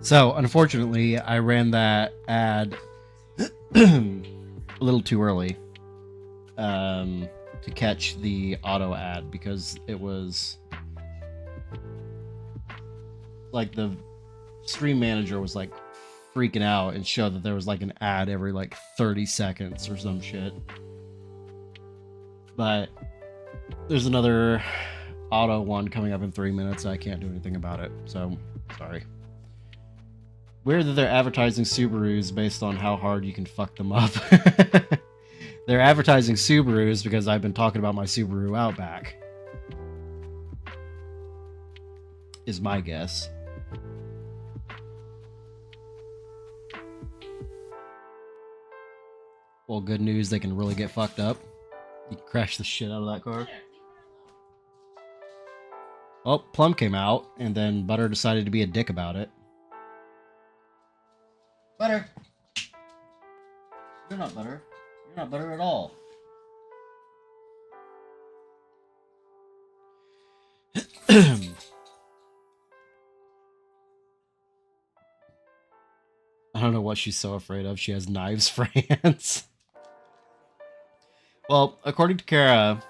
So, unfortunately, I ran that ad a little too early to catch the auto ad because it was like the stream manager was like freaking out and showed that there was like an ad every like 30 seconds or some shit. But there's another auto one coming up in 3 minutes. I can't do anything about it, so sorry. Weird that they're advertising Subarus based on how hard you can fuck them up. They're advertising Subarus because I've been talking about my Subaru Outback. Is my guess. Well, good news, they can really get fucked up. You can crash the shit out of that car. Oh, Plum came out, and then Butter decided to be a dick about it. Butter! You're not Butter. You're not Butter at all. I don't know what she's so afraid of. She has knives for hands. Well, according to Kara,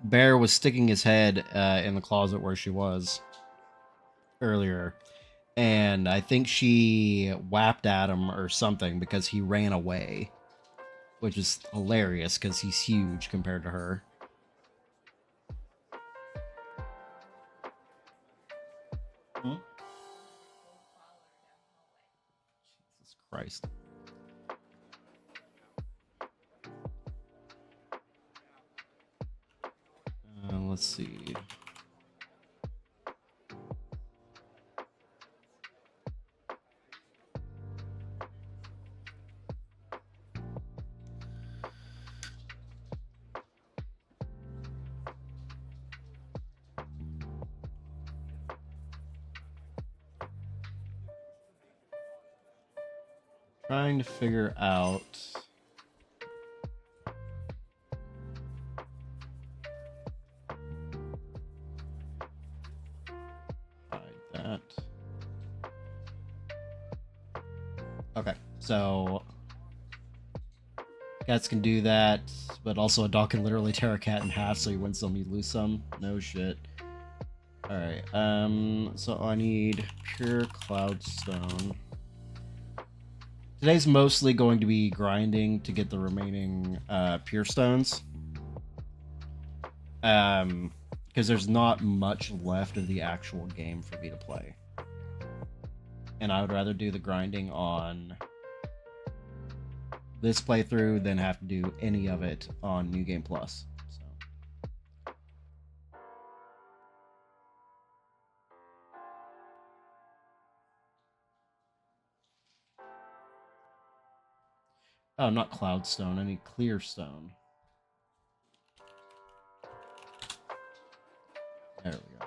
Bear was sticking his head in the closet where she was earlier. And I think she whapped at him or something because he ran away. Which is hilarious because he's huge compared to her. Hmm? Jesus Christ. Let's see. Trying to figure out. Hide that. Okay, so cats can do that, but also a dog can literally tear a cat in half, so you win some, you lose some. No shit. Alright, so I need pure cloudstone. Today's mostly going to be grinding to get the remaining pure stones. Because there's not much left of the actual game for me to play. And I would rather do the grinding on this playthrough than have to do any of it on New Game Plus. So. Oh, not cloudstone. I need clearstone. There we go.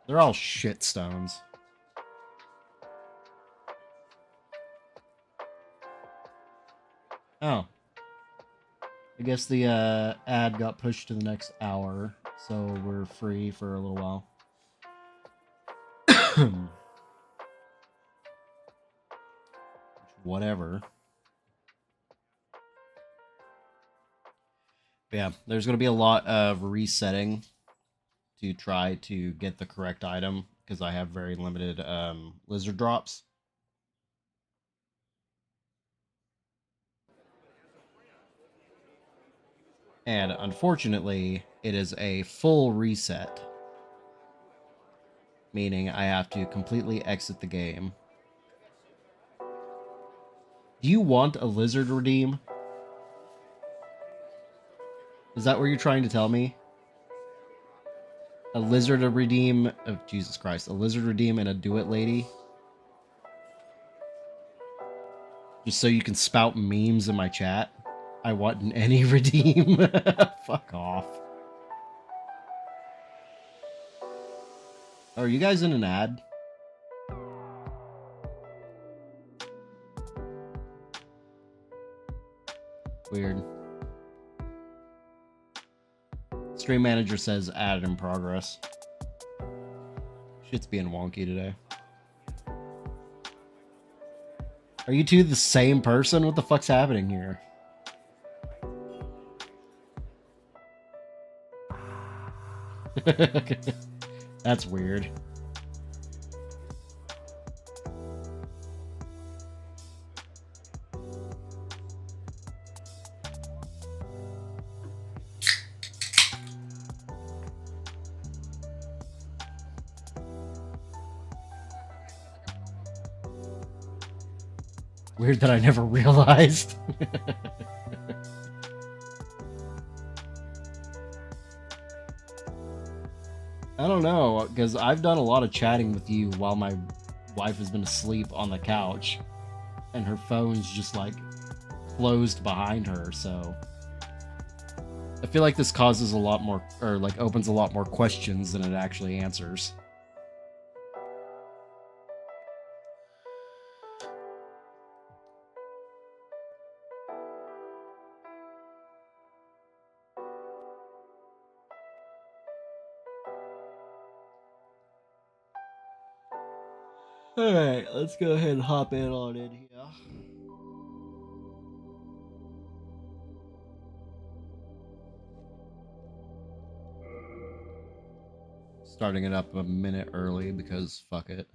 They're all shit stones. Oh. I guess the ad got pushed to the next hour, so we're free for a little while. Whatever. But yeah, there's going to be a lot of resetting to try to get the correct item because I have very limited lizard drops. And unfortunately, it is a full reset, meaning I have to completely exit the game. Do you want a lizard redeem? Is that what you're trying to tell me? A lizard to redeem? Oh, Jesus Christ. A lizard redeem and a do-it lady? Just so you can spout memes in my chat? I want an any redeem. Fuck off. Are you guys in an ad? Weird. Stream manager says added in progress. Shit's being wonky today. Are you two the same person? What the fuck's happening here? That's weird. Weird that I never realized. I don't know, because I've done a lot of chatting with you while my wife has been asleep on the couch, and her phone's just like closed behind her, so I feel like this causes a lot more, or like opens a lot more questions than it actually answers. Alright, let's go ahead and hop in here. Starting it up a minute early because fuck it.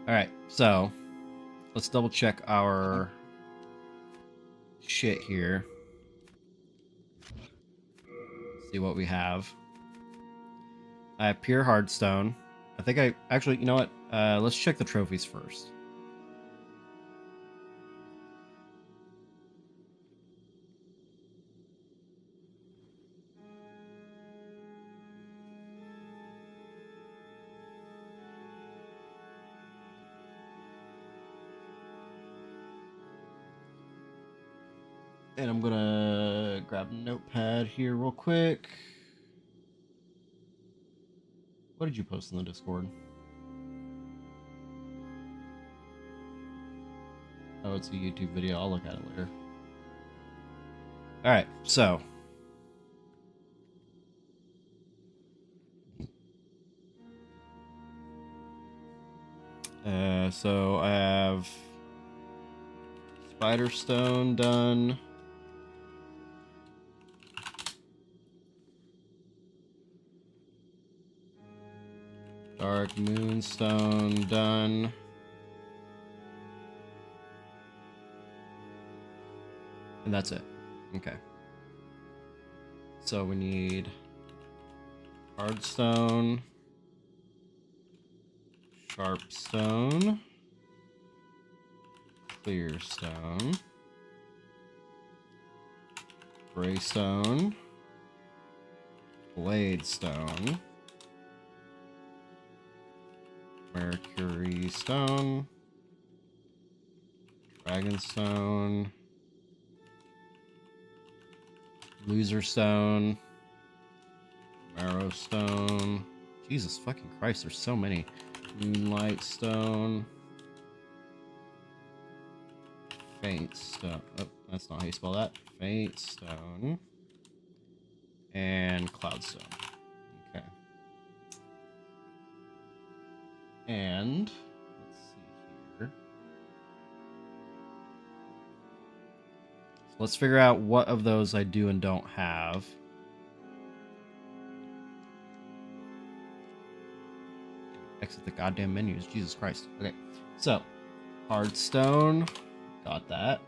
Alright, so let's double check our shit here. See what we have. I have pure hardstone. I think I actually, you know what? Let's check the trophies first. And I'm gonna grab a notepad here real quick. What did you post in the Discord? Oh, it's a YouTube video. I'll look at it later. Alright, so. So I have Spider Stone done. Dark Moonstone done. And that's it. Okay. So we need Hardstone, Sharpstone, Clearstone, Greystone, Bladestone, Mercury Stone, Dragonstone, Loser Stone, Marrowstone. Jesus fucking Christ, there's so many. Moonlight Stone, Faint Stone. Oh, that's not how you spell that. Faint Stone, and Cloudstone. Okay. And let's see here. So let's figure out what of those I do and don't have. Exit the goddamn menus. Jesus Christ. Okay. So, Hardstone. Got that.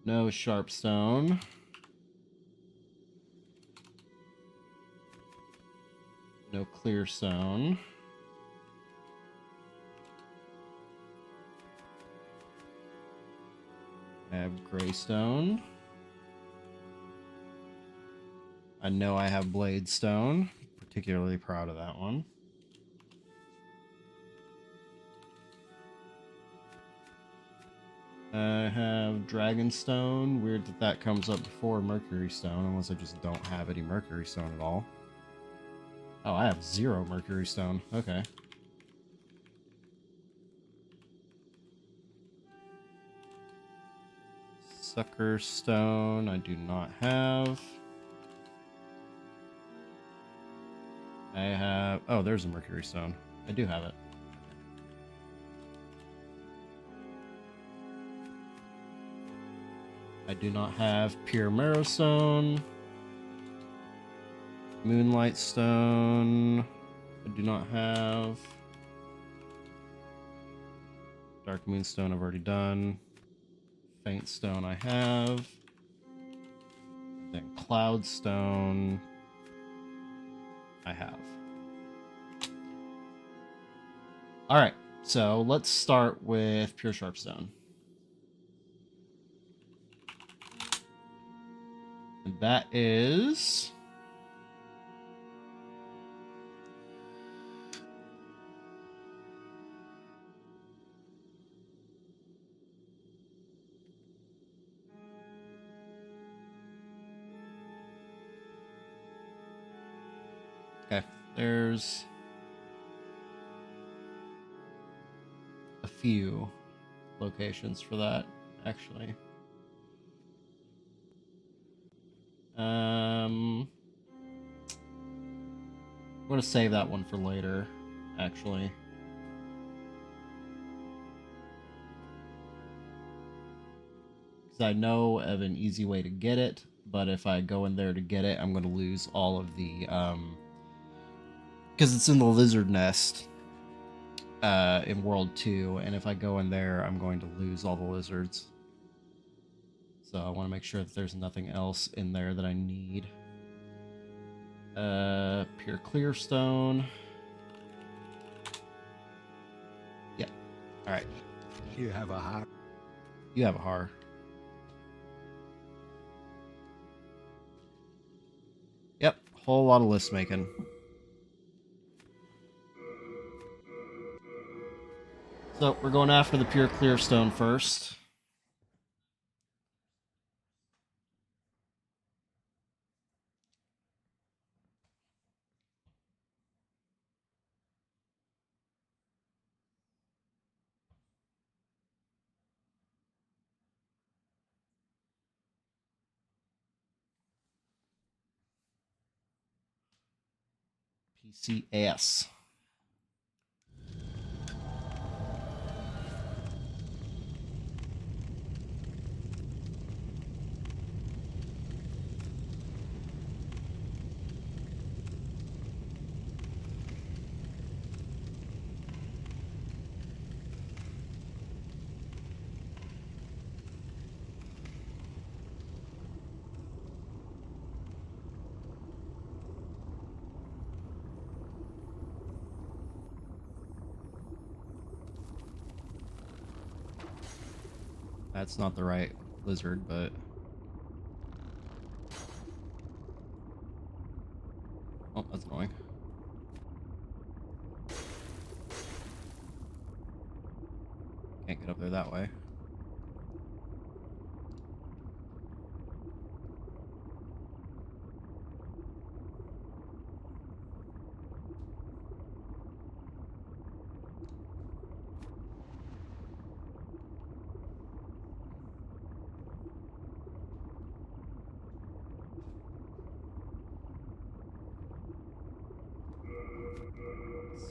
No Sharpstone. No Clearstone. I have Greystone. I I know I have blade stone. Particularly proud of that one. I have Dragonstone. Weird that that comes up before Mercury Stone, unless I just don't have any Mercury Stone at all. Oh, I have 0 Mercury Stone. Okay. Sucker Stone, I do not have. I have... Oh, there's a Mercury Stone. I do have it. I do not have Pure Marrow Stone. Moonlight Stone. I do not have. Dark Moonstone I've already done. Faint Stone I have. Then Cloud Stone I have. Alright, so let's start with Pure Sharp Stone. And that is... Okay, there's a few locations for that, actually. I'm going to save that one for later, actually. Because I know of an easy way to get it, but if I go in there to get it, I'm going to lose all of the... because it's in the lizard nest in World 2, and if I go in there, I'm going to lose all the lizards. So I want to make sure that there's nothing else in there that I need. Pure Clear Stone. Yeah. Alright. You have a heart. You have a har. Yep. Whole lot of list making. So we're going after the Pure Clear Stone first. PCS. That's not the right lizard, but... Oh, that's annoying. Can't get up there that way.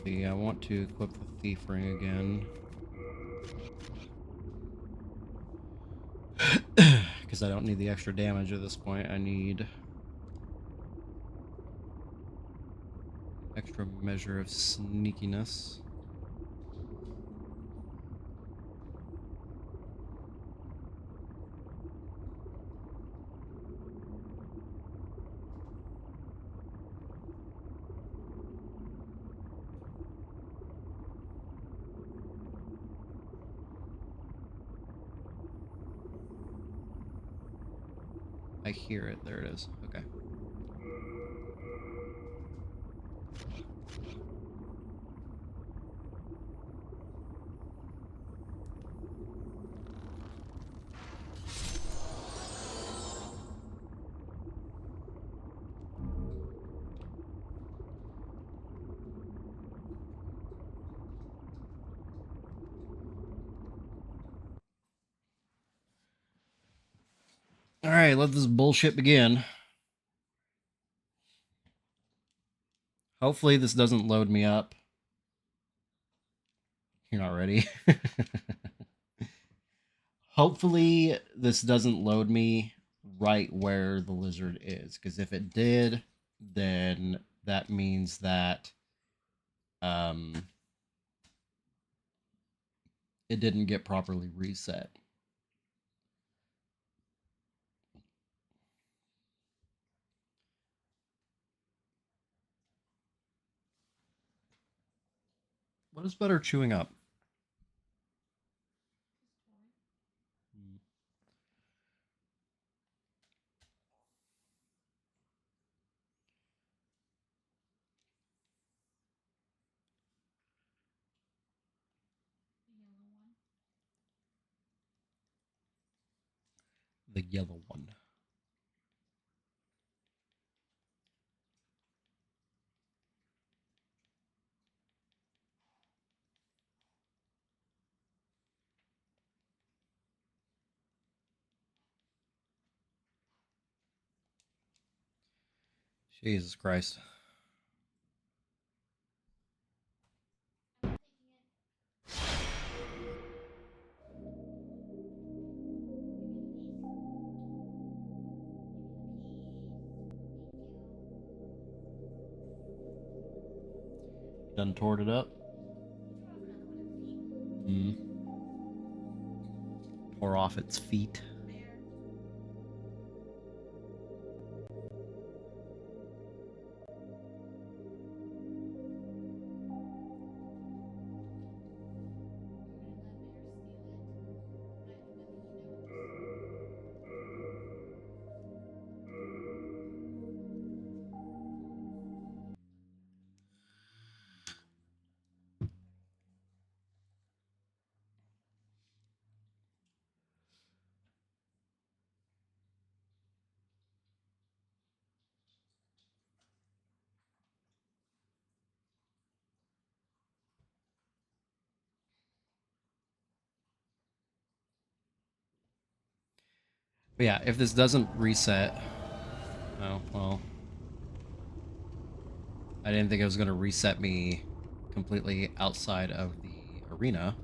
See, I want to equip the Thief Ring again. Because I don't need the extra damage at this point. I need extra measure of sneakiness. I hear it. There it is. Okay. Alright, let this bullshit begin. Hopefully this doesn't load me up. You're not ready. Hopefully this doesn't load me right where the lizard is, because if it did, then that means that it didn't get properly reset. What is better, chewing up? The yellow one. Jesus Christ. Done tore it up? Tore off its feet. But yeah, if this doesn't reset... Oh, well. I didn't think it was going to reset me completely outside of the arena.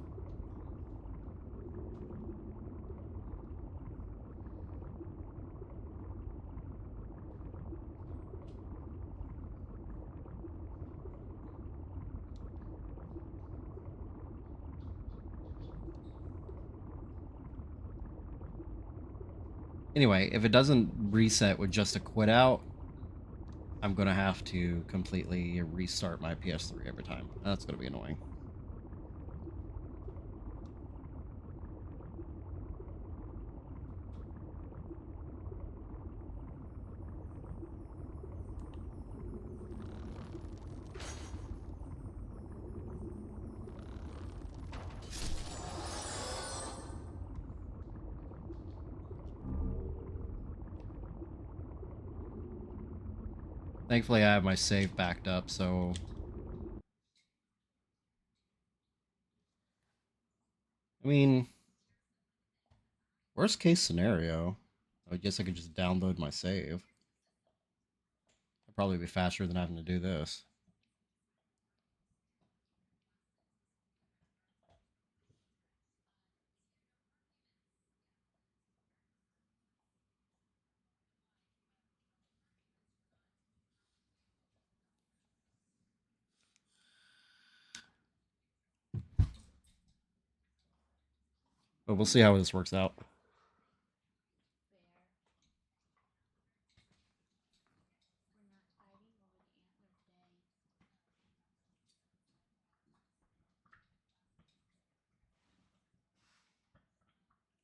Anyway, if it doesn't reset with just a quit out, I'm going to have to completely restart my PS3 every time. That's going to be annoying. Thankfully, I have my save backed up, so... I mean... Worst case scenario, I guess I could just download my save. It'd probably be faster than having to do this. But we'll see how this works out.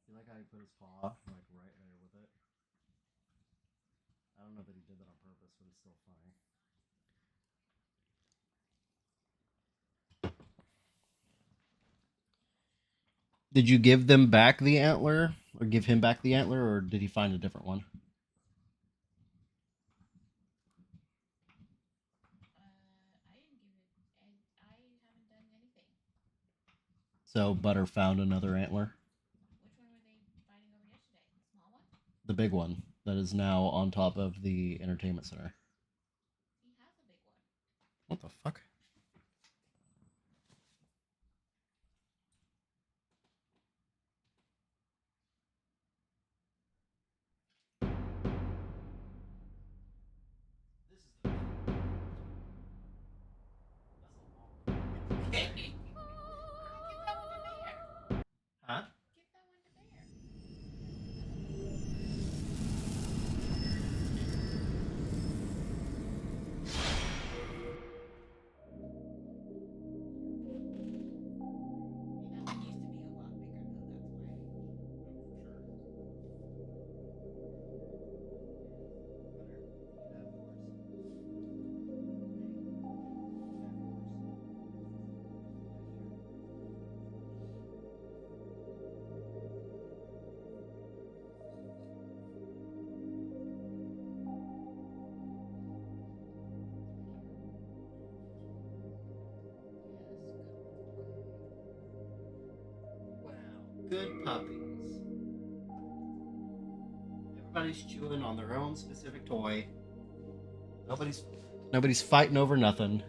You like how he put his paw like right there with it? I don't know that he did that on purpose, but it's still funny. Did you give them back the antler? Or give him back the antler, or did he find a different one? So Butter found another antler. Which one were they fighting over yesterday? The small one? The big one that is now on top of the entertainment center. What the fuck? Huh? Good puppies. Everybody's chewing on their own specific toy. Nobody's fighting over nothing.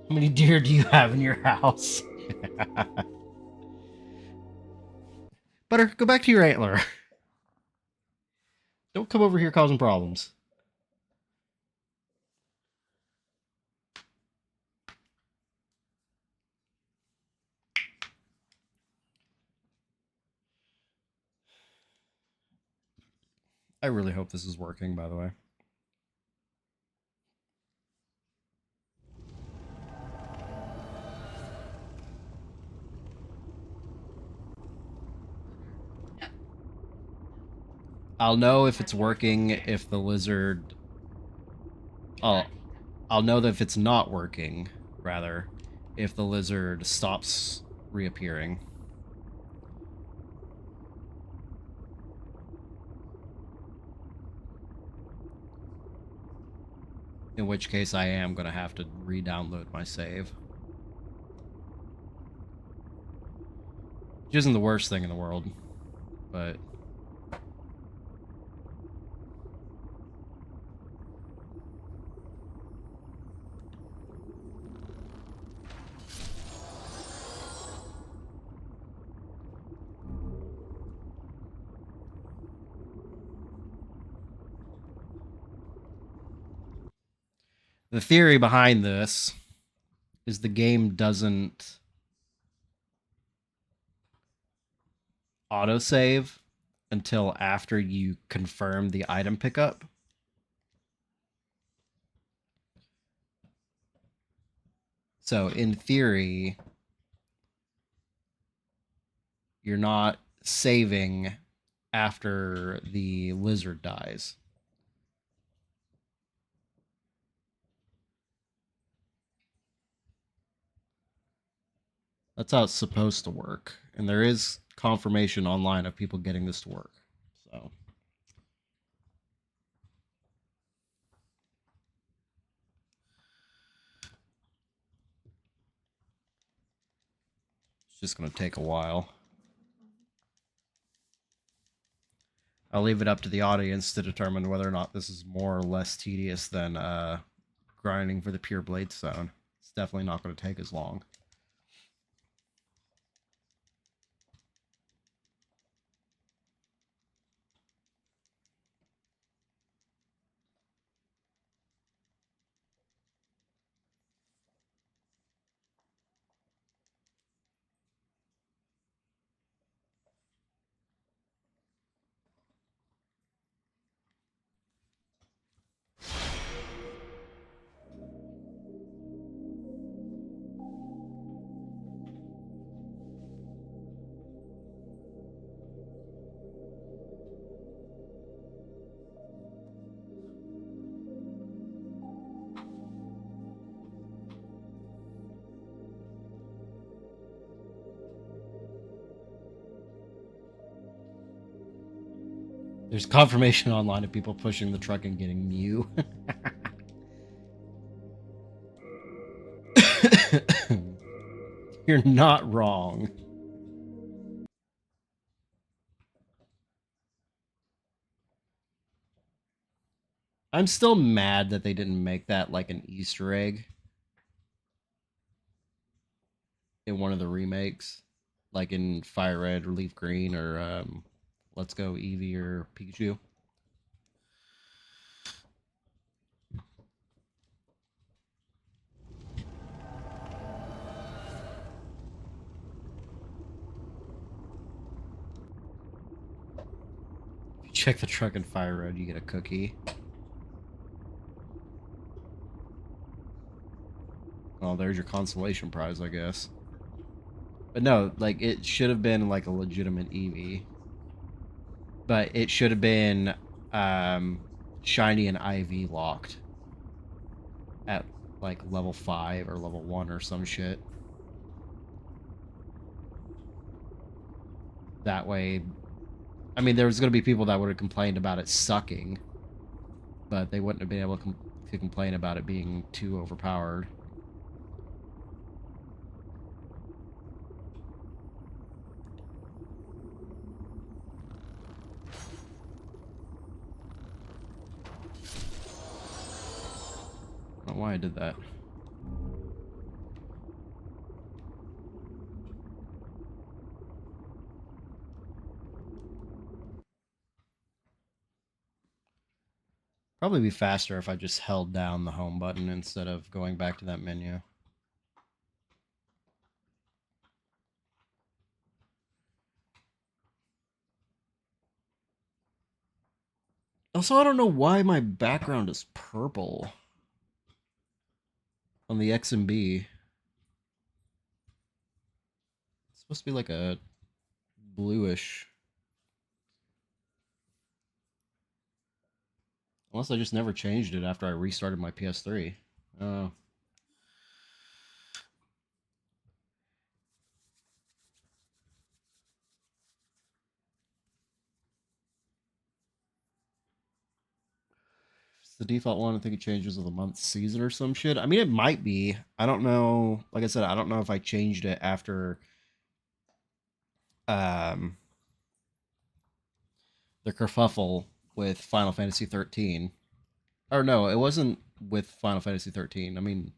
How many deer do you have in your house? Butter, go back to your antler. Don't come over here causing problems. I really hope this is working, by the way. I'll know if it's working if the lizard... I'll know that if it's not working, rather, if the lizard stops reappearing. In which case I am going to have to re-download my save. Which isn't the worst thing in the world, but... The theory behind this is the game doesn't autosave until after you confirm the item pickup. So in theory, you're not saving after the lizard dies. That's how it's supposed to work. And there is confirmation online of people getting this to work. So it's just going to take a while. I'll leave it up to the audience to determine whether or not this is more or less tedious than grinding for the pure blade stone. It's definitely not going to take as long. There's confirmation online of people pushing the truck and getting Mew. You're not wrong. I'm still mad that they didn't make that like an Easter egg in one of the remakes, like in Fire Red or Leaf Green or Let's Go Eevee or Pikachu. If you check the truck in Fire Red, you get a cookie. Oh, there's your consolation prize, I guess. But no, like it should have been like a legitimate Eevee. But it should have been shiny and IV locked at like level 5 or level 1 or some shit. That way, I mean, there was going to be people that would have complained about it sucking, but they wouldn't have been able to complain about it being too overpowered. I don't know why I did that. Probably be faster if I just held down the home button instead of going back to that menu. Also, I don't know why my background is purple on the XMB. It's supposed to be like a bluish. Unless I just never changed it after I restarted my PS3. Oh. It's the default one. I think it changes with the month, season, or some shit. I mean, it might be. I don't know. Like I said, I don't know if I changed it after um, the kerfuffle with Final Fantasy 13. Or no, it wasn't with Final Fantasy 13. I mean,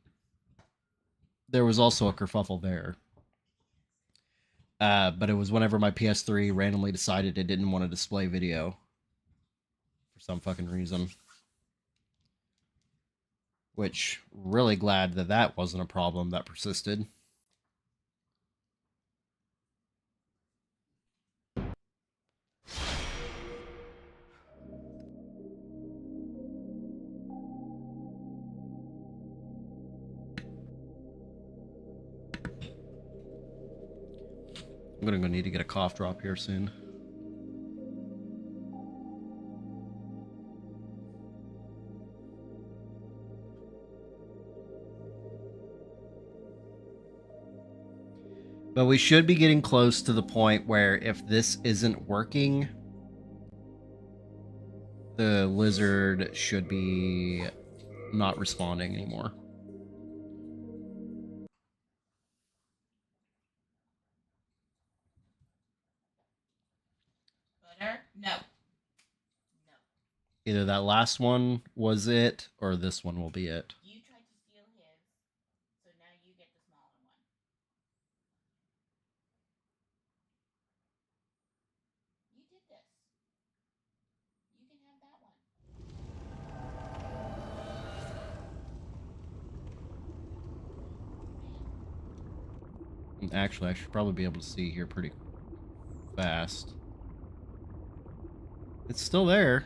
there was also a kerfuffle there. But it was whenever my PS3 randomly decided it didn't want to display video for some fucking reason. Which, really glad that that wasn't a problem that persisted. I'm gonna go need to get a cough drop here soon. But we should be getting close to the point where if this isn't working, the lizard should be not responding anymore. Butter? No. No. Either that last one was it, or this one will be it. You tried to steal his, so now you get the smaller one. You did this. You can have that one. Actually, I should probably be able to see here pretty fast. It's still there.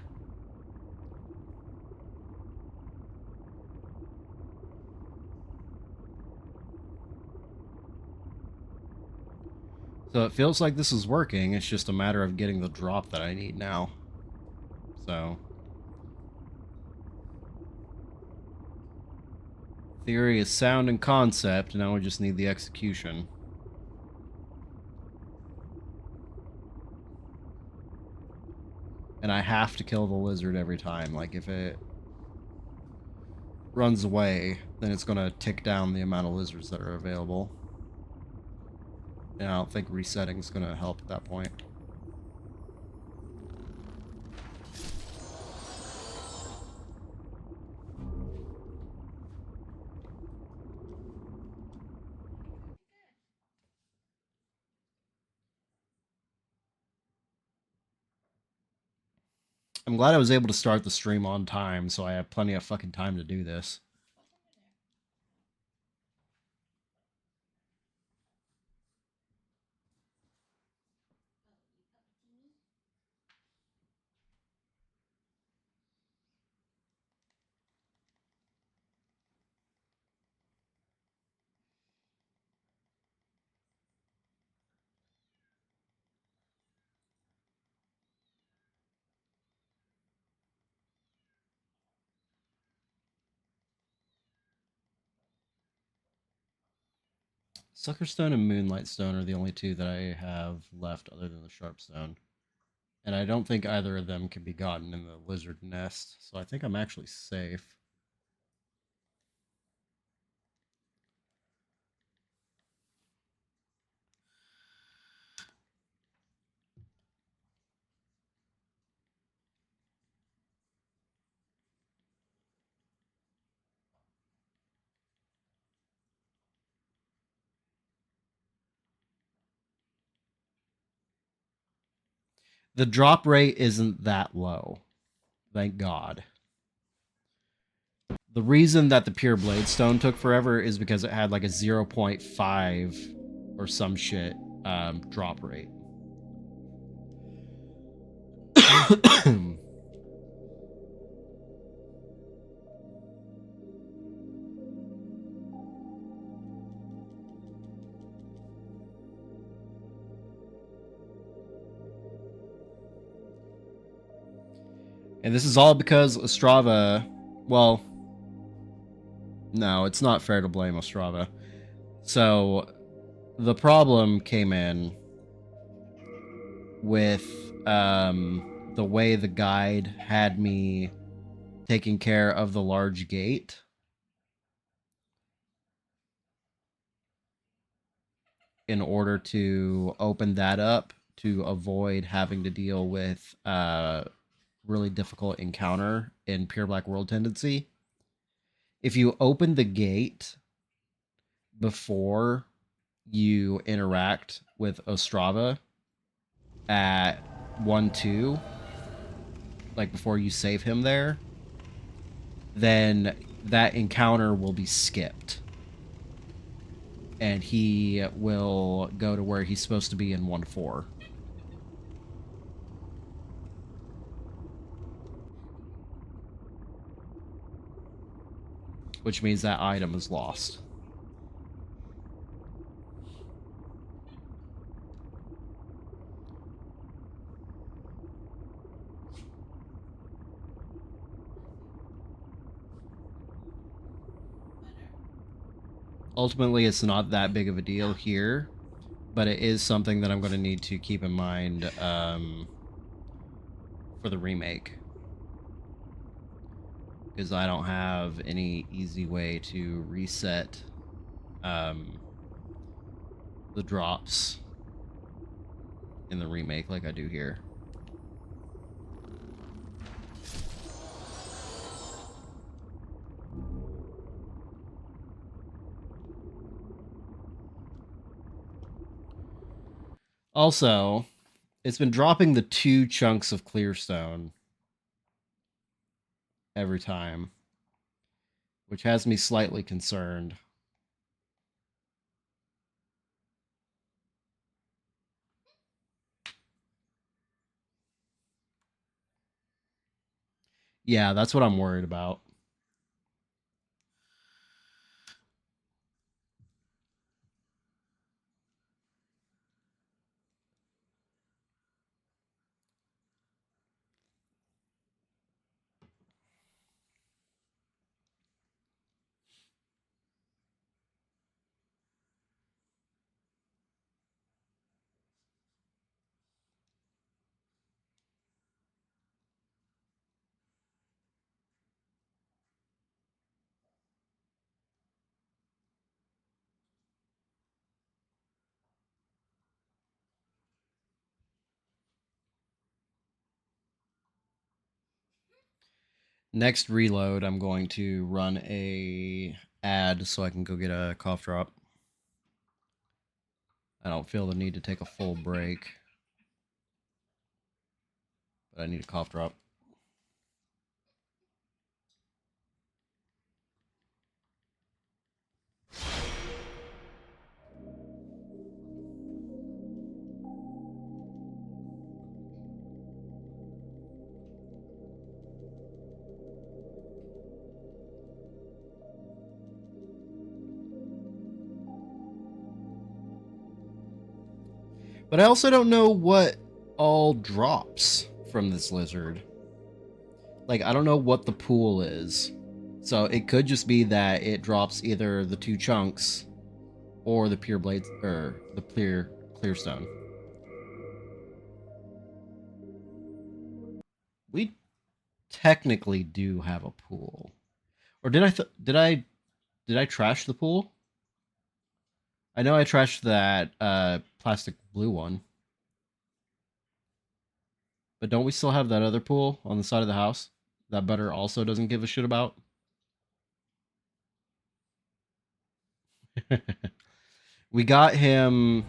So it feels like this is working. It's just a matter of getting the drop that I need now. So theory is sound in concept, now we just need the execution. And I have to kill the lizard every time. Like, if it runs away, then it's going to tick down the amount of lizards that are available. And I don't think resetting is going to help at that point. I'm glad I was able to start the stream on time, so I have plenty of fucking time to do this. Suckerstone and Moonlight Stone are the only two that I have left other than the Sharpstone. And I don't think either of them can be gotten in the Lizard Nest, so I think I'm actually safe. The drop rate isn't that low. Thank God. The reason that the Pure Blade Stone took forever is because it had like a 0.5 or some shit drop rate. And this is all because Ostrava, well, no, it's not fair to blame Ostrava. So the problem came in with the way the guide had me taking care of the large gate. In order to open that up to avoid having to deal with really difficult encounter in Pure Black World Tendency. If you open the gate before you interact with Ostrava at 1-2, like before you save him there, then that encounter will be skipped. And he will go to where he's supposed to be in 1-4. Which means that item is lost. Ultimately, it's not that big of a deal here, but it is something that I'm going to need to keep in mind for the remake. Because I don't have any easy way to reset the drops in the remake like I do here. Also, it's been dropping the 2 chunks of clearstone every time, which has me slightly concerned. Yeah, that's what I'm worried about. Next reload, I'm going to run a ad so I can go get a cough drop. I don't feel the need to take a full break, but I need a cough drop. But I also don't know what all drops from this lizard. Like, I don't know what the pool is. So it could just be that it drops either the 2 chunks or the pure blades, or the clear stone. We technically do have a pool. Or did I trash the pool? I know I trashed that plastic blue one. But don't we still have that other pool on the side of the house that Butter also doesn't give a shit about? We got him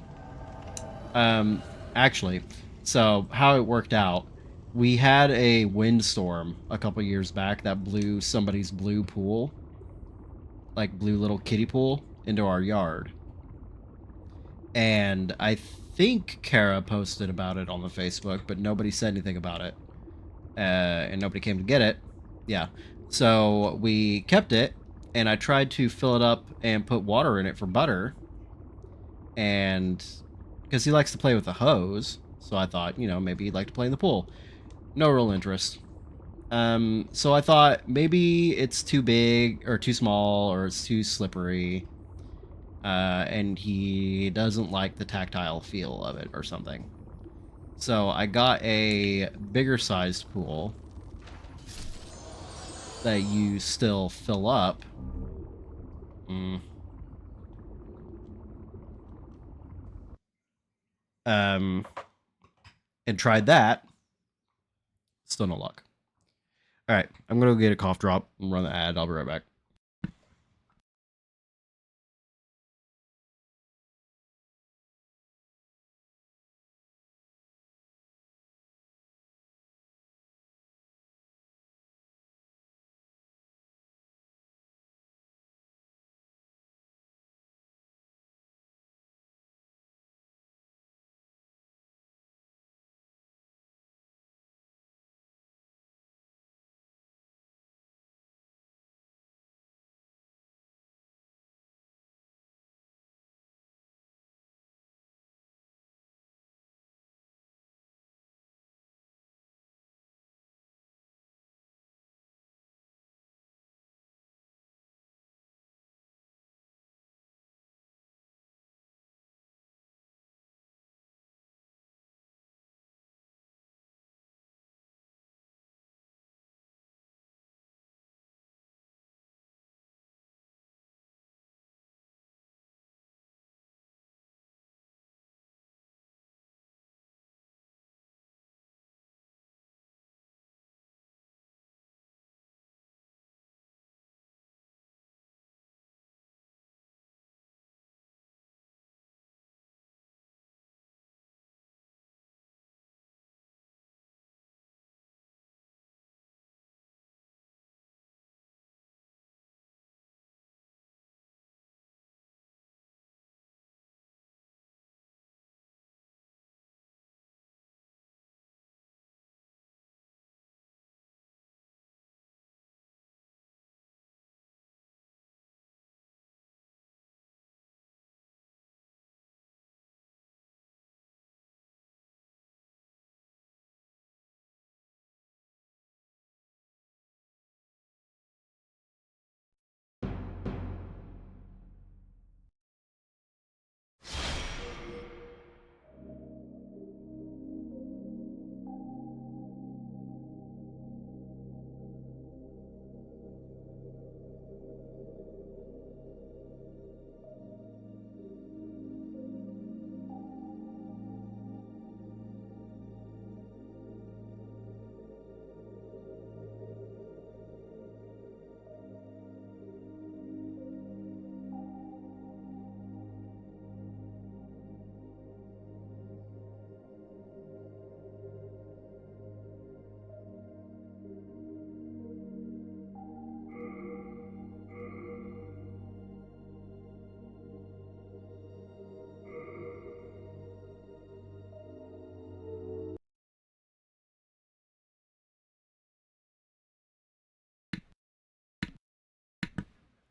um actually, so how it worked out, we had a windstorm a couple years back that blew somebody's blue pool, like blue little kiddie pool, into our yard. And I think Kara posted about it on the Facebook, but nobody said anything about it. And nobody came to get it. Yeah. So we kept it, and I tried to fill it up and put water in it for Butter. And because he likes to play with the hose, so I thought, maybe he'd like to play in the pool. No real interest. So I thought maybe it's too big or too small or it's too slippery. And he doesn't like the tactile feel of it or something. So I got a bigger sized pool that you still fill up. Um, and tried that. Still no luck. All right, I'm gonna go get a cough drop and run the ad. I'll be right back.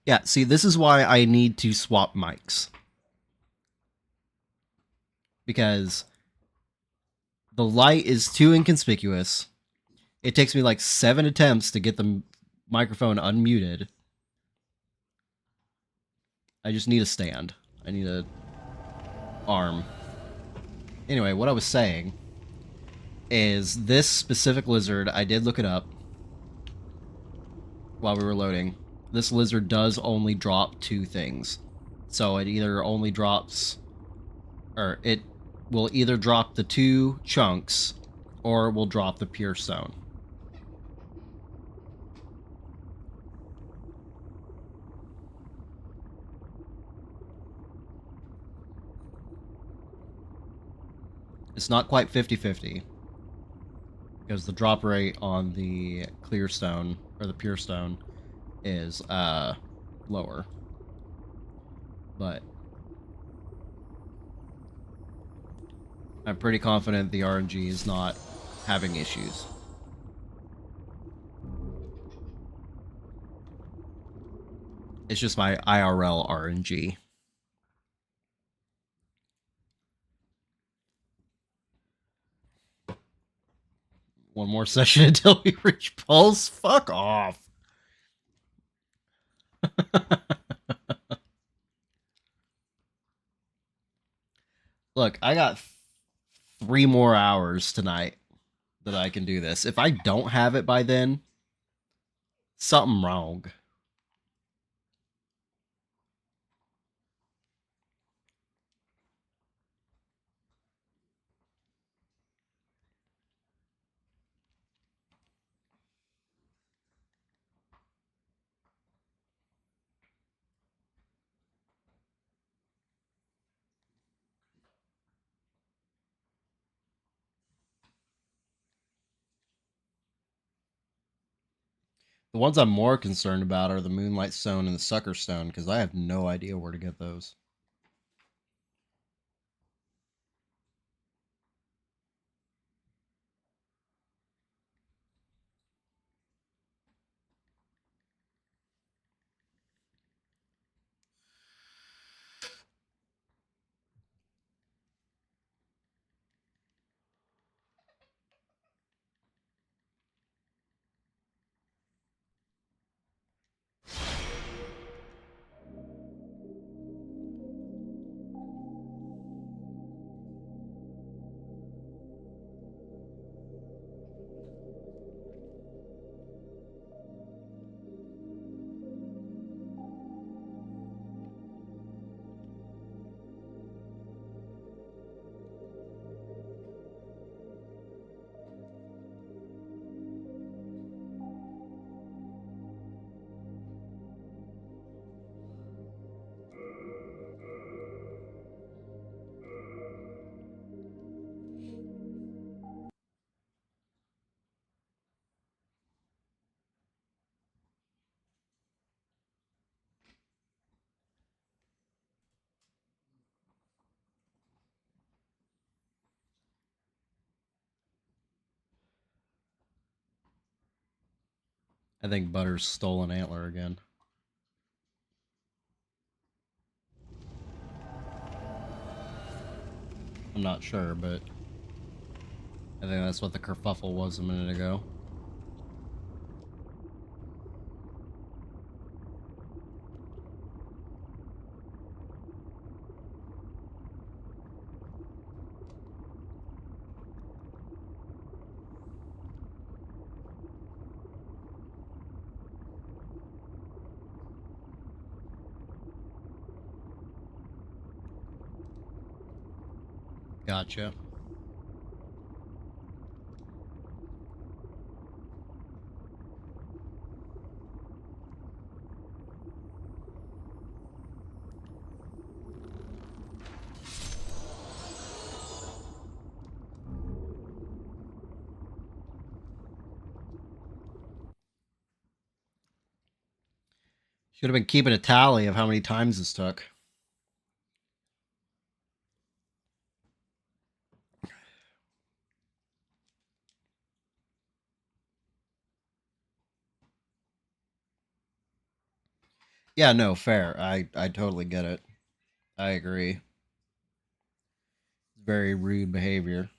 Yeah, see, this is why I need to swap mics. Because The light is too inconspicuous. It takes me like 7 attempts to get the microphone unmuted. I just need a stand. I need a arm. Anyway, what I was saying is this specific lizard, I did look it up while we were loading. This lizard does only drop 2 things. So it either only drops, or it will either drop the 2 chunks, or it will drop the pure stone. It's not quite 50-50, because the drop rate on the clear stone, or the pure stone, is lower. But I'm pretty confident the RNG is not having issues. It's just my IRL RNG. One more session until we reach pulse? Fuck off. Look, I got 3 more hours tonight that I can do this. If I don't have it by then, something wrong. The ones I'm more concerned about are the Moonlight Stone and the Sucker Stone, because I have no idea where to get those. I think Butter's stole an antler again. I'm not sure, but I think that's what the kerfuffle was a minute ago. Gotcha. Should have been keeping a tally of how many times this took. Yeah, no, fair. I totally get it. I agree. Very rude behavior.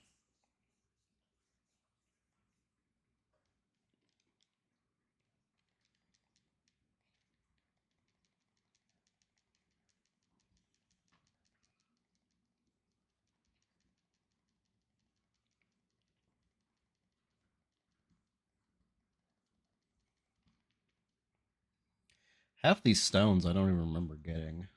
Half these stones I don't even remember getting.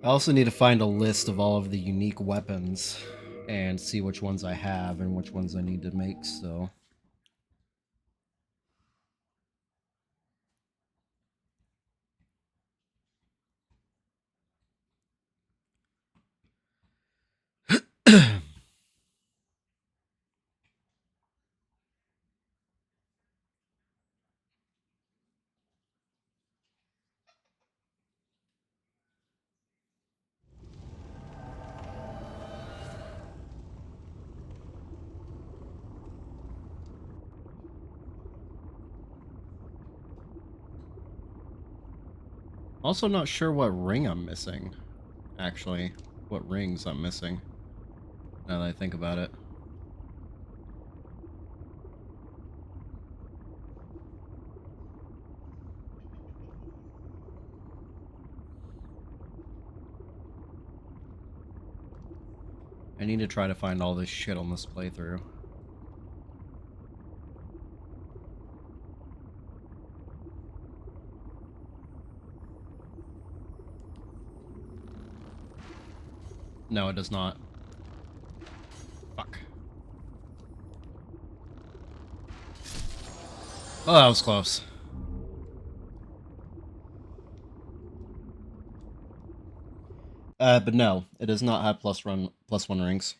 I also need to find a list of all of the unique weapons and see which ones I have and which ones I need to make still. Also not sure what ring I'm missing, actually. What rings I'm missing, now that I think about it. I need to try to find all this shit on this playthrough. No, it does not. Fuck. Oh, that was close. But no, it does not have +1 rings.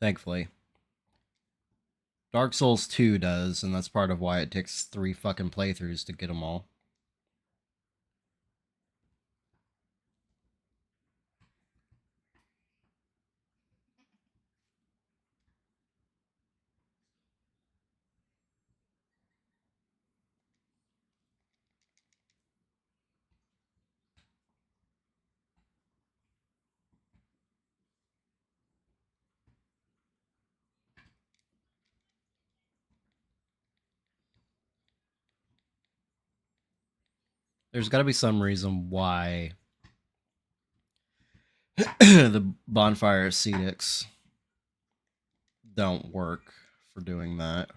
Thankfully. Dark Souls 2 does, and that's part of why it takes 3 fucking playthroughs to get them all. There's got to be some reason why the bonfire ascetics don't work for doing that.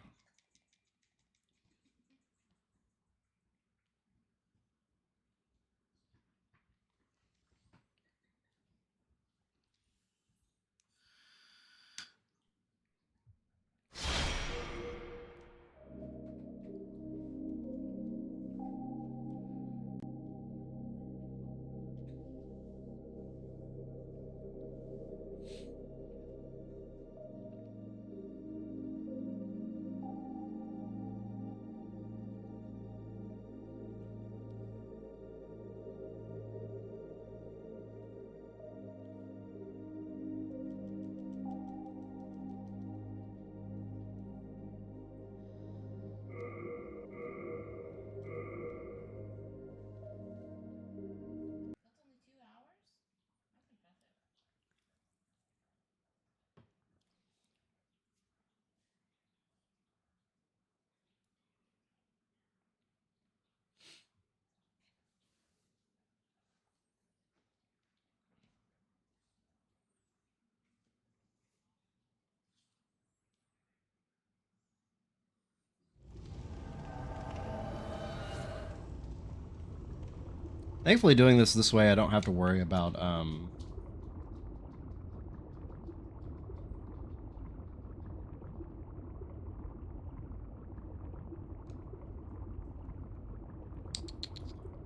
Thankfully, doing this way, I don't have to worry about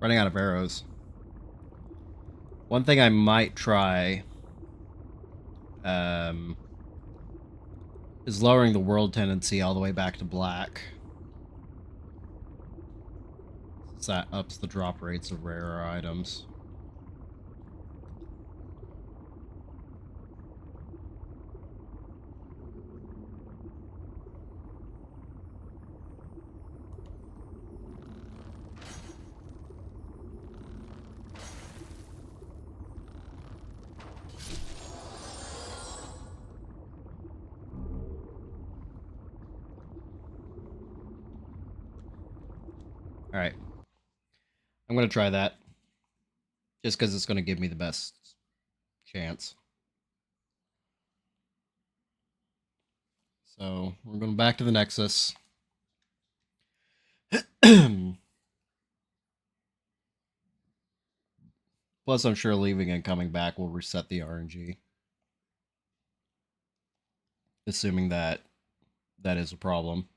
running out of arrows. One thing I might try is lowering the world tendency all the way back to black, since that ups the drop rates of rarer items. All right. I'm going to try that just because it's going to give me the best chance. So we're going back to the Nexus. Plus, I'm sure leaving and coming back will reset the RNG. Assuming that that is a problem.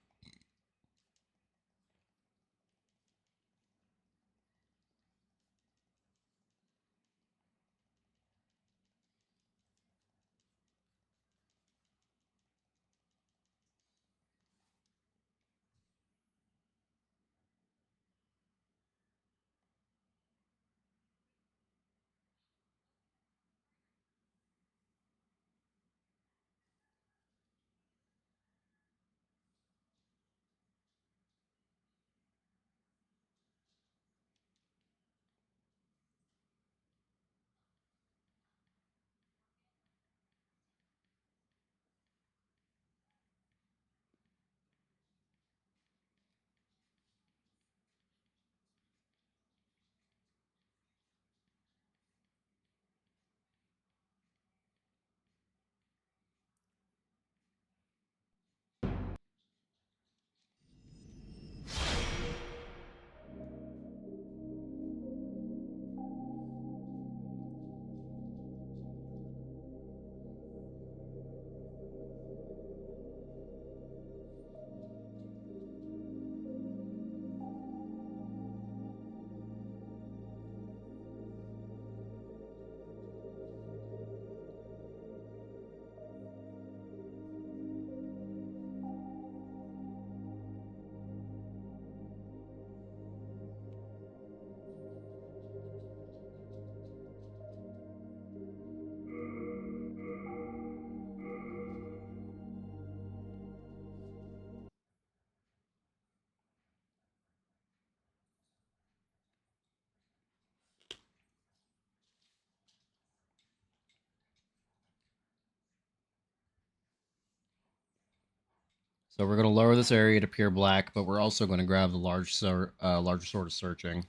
So we're going to lower this area to pure black, but we're also going to grab the larger sword of searching.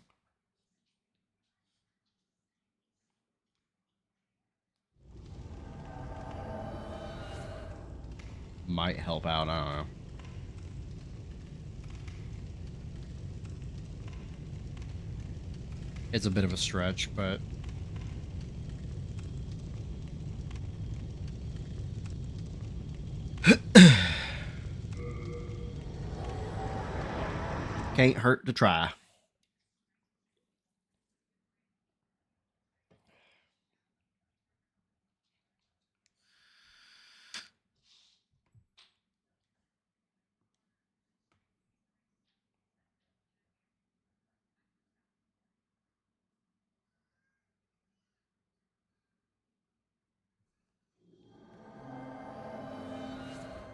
Might help out, I don't know. It's a bit of a stretch, but... Can't hurt to try.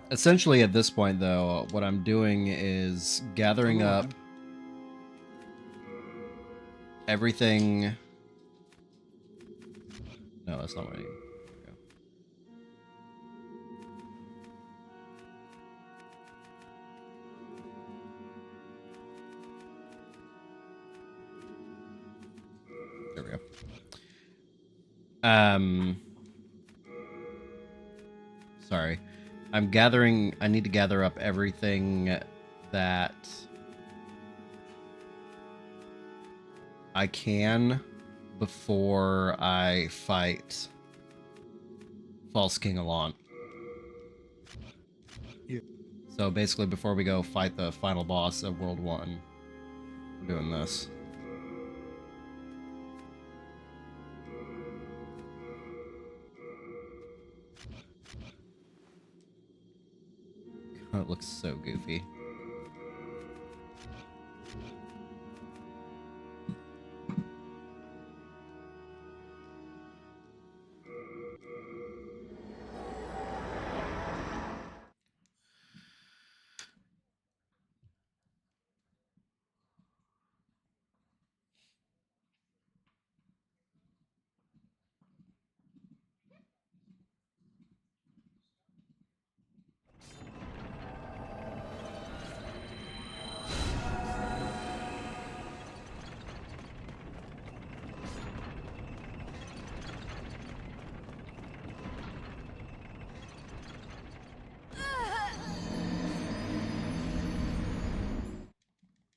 Essentially, at this point, though, what I'm doing is gathering up everything... No, that's not what I need. There we go. Sorry. I need to gather up everything that I can before I fight False King Alon. Yeah. So basically, before we go fight the final boss of World 1, we're doing this. Oh, it looks so goofy.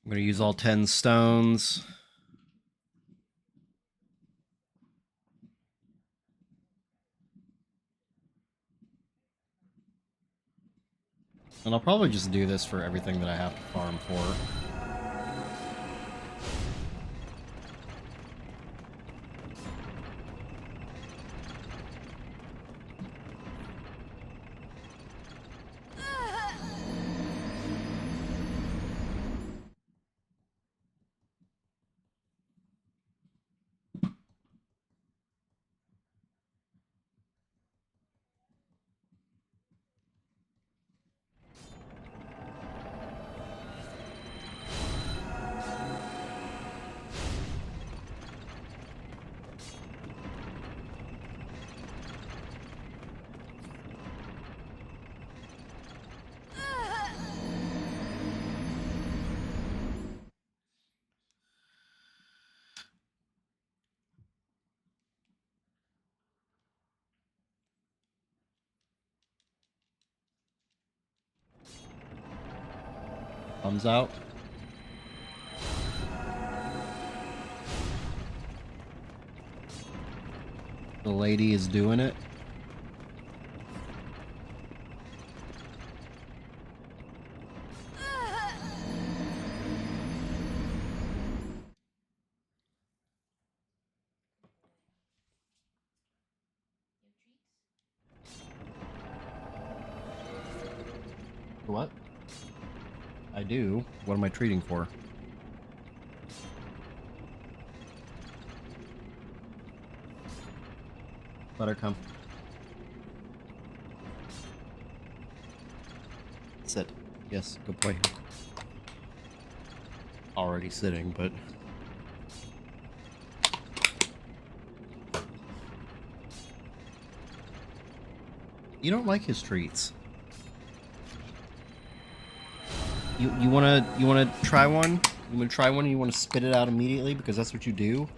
I'm gonna use all 10 stones. And I'll probably just do this for everything that I have to farm for. Thumbs out. The lady is doing it. What? I do. What am I treating for? Let her come. Sit. Yes, good boy. Already sitting, but... You don't like his treats. You wanna try one? You wanna try one and you wanna spit it out immediately because that's what you do?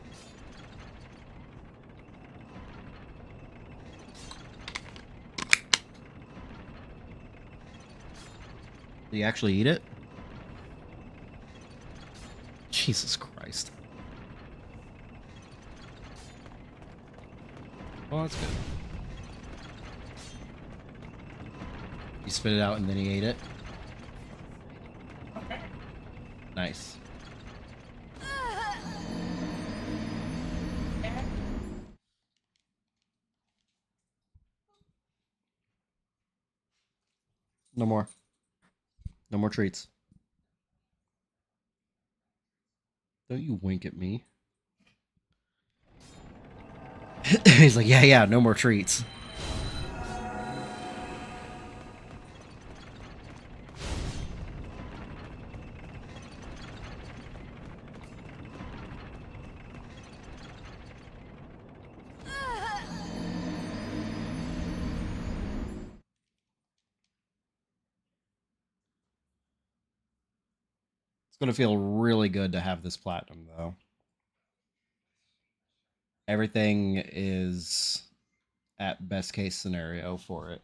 Do you actually eat it? Jesus Christ. Well, that's good. You spit it out and then he ate it? Nice. No more. No more treats. Don't you wink at me. He's like, yeah, no more treats. It's gonna feel really good to have this platinum, though. Everything is at best case scenario for it.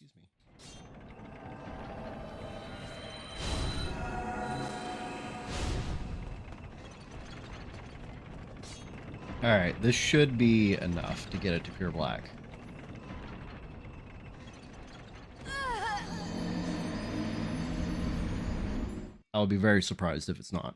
Excuse me. Alright, this should be enough to get it to pure black. I would be very surprised if it's not.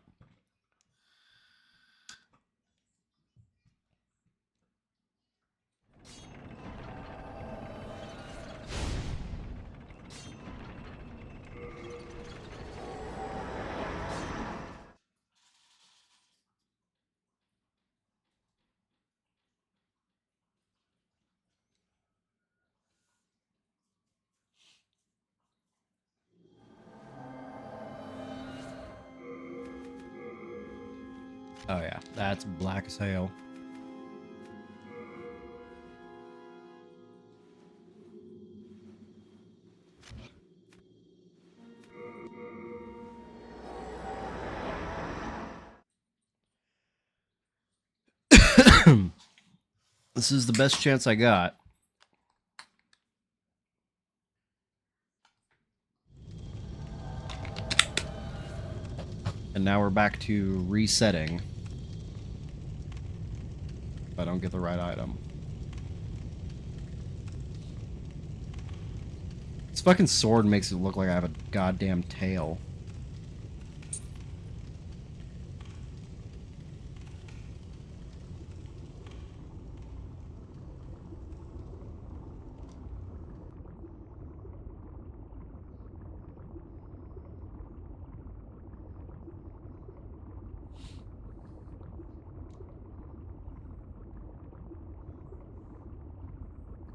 Oh yeah, that's black as hell. This is the best chance I got. And now we're back to resetting. If I don't get the right item. This fucking sword makes it look like I have a goddamn tail.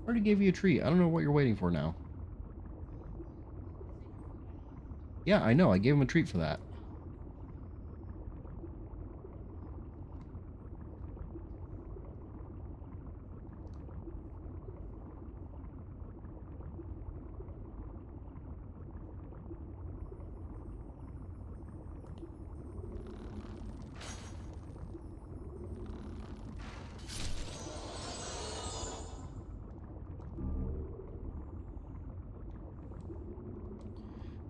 I already gave you a treat. I don't know what you're waiting for now. Yeah, I know. I gave him a treat for that.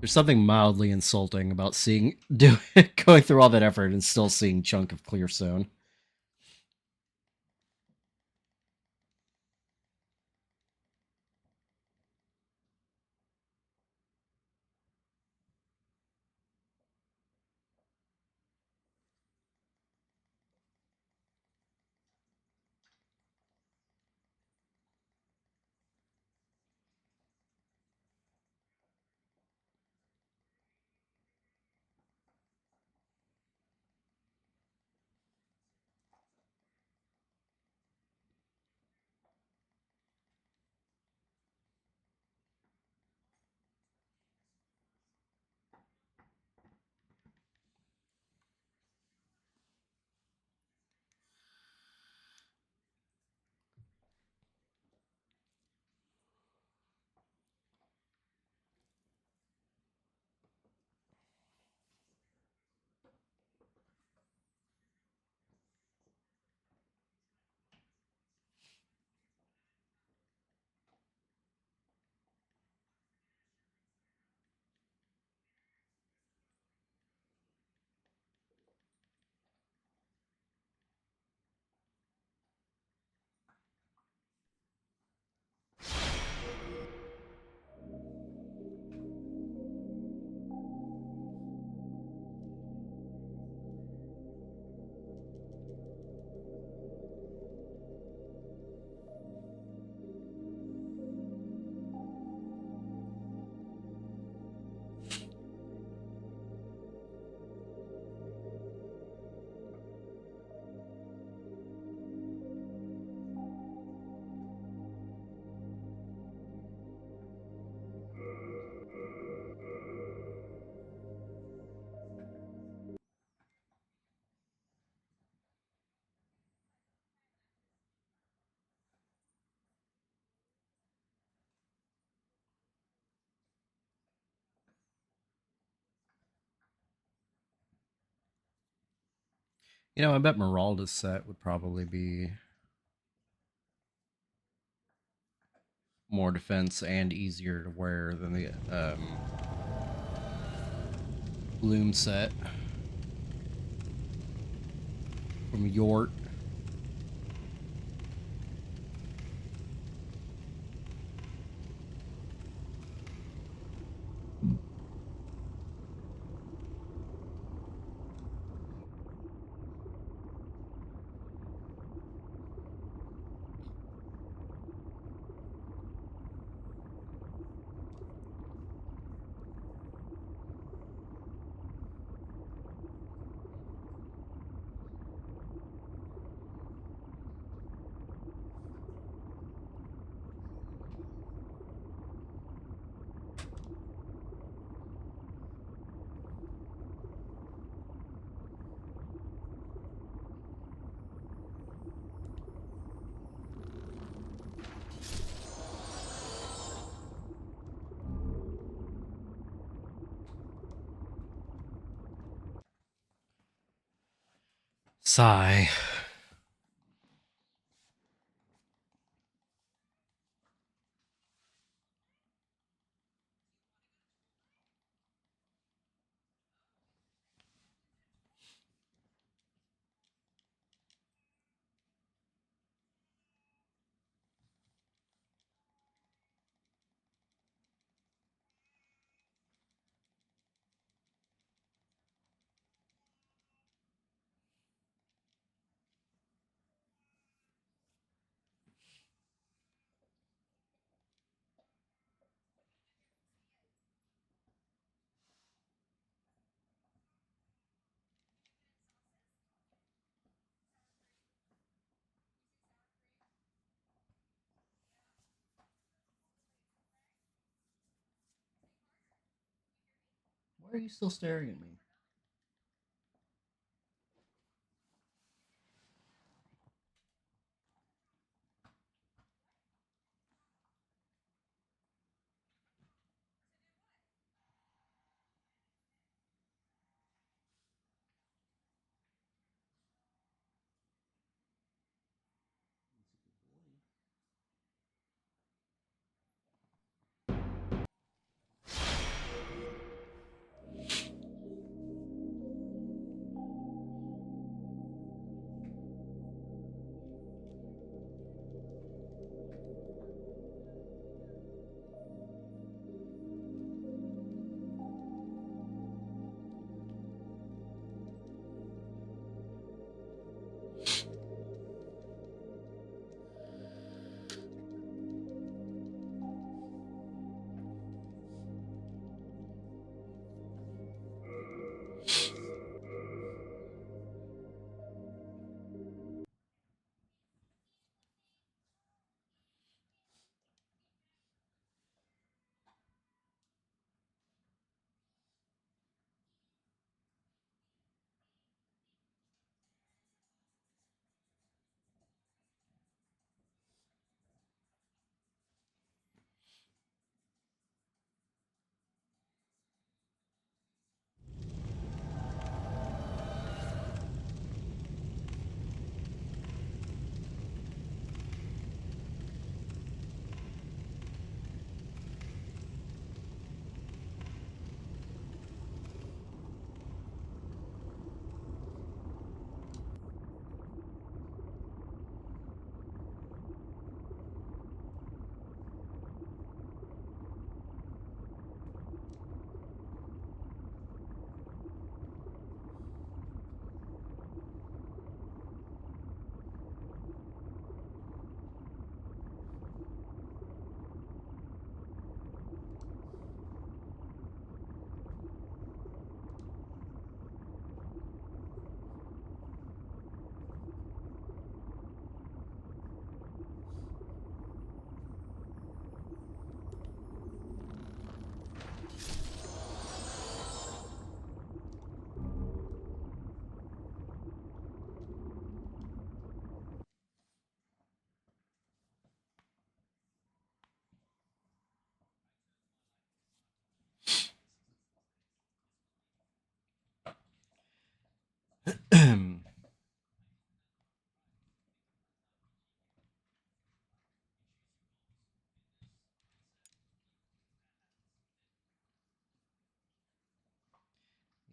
There's something mildly insulting about going through all that effort and still seeing chunk of clear stone. You know, I bet Meralda's set would probably be more defense and easier to wear than the Bloom set from Yort. Sigh. Why are you still staring at me?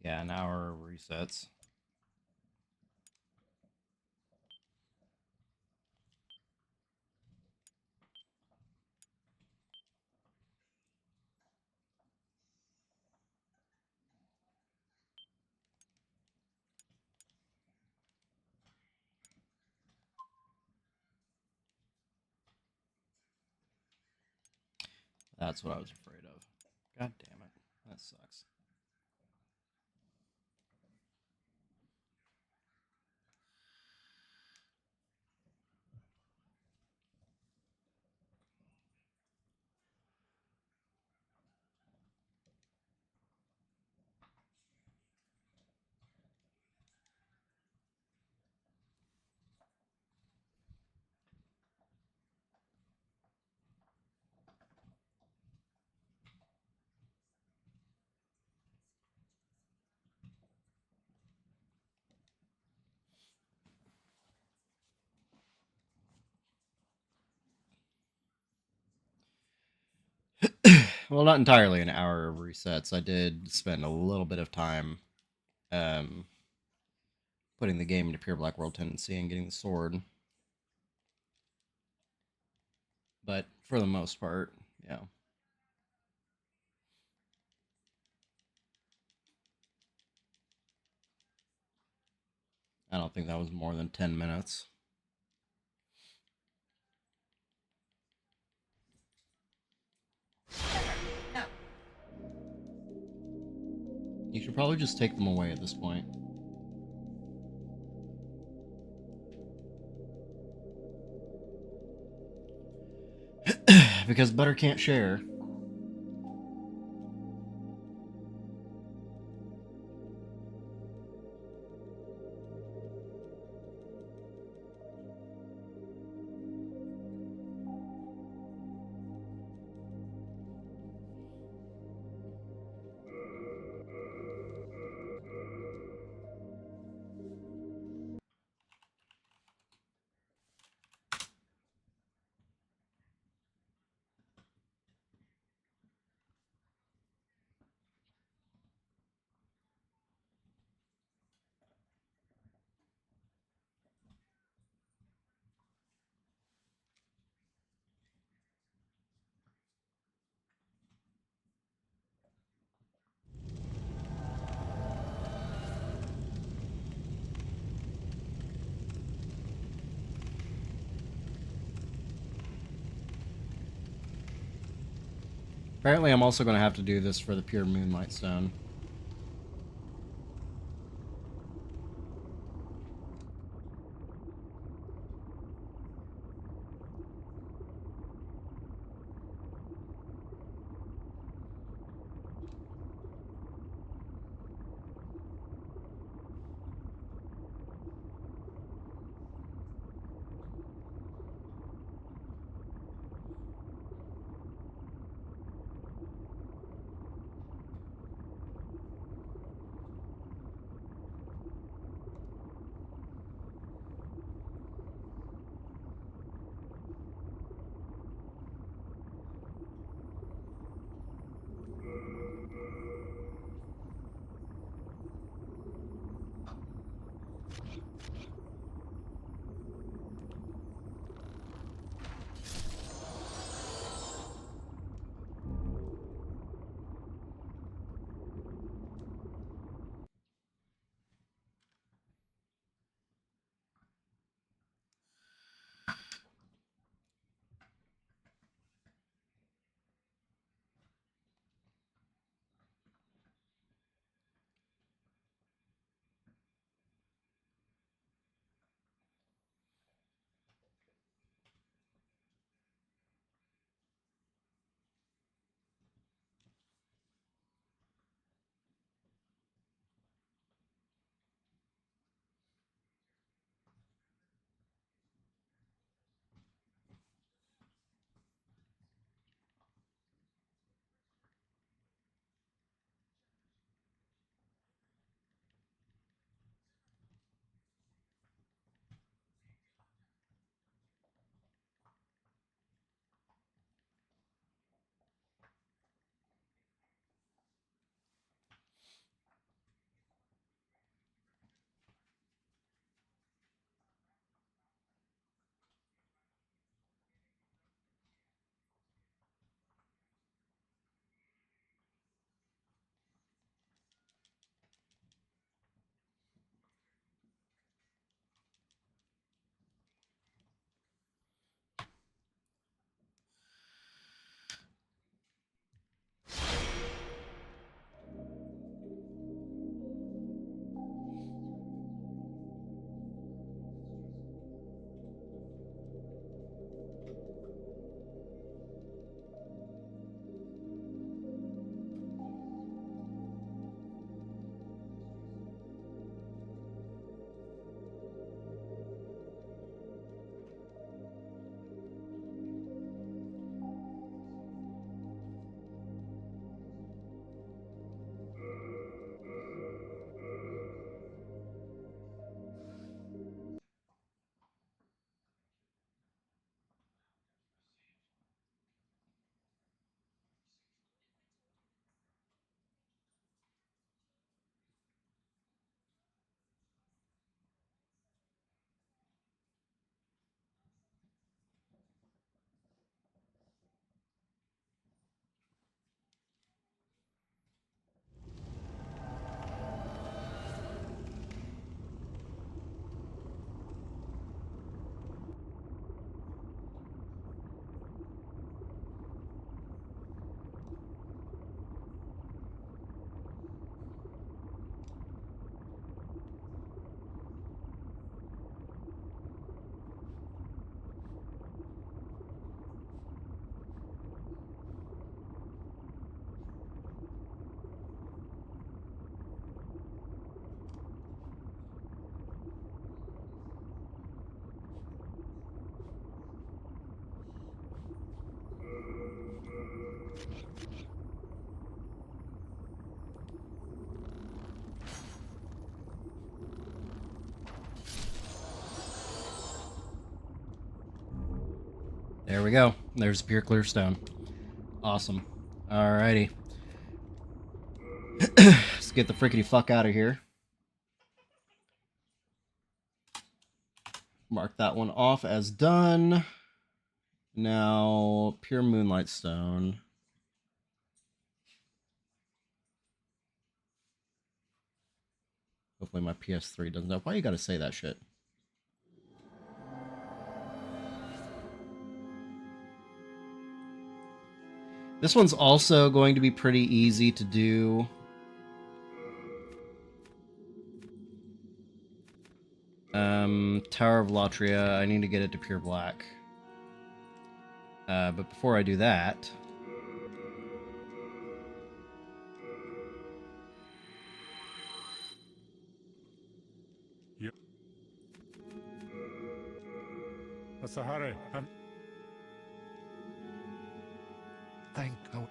Yeah, an hour of resets. That's what I was afraid of. God damn it. That sucks. Well, not entirely an hour of resets. I did spend a little bit of time um, putting the game into pure Black World Tendency and getting the sword. But for the most part, yeah. I don't think that was more than 10 minutes. No. You should probably just take them away at this point. Because butter can't share. Apparently, I'm also going to have to do this for the pure Moonlight Stone. There we go. There's pure clear stone. Awesome. Alrighty. Let's get the frickety fuck out of here. Mark that one off as done. Now, pure moonlight stone. Hopefully my PS3 doesn't know. Why you gotta say that shit? This one's also going to be pretty easy to do. Tower of Latria, I need to get it to pure black. But before I do that... Yep. Asahare, thank God.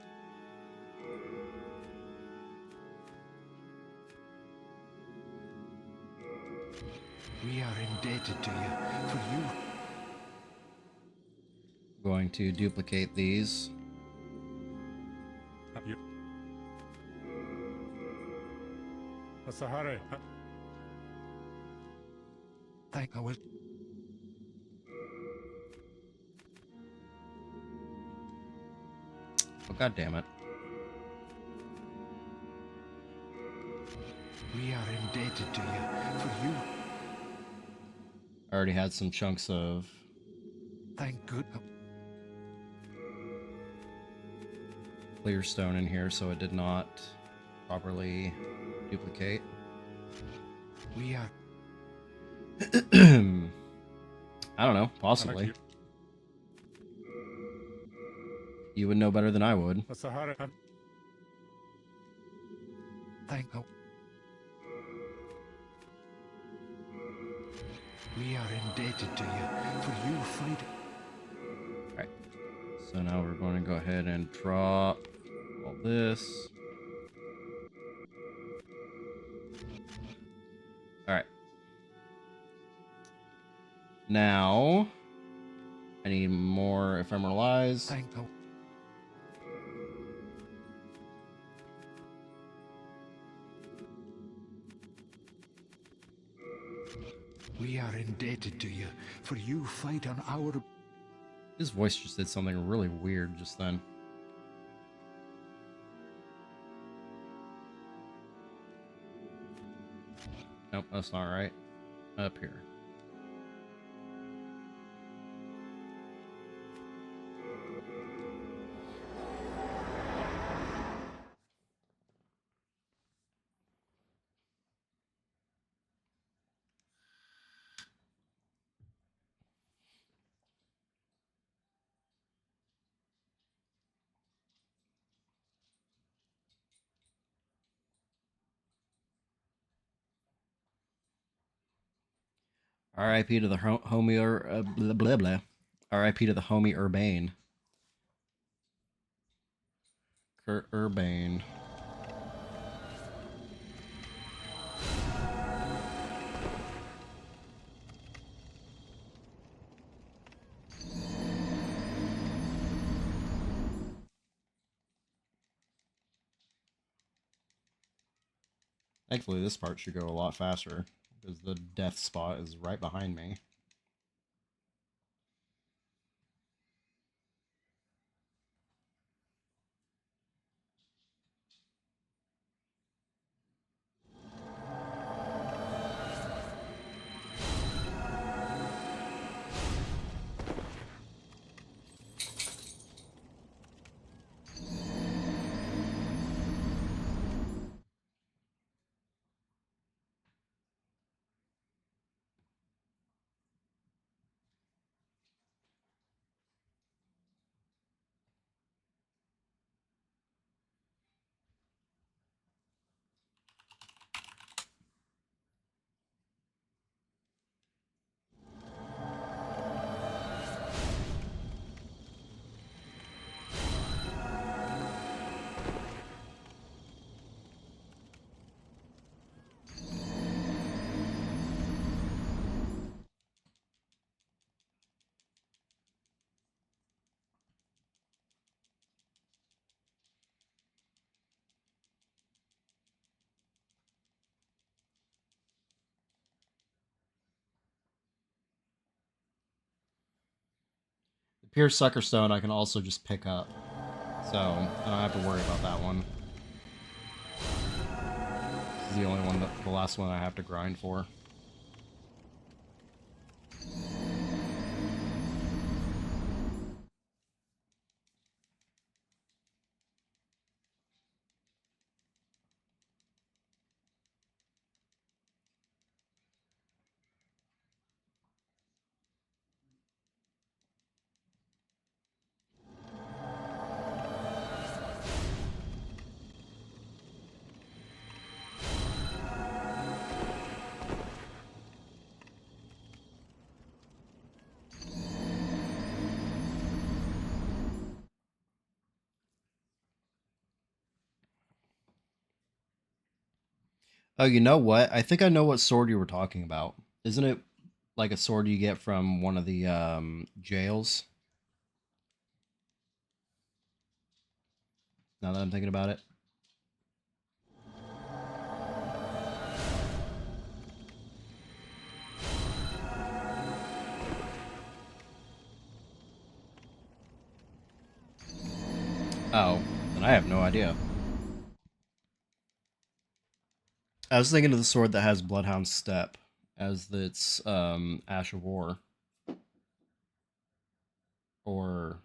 We are indebted to you for you. Going to duplicate these. Yep. Asahare, thank God. Oh, god damn it. We are indebted to you for you. I already had some chunks of Thank good. clear stone in here, so it did not properly duplicate. We are. I don't know, possibly. You would know better than I would. Asahare, thank God. We are indebted to you for you fight. Alright. So now we're going to go ahead and drop all this. Alright. Now, I need more ephemeral eyes. Thank God. We are indebted to you for you fight on our. His voice just did something really weird just then. Nope, that's not right. Up here. R.I.P. to the homie blah blah blah. R.I.P. to the homie Urbane. Kurt Urbane. Thankfully, this part should go a lot faster, because the death spot is right behind me. Pierce Sucker Stone I can also just pick up. So, I don't have to worry about that one. This is the only one, the last one I have to grind for. Oh, you know what? I think I know what sword you were talking about. Isn't it like a sword you get from one of the jails? Now that I'm thinking about it. Oh, then I have no idea. I was thinking of the sword that has Bloodhound Step as its Ash of War. Or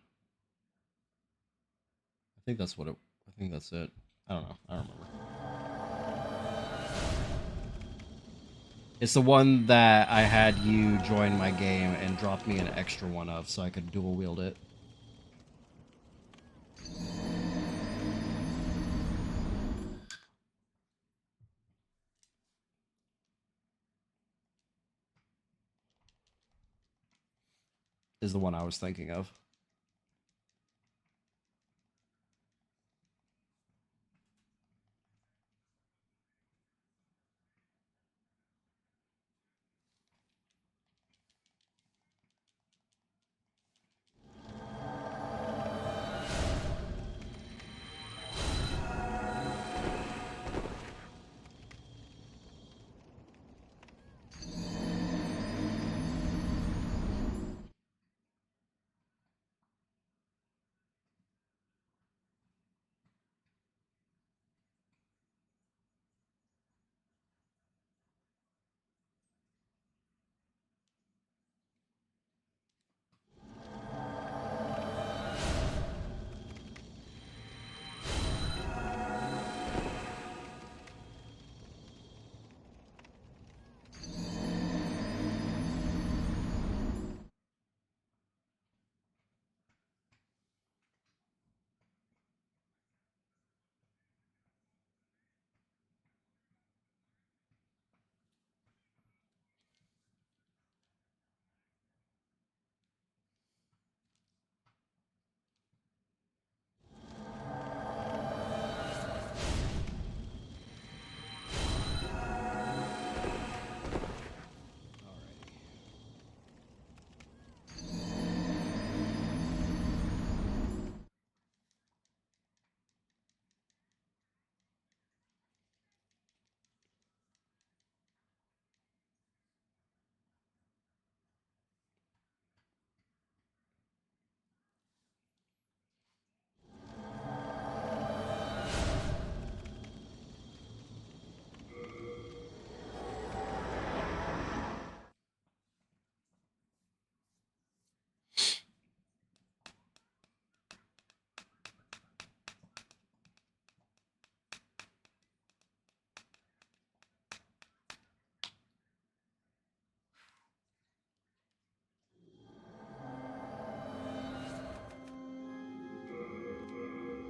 I think that's what it I think that's it. I don't know. I don't remember. It's the one that I had you join my game and drop me an extra one of so I could dual wield it. Is the one I was thinking of.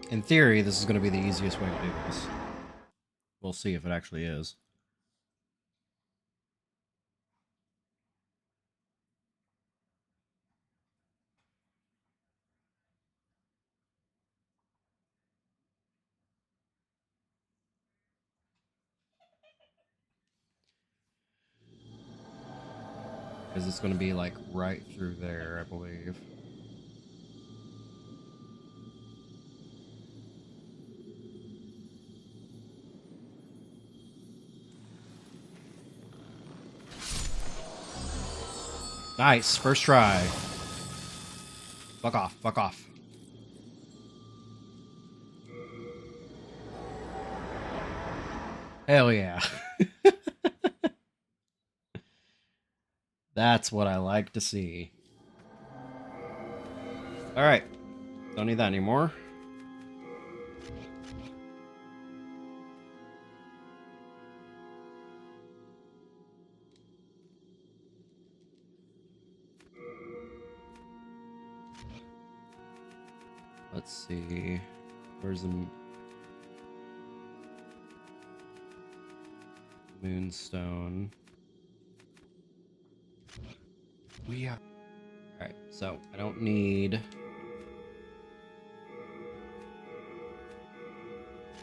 In theory, this is going to be the easiest way to do this. We'll see if it actually is. Because it's going to be like right through there, I believe. Nice, first try. Fuck off, fuck off. Hell yeah. That's what I like to see. Alright. Don't need that anymore. Let's see. Where's the moonstone? We are. Alright, so I don't need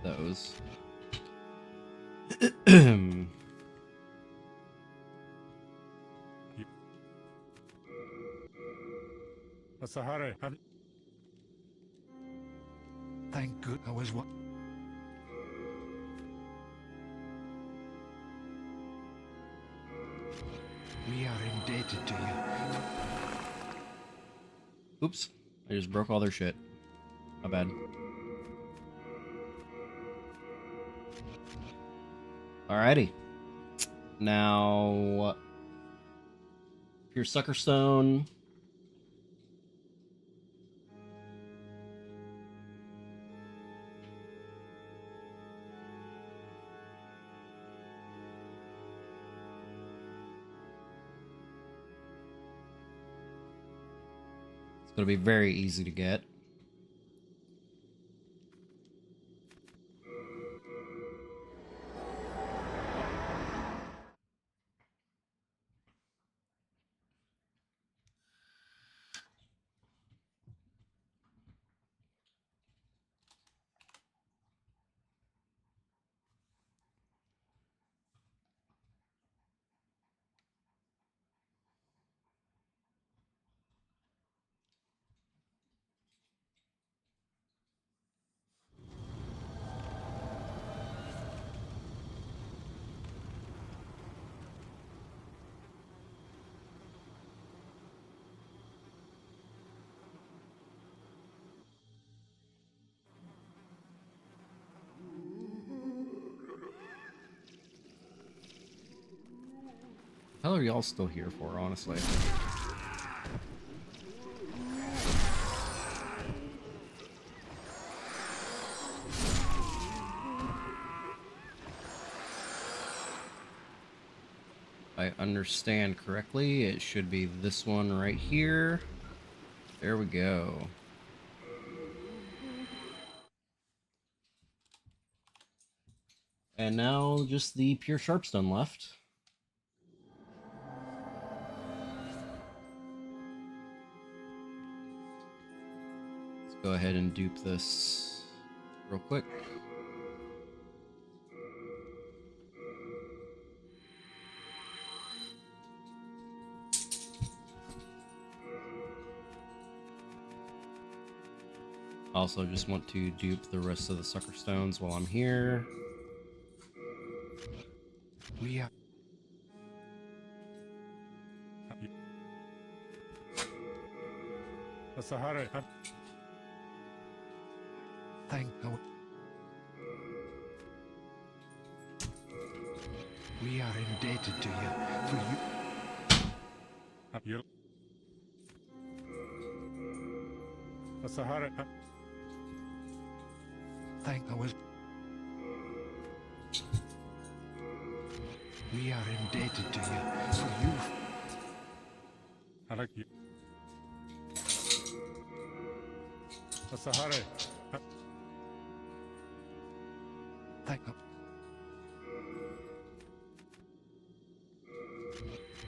those. Sahara. Thank good. I was what? We are indebted to you. Oops. I just broke all their shit. My bad. Alrighty. Now... Pure Sucker Stone. It's going to be very easy to get. How are y'all still here for, honestly? If I understand correctly, it should be this one right here. There we go. And now just the pure sharpstone left. Let's go ahead and dupe this real quick. Also just want to dupe the rest of the sucker stones while I'm here. We are. Sahara. Thank our. We are indebted to you for you. Sahara. Thank our. We are indebted to you for you. I like you. Sahara. Thank our.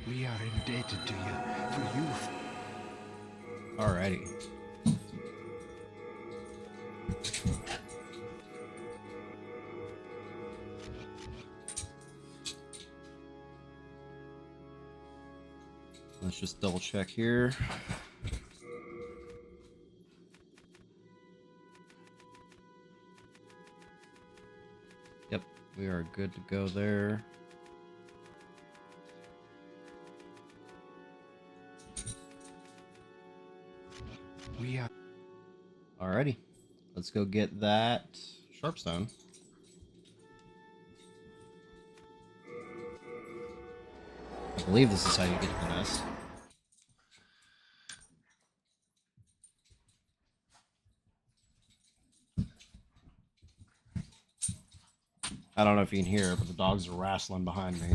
We are indebted to you for you. Alrighty. Let's just double check here. Yep, we are good to go there. We Alrighty. Let's go get that Sharpstone. I believe this is how you get to the nest. I don't know if you can hear it, but the dogs are wrestling behind me.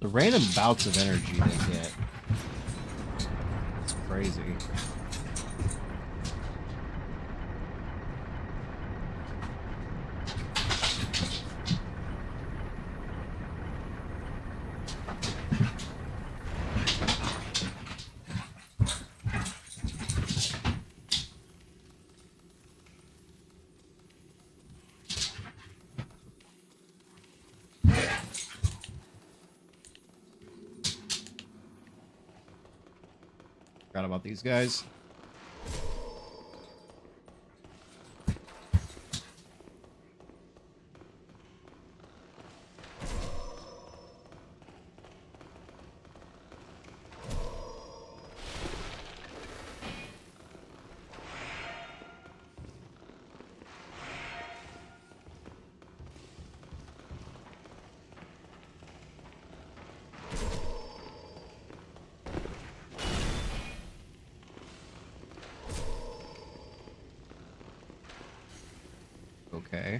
The random bouts of energy they get. It's crazy. Forgot about these guys. Okay.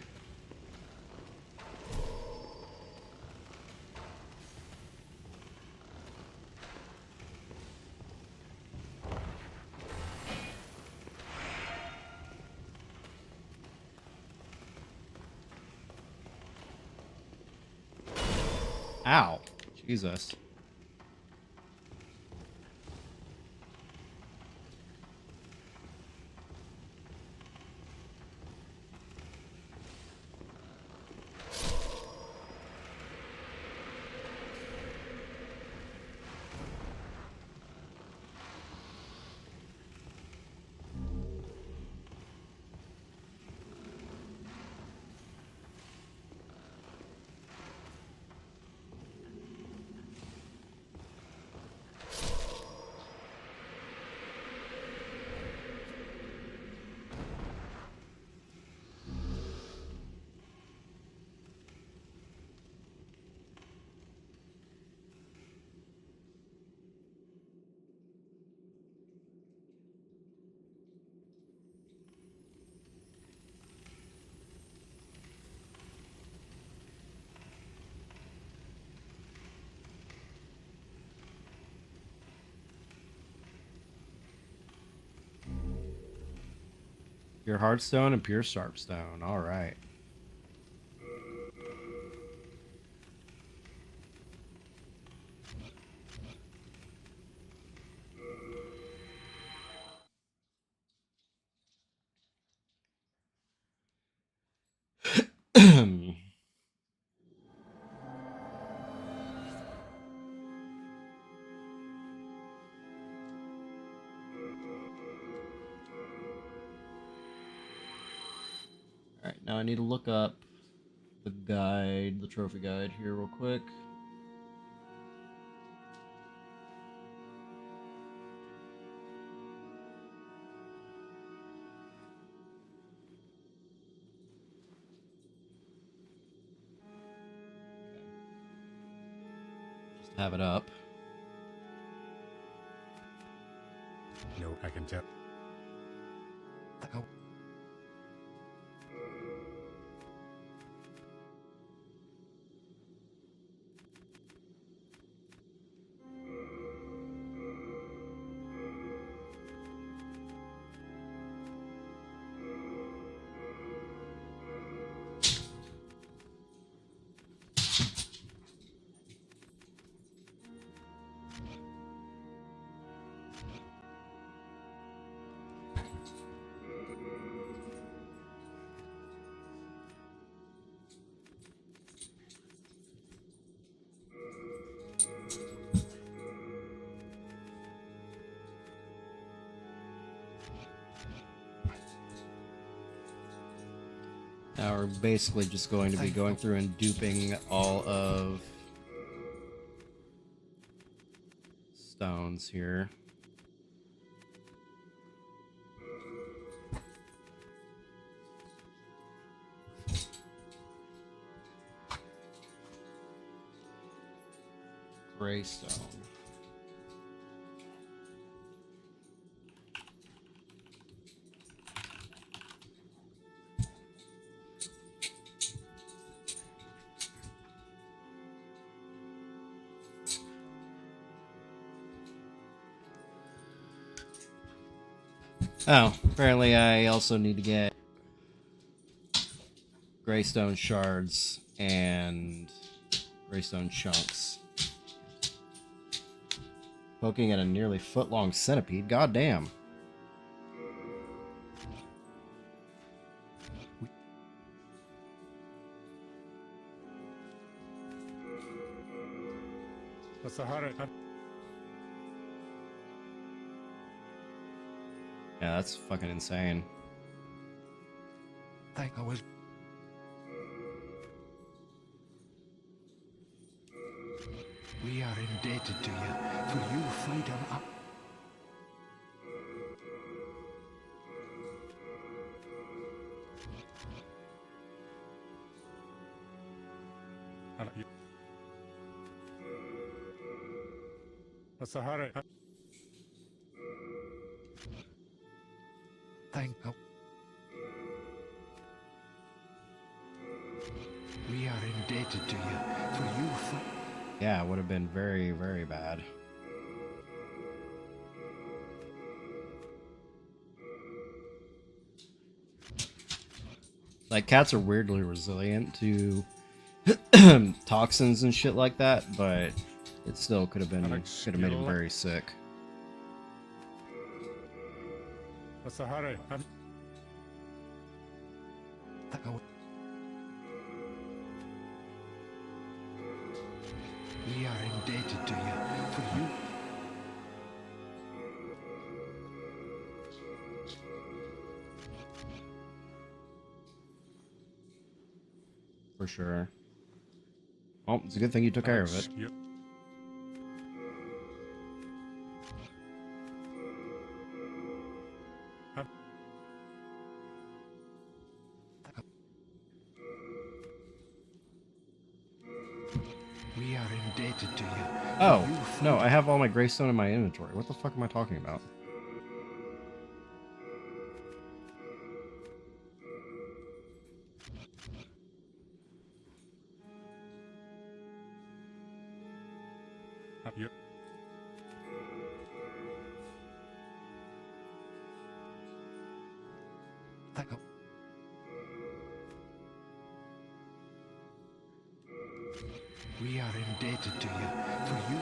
Ow. Jesus. Pure Heartstone and Pure Sharpstone. All right. All right, now I need to look up the guide, the trophy guide here real quick. Just have it up. No, I can tell. Ow. Now we're basically just going to be going through and duping all of stones here. Gray stone. Oh, apparently I also need to get greystone shards and greystone chunks. Poking at a nearly foot-long centipede, goddamn. What's the hurry? Yeah, that's fucking insane. Think I was. We are indebted to you for you fight on up. What's the hurry? Thank you. We are indebted to you for you fight. Yeah, it would have been very, very bad. Like, cats are weirdly resilient to toxins and shit like that, but it still could have made him very sick. What's the hurry? Think I was. We are indebted to you for you. For sure. Well, it's a good thing you took care of it. Yep. We are indebted to you. Oh, no, I have all my greystone in my inventory. What the fuck am I talking about? Yep. Think I. We are indebted to you for you.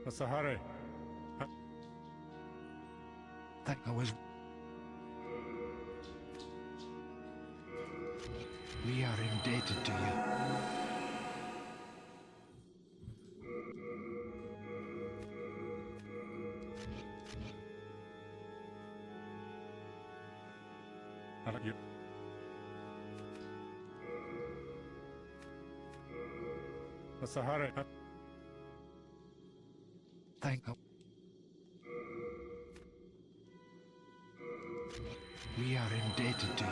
What's the hurry? Think I was. We are indebted to you. Yep. What's the hurry? Think I. We are indebted to you.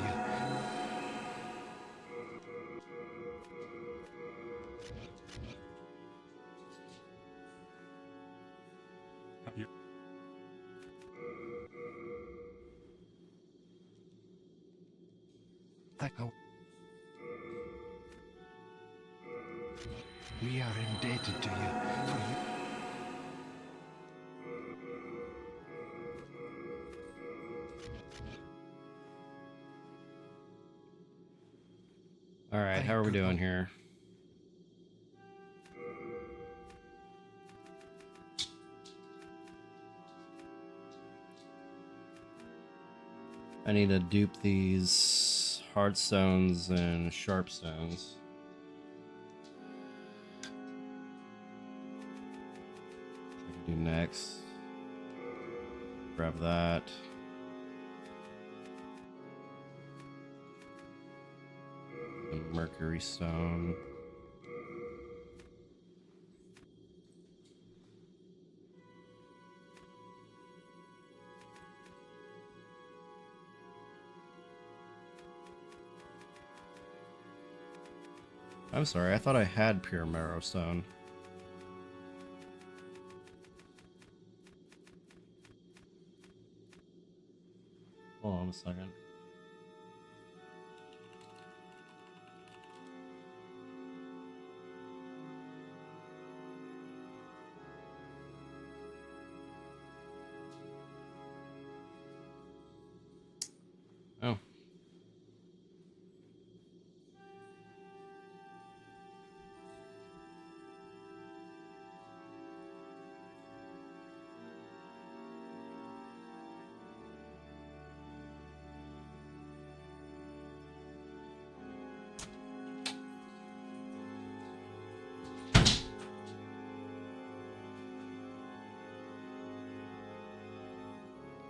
Yep. Think I. We are indebted to you for you. All right, how are we doing here? I need to dupe these hard stones and sharp stones. What I can do next? Grab that. The mercury stone. I'm sorry, I thought I had pure marrow stone. Hold on a second. Oh.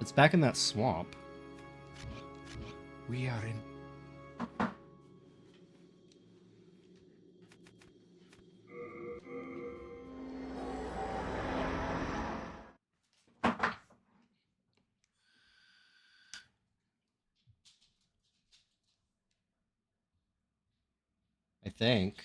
It's back in that swamp. We are in. I think.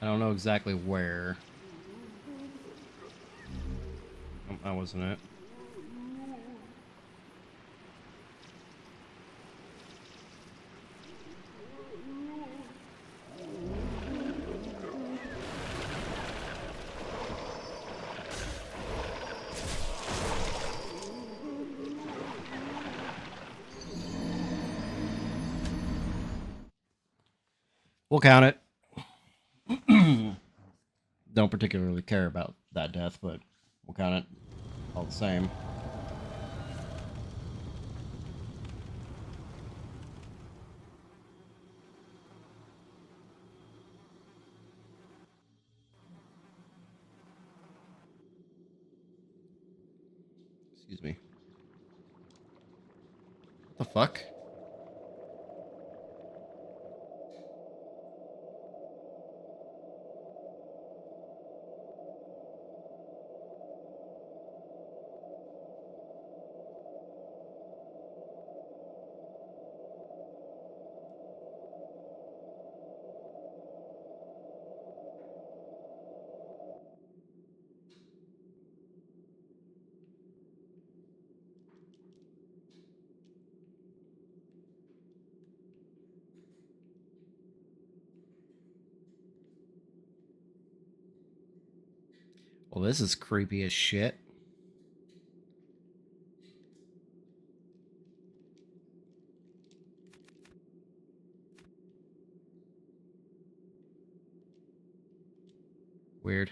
I don't know exactly where. That wasn't it. We'll count it. Don't particularly care about that death, but we'll count it all the same. Excuse me. What the fuck? Well, this is creepy as shit. Weird.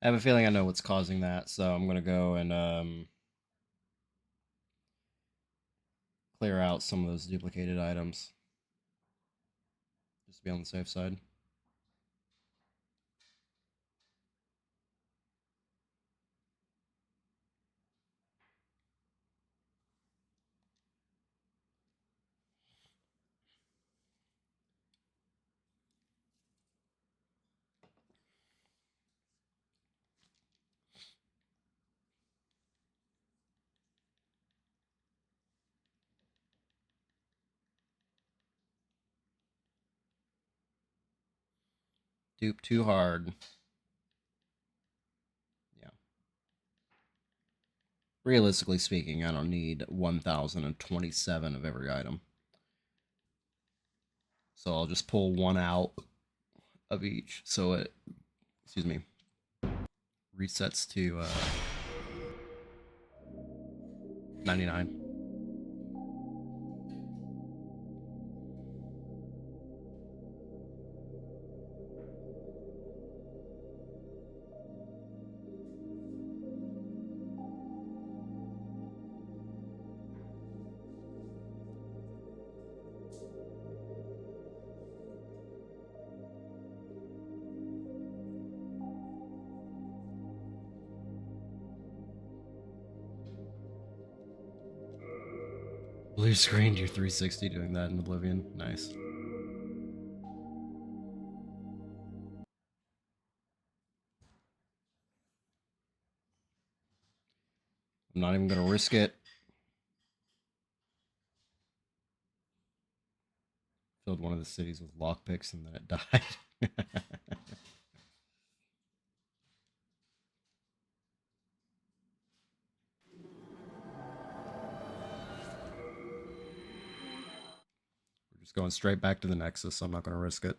I have a feeling I know what's causing that, so I'm gonna go and clear out some of those duplicated items. Just to be on the safe side. Dupe too hard. Yeah. Realistically speaking, I don't need 1,027 of every item. So I'll just pull one out of each. So it, excuse me, resets to 99. Blue screen, you're 360 doing that in Oblivion. Nice. I'm not even gonna risk it. Filled one of the cities with lockpicks and then it died. We're just going straight back to the Nexus, so I'm not gonna risk it.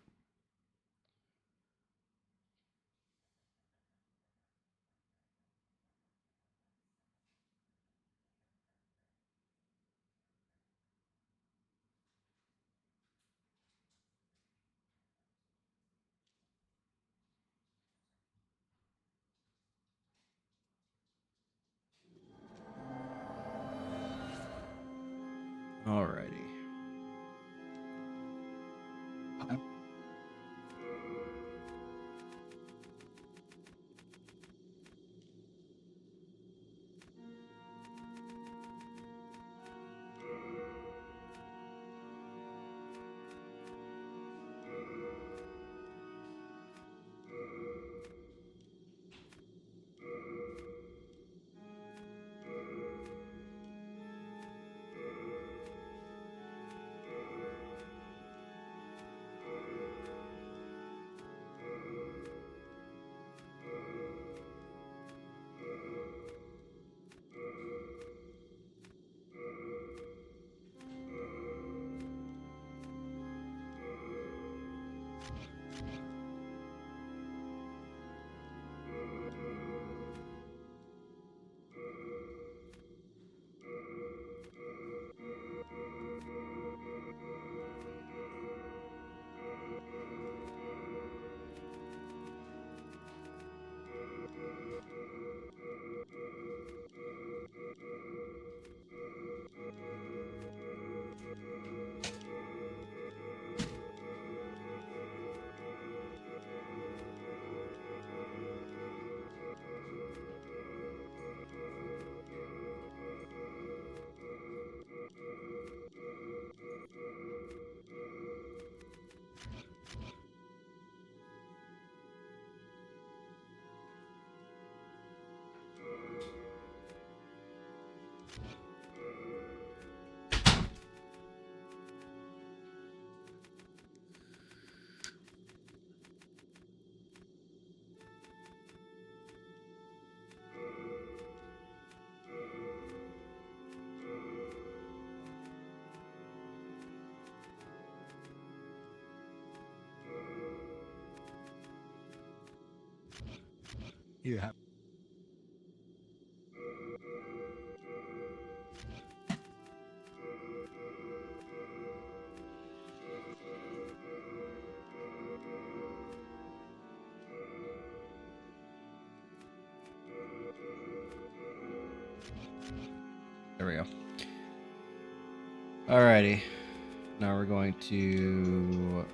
Alrighty. You have. There we go. Alrighty. Now we're going to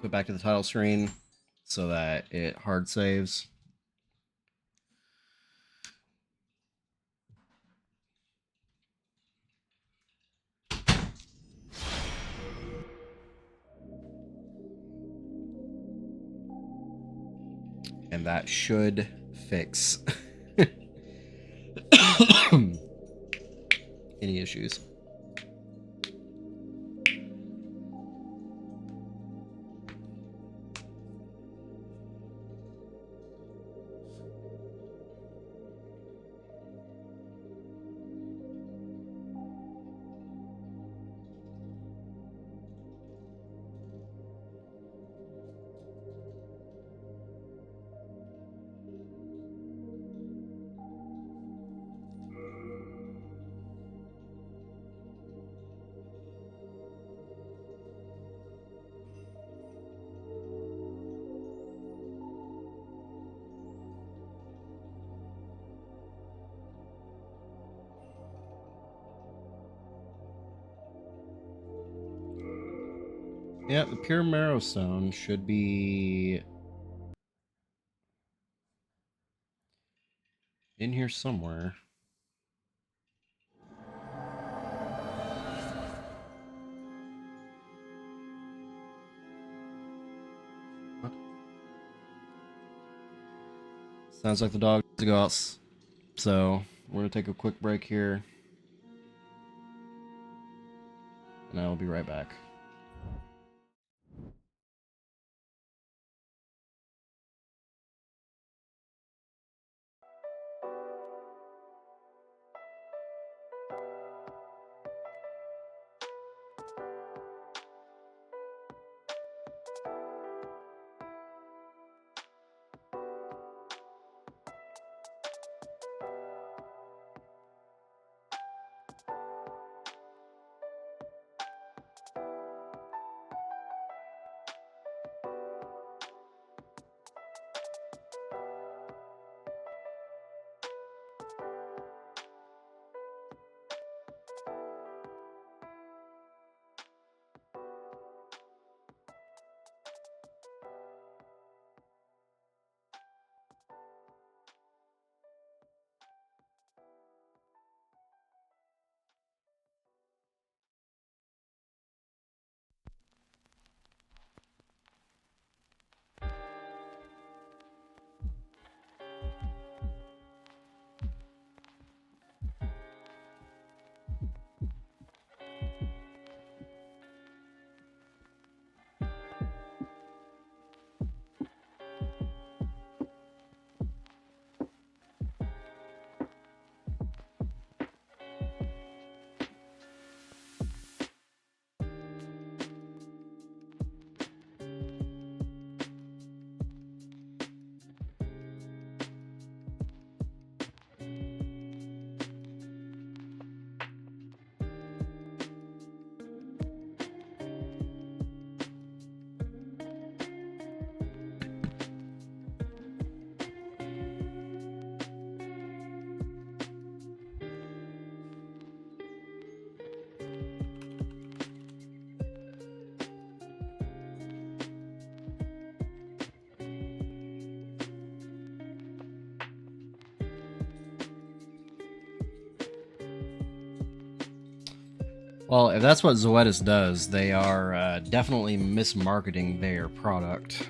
go back to the title screen so that it hard saves. And that should fix any issues. Yeah, the pure marrow stone should be in here somewhere. What? Sounds like the dog needs to go out. So we're gonna take a quick break here, and I will be right back. Well, if that's what Zoetis does, they are definitely mismarketing their product.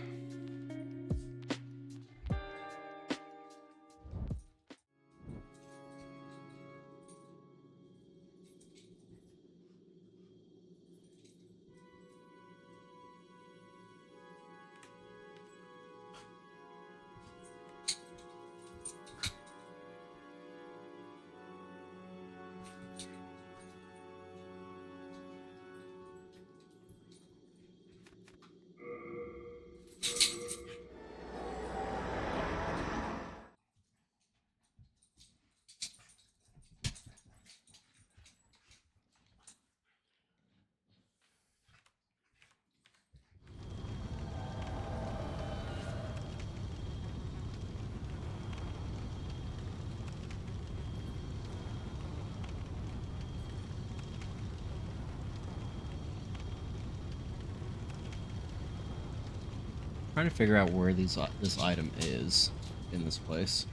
Trying to figure out where this item is in this place.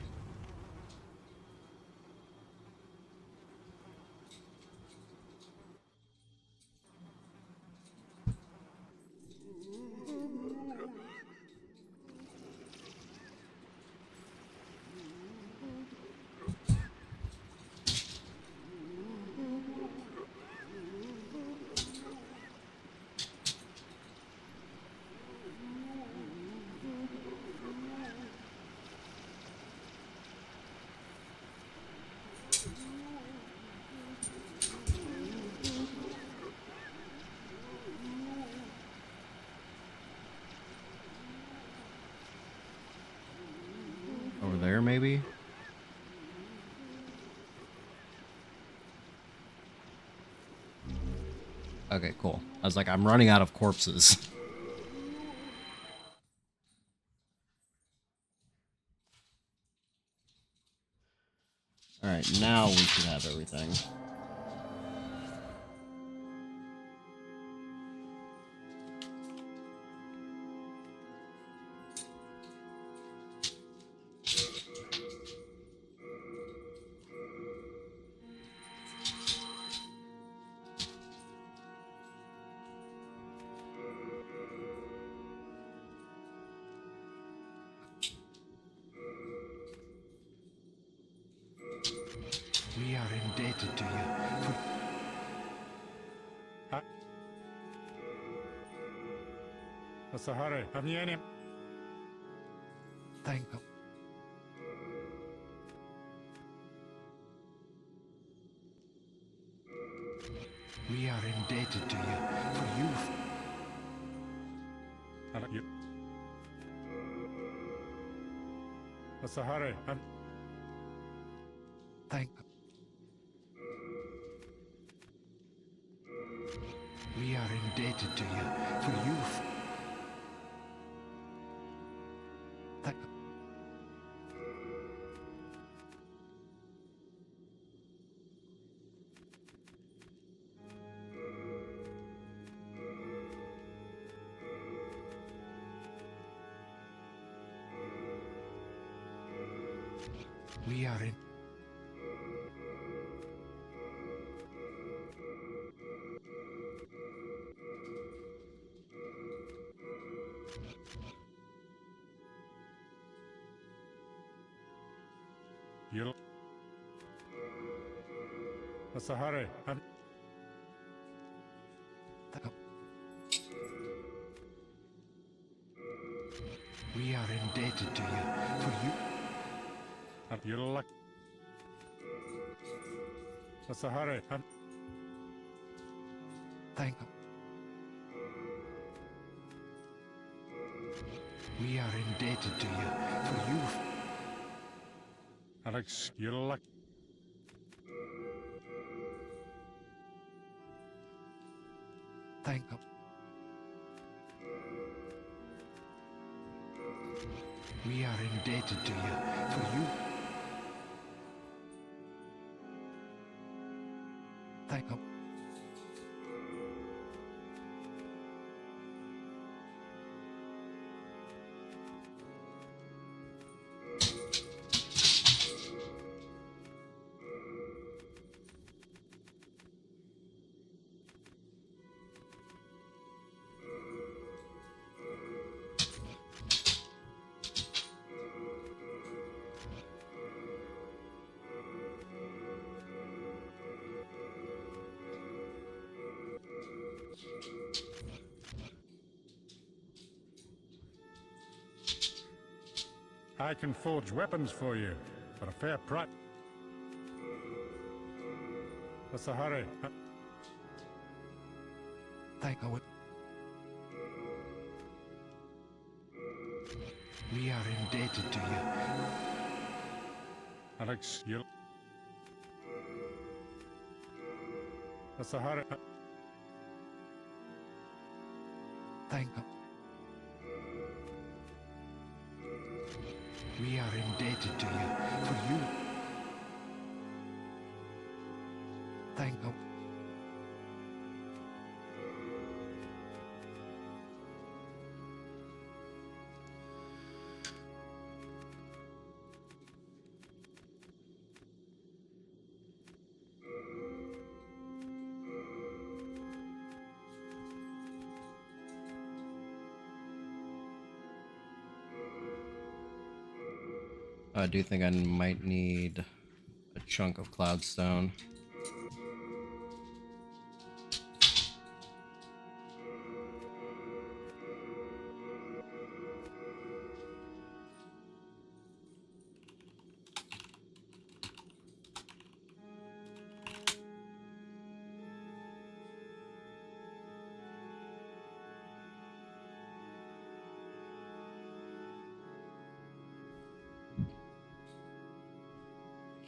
Over there, maybe? Okay, cool. I was like, I'm running out of corpses. Alright, now we should have everything. We are indebted to you for... What's the hurry? Have you any? Thank you. We are indebted to you for you... You. What's the hurry? Thank you. We are indebted to you for you... Thank you. We are in... You. What's the hurry? Thank you. We are indebted to you for you... You luck. What's the hurry? Thank you. We are indebted to you for you... Alex, you luck. Thank you. We are indebted to you for you... Thank you. I can forge weapons for you, for a fair price. What's the hurry? Thank you. We are indebted to you. Alex, you. What's the hurry? Thank you. We are indebted to you for you... Thank you. I do think I might need a chunk of cloudstone.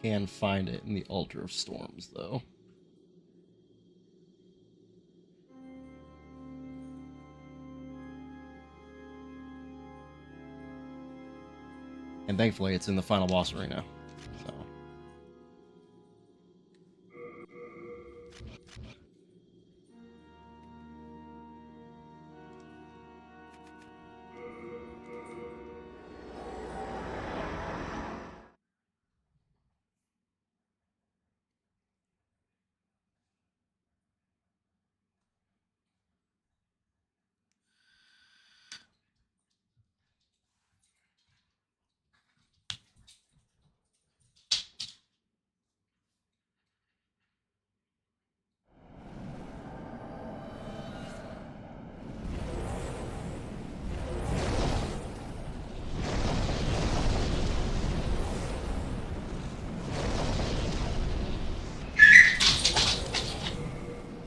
Can find it in the Altar of Storms, though. And thankfully, it's in the final boss arena. So.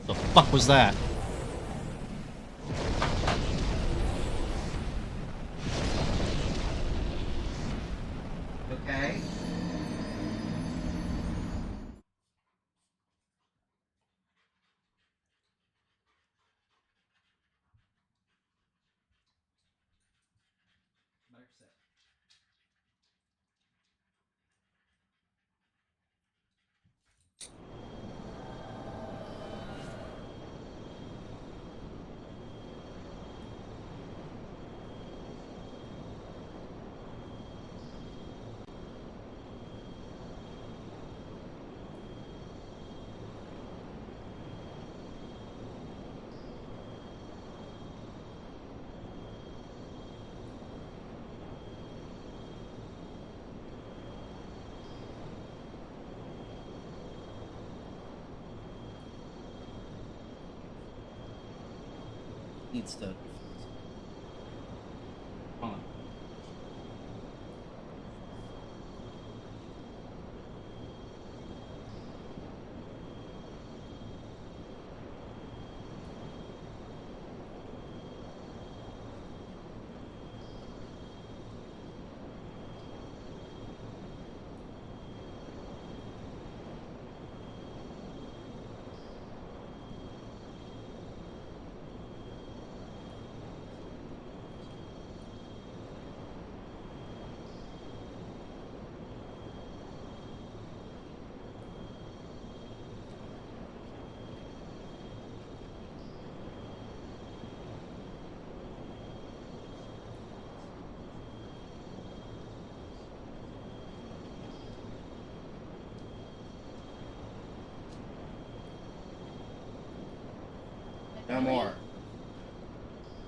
The fuck was that? Okay. Needs to. Hold on. No more.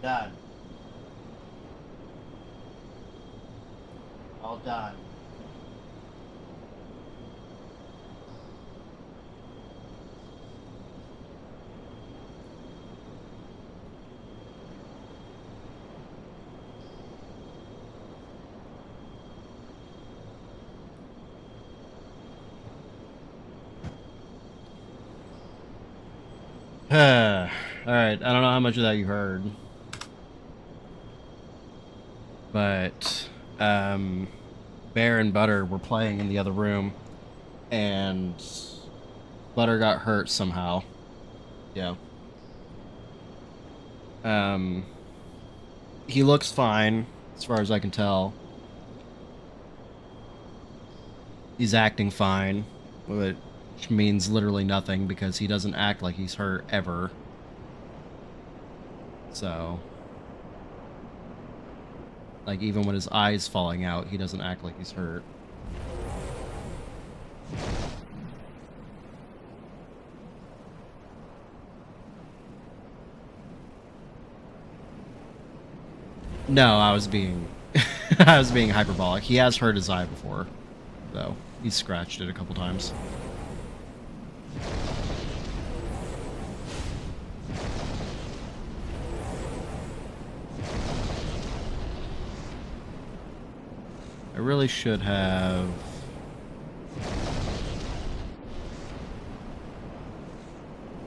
Done. All done. Alright, I don't know how much of that you heard. But, Bear and Butter were playing in the other room, and Butter got hurt somehow. Yeah. He looks fine, as far as I can tell. He's acting fine, which means literally nothing because he doesn't act like he's hurt ever. So, like, even when his eye's falling out, he doesn't act like he's hurt. No, I was being I was being hyperbolic. He has hurt his eye before, though. He's scratched it a couple times. I really should have...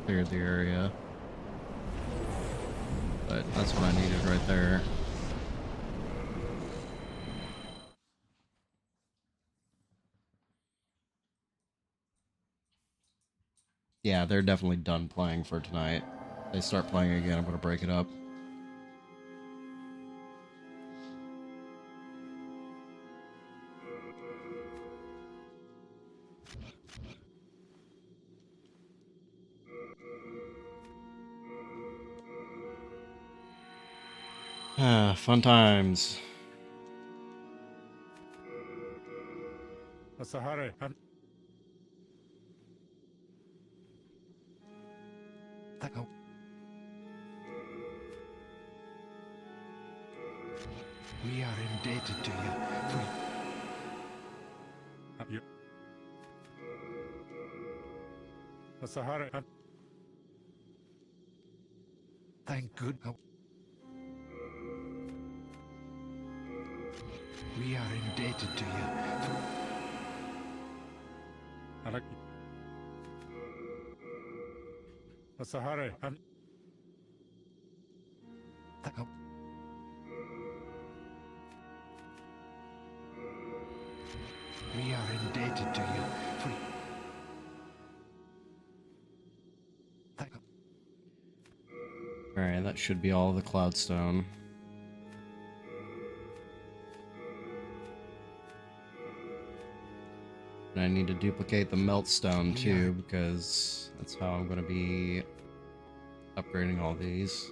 cleared the area. But that's what I needed right there. Yeah, they're definitely done playing for tonight. If they start playing again, I'm gonna break it up. Ah, fun times. What's the hurry? We are indebted to you for... You. What's the hurry? Thank good. We are indebted to you for... I like you. What's the hurry? We are indebted to you for... Alright, that should be all the Cloudstone. And I need to duplicate the Meltstone too, because that's how I'm going to be upgrading all these.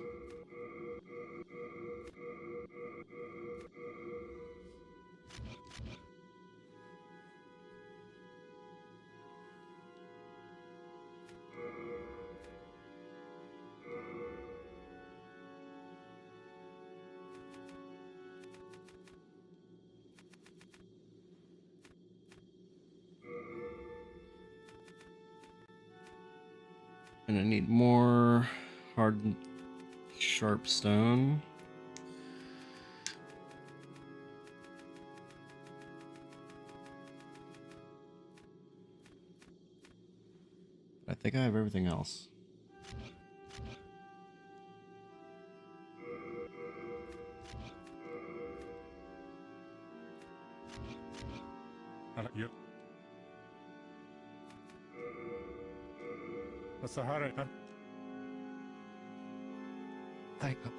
And I need more hard and sharp stone. I think I have everything else. I like you. What's the hurry? Thank you.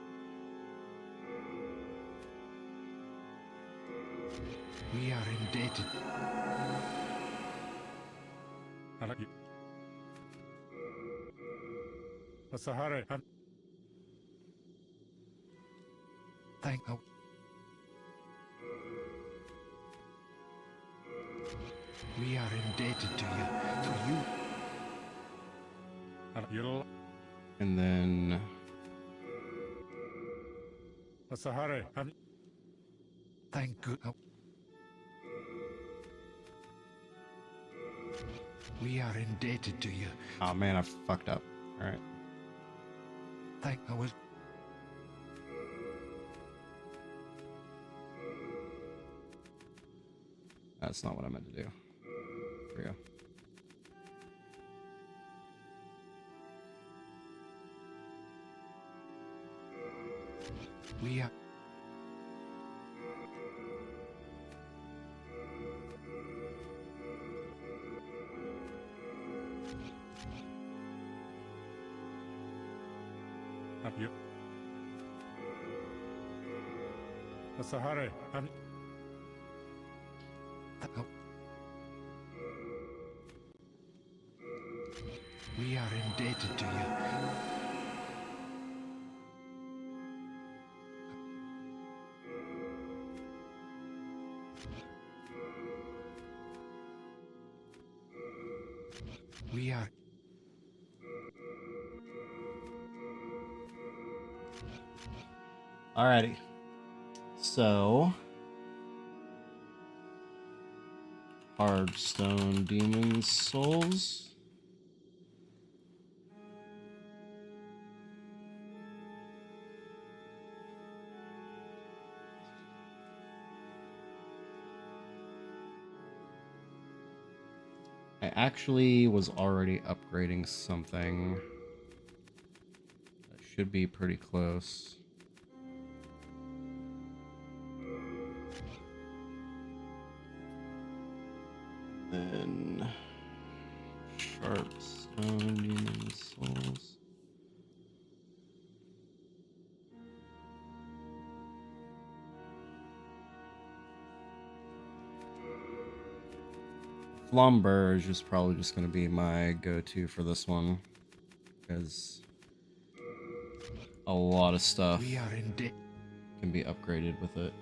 We are indebted. I like you. What's the hurry? Thank you. We are indebted to you for you. I like you. And then What's the hurry? Thank good. We are indebted to you. oh man, I fucked up. Alright. Thank I was... That's not what I meant to do. There we go. We are... Up you. What's the hurry? We are indebted to you. We are... Alrighty. So Hardstone Demon Souls. I actually was already upgrading something that should be pretty close. Then Sharpstone Demon Souls. Flamber is just probably just going to be my go-to for this one, because a lot of stuff We are in debt. can be upgraded with it.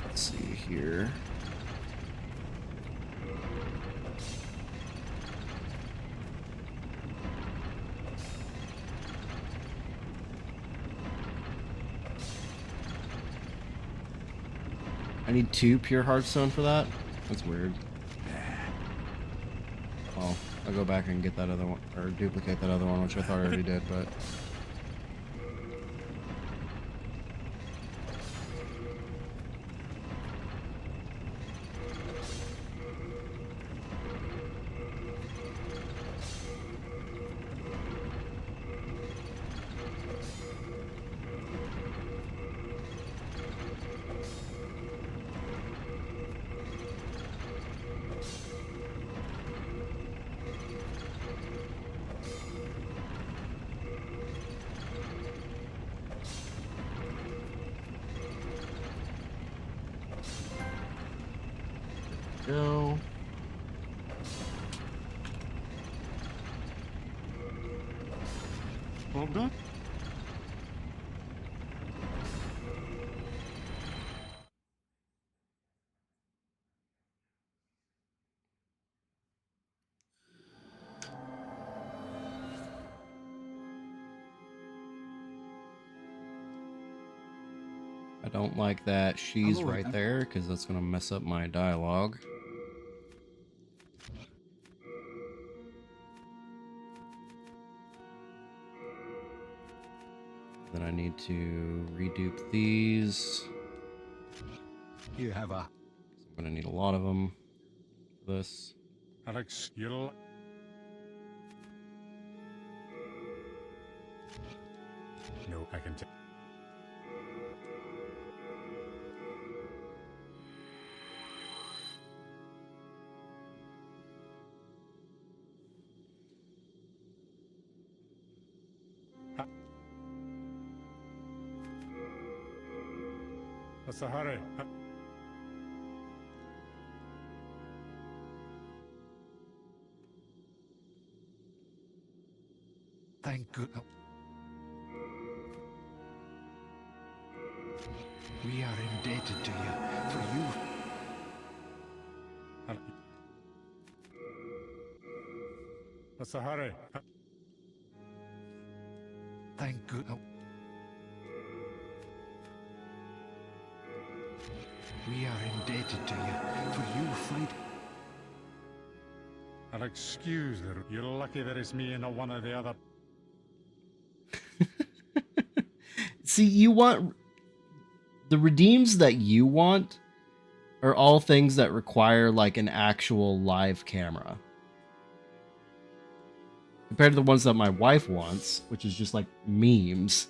Let's see here. I need 2 pure hardstone for that? That's weird. Well, I'll go back and get that other one, or duplicate that other one, which I thought I already did, but... Go. All done? I don't like that she's Hello, right Ethan. there, because that's going to mess up my dialogue. Then I need to redupe these. You have a... I'm going to need a lot of them for this. Alex, you'll... No, I can take... What's the hurry? Thank goodness. We are indebted to you, for you... What's the hurry? Thank goodness. We are indebted to you, for you fight... I'll excuse the... You're lucky that it's me and not one of the other... See, you want... The redeems that you want are all things that require, like, an actual live camera. Compared to the ones that my wife wants, which is just, like, memes.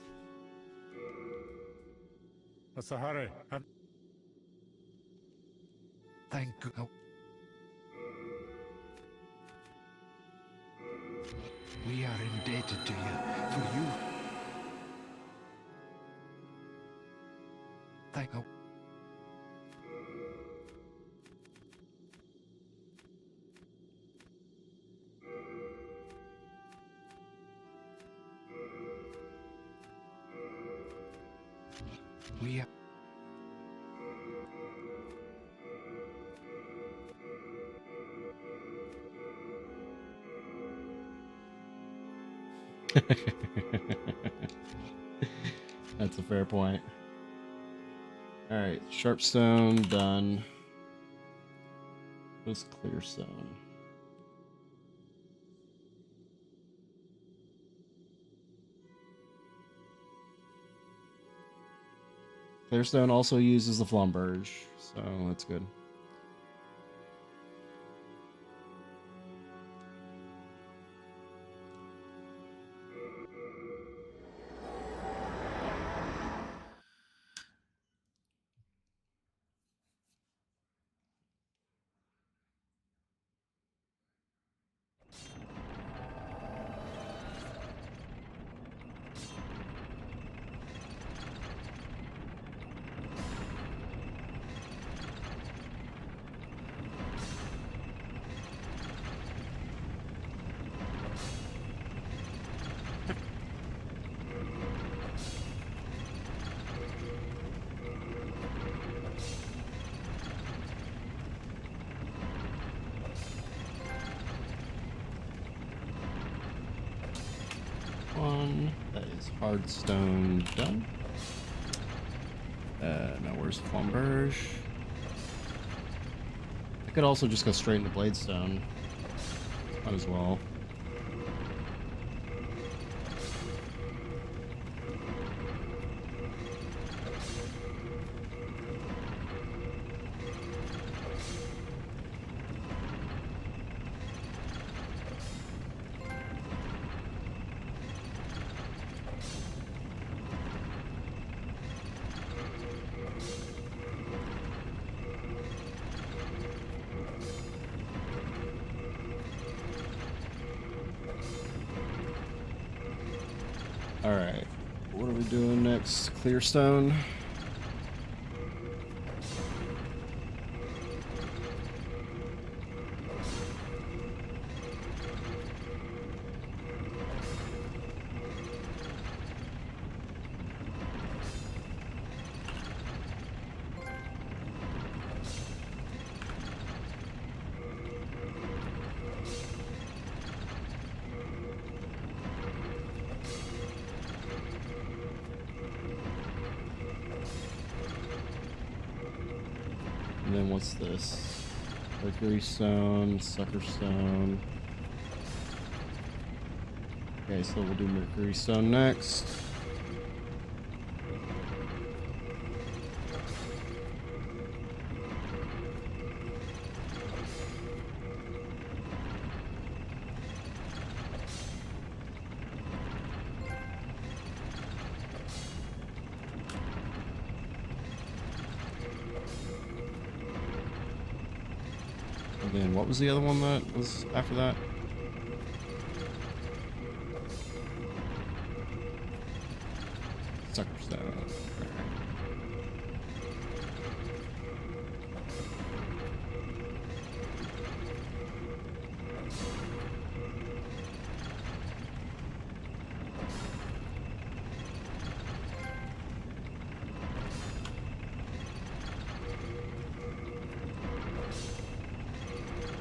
What's the hurry? Thank God. We are indebted to you, for you. Thank God. We are. That's a fair point. Alright, Sharpstone done. What's Clearstone? Clearstone also uses the Flamberge, so that's good. That is Hardstone done. Now where's Flamberge? I could also just go straight into Bladestone. Might as well. Alright, what are we doing next? Clearstone? And then what's this? Mercury Stone, Sucker Stone. Okay, so we'll do Mercury Stone next. And then what was the other one that was after that? Sucker Stone.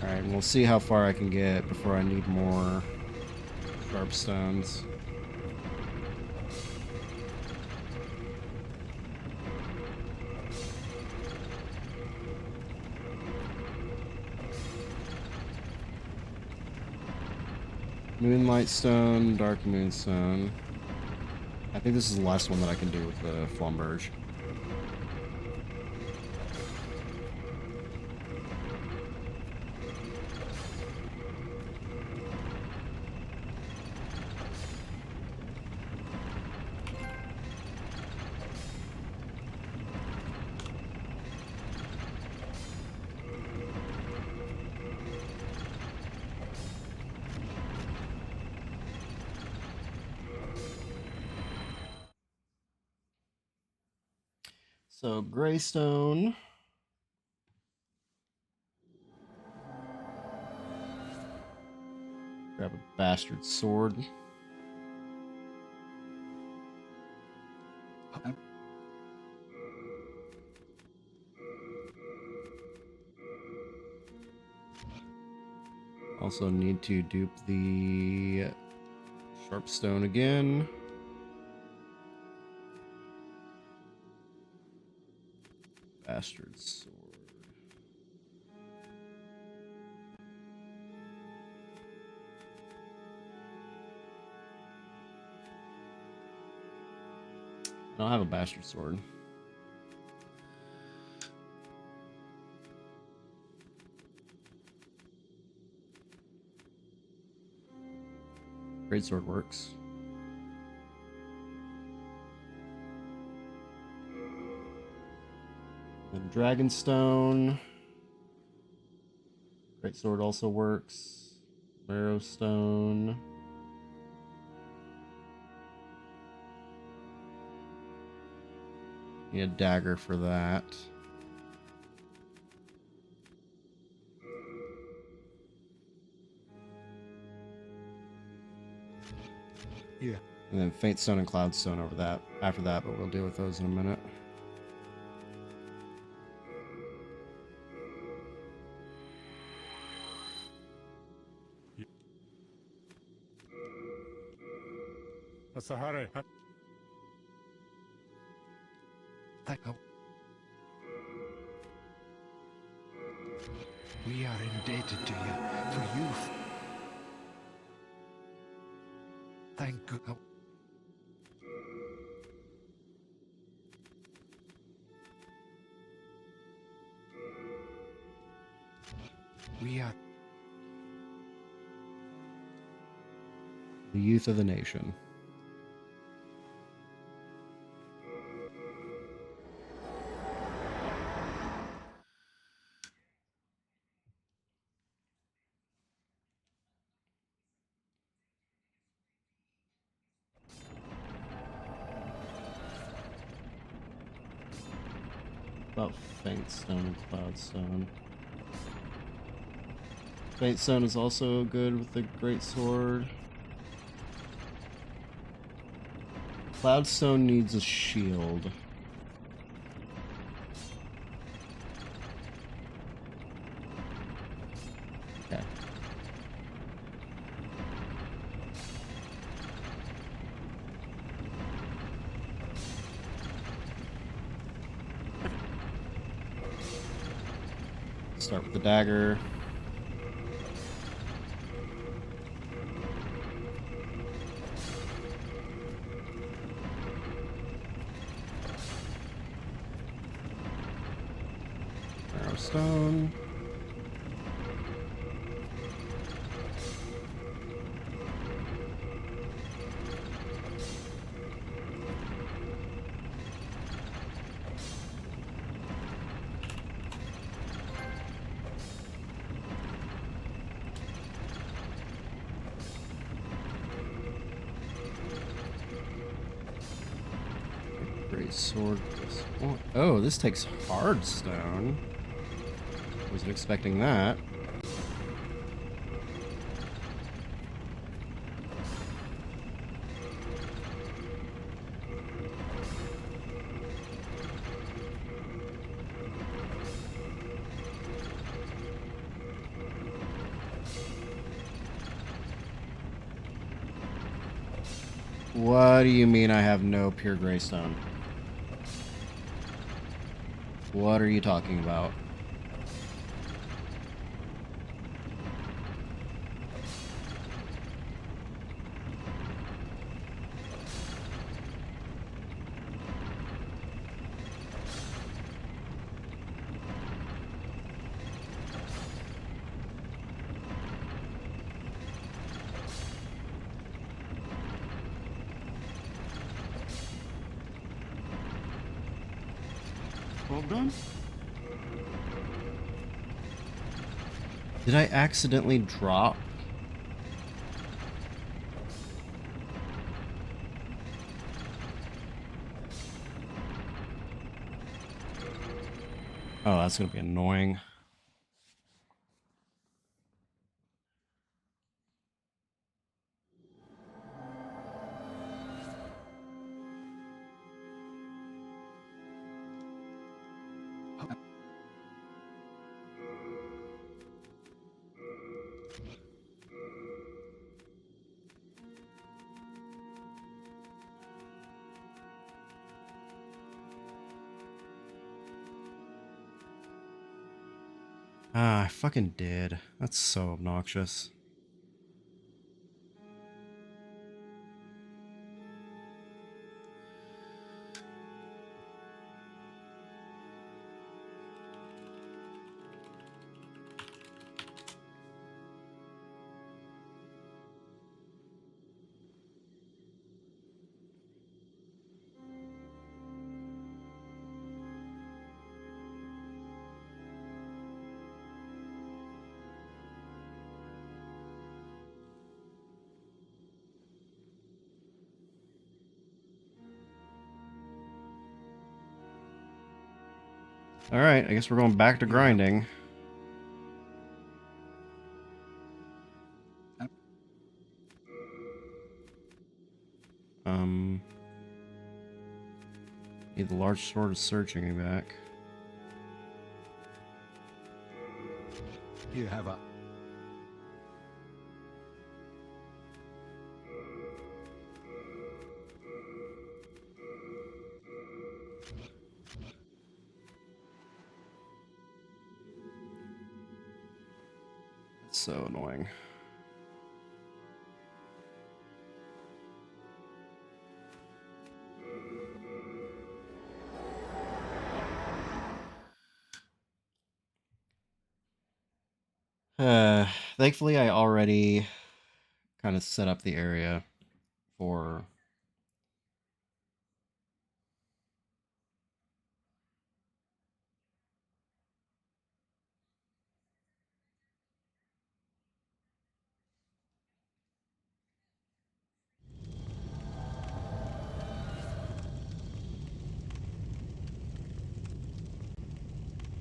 Alright, and we'll see how far I can get before I need more sharp stones. Moonlight Stone, Dark Moonstone. I think this is the last one that I can do with the Flamberge. So, Greystone. Grab a bastard sword. Also need to dupe the Sharpstone again. Bastard sword. I don't have a bastard sword. Great sword works. Then Dragonstone. Great sword also works. Marrowstone. Need a dagger for that. Yeah. And then Faint Stone and Cloudstone over that after that, but we'll deal with those in a minute. What's the hurry? Thank you. We are indebted to you for you. Thank you. We are The youth of the nation. About Faint Stone and Cloudstone. Faint Stone is also good with the Great Sword. Cloudstone needs a shield. Okay. Start with the dagger. Stone. Great sword. Oh, this takes hard stone. Wasn't expecting that. What do you mean I have no pure greystone? What are you talking about? all done. Did I accidentally drop? Oh, that's gonna be annoying. Ah, I fucking did. That's so obnoxious. Alright, I guess we're going back to grinding. Need the large sword of searching me back. You have a... That's so annoying. Thankfully, I already kind of set up the area for...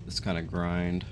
this kind of grind.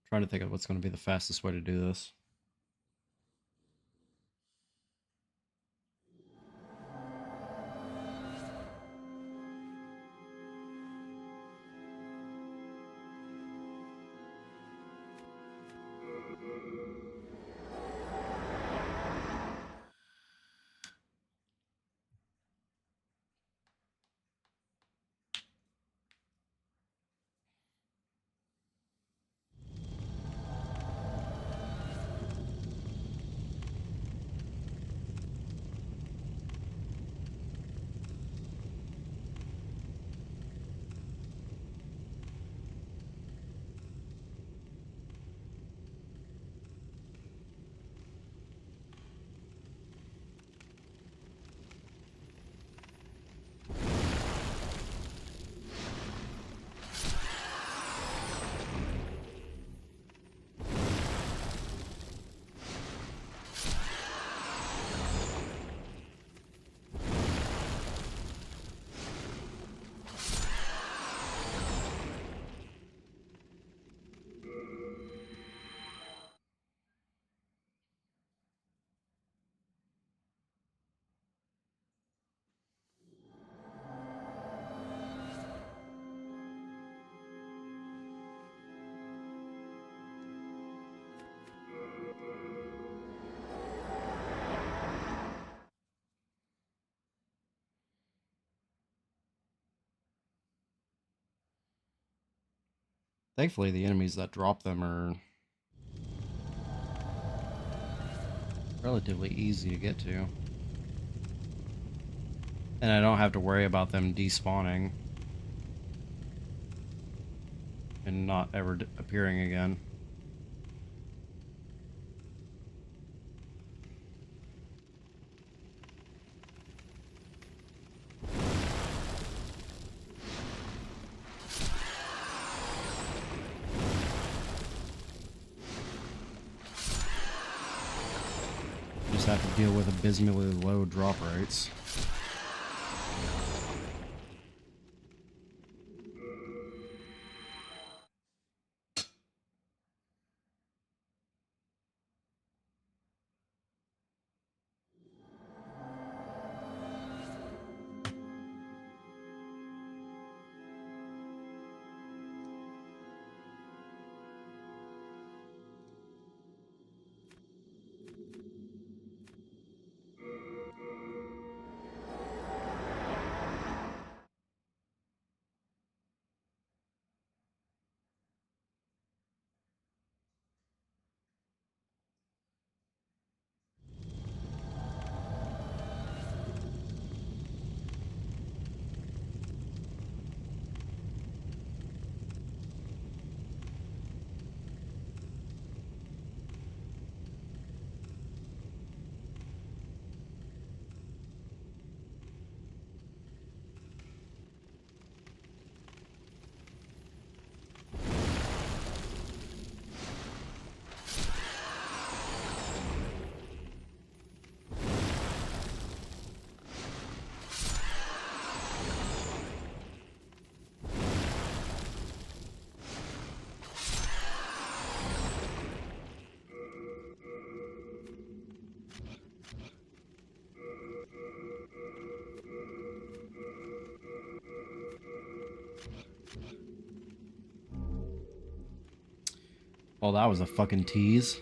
Trying to think of what's going to be the fastest way to do this. Thankfully, the enemies that drop them are relatively easy to get to. And I don't have to worry about them despawning and not ever appearing again. Just have to deal with abysmally low drop rates. Oh, that was a fucking tease.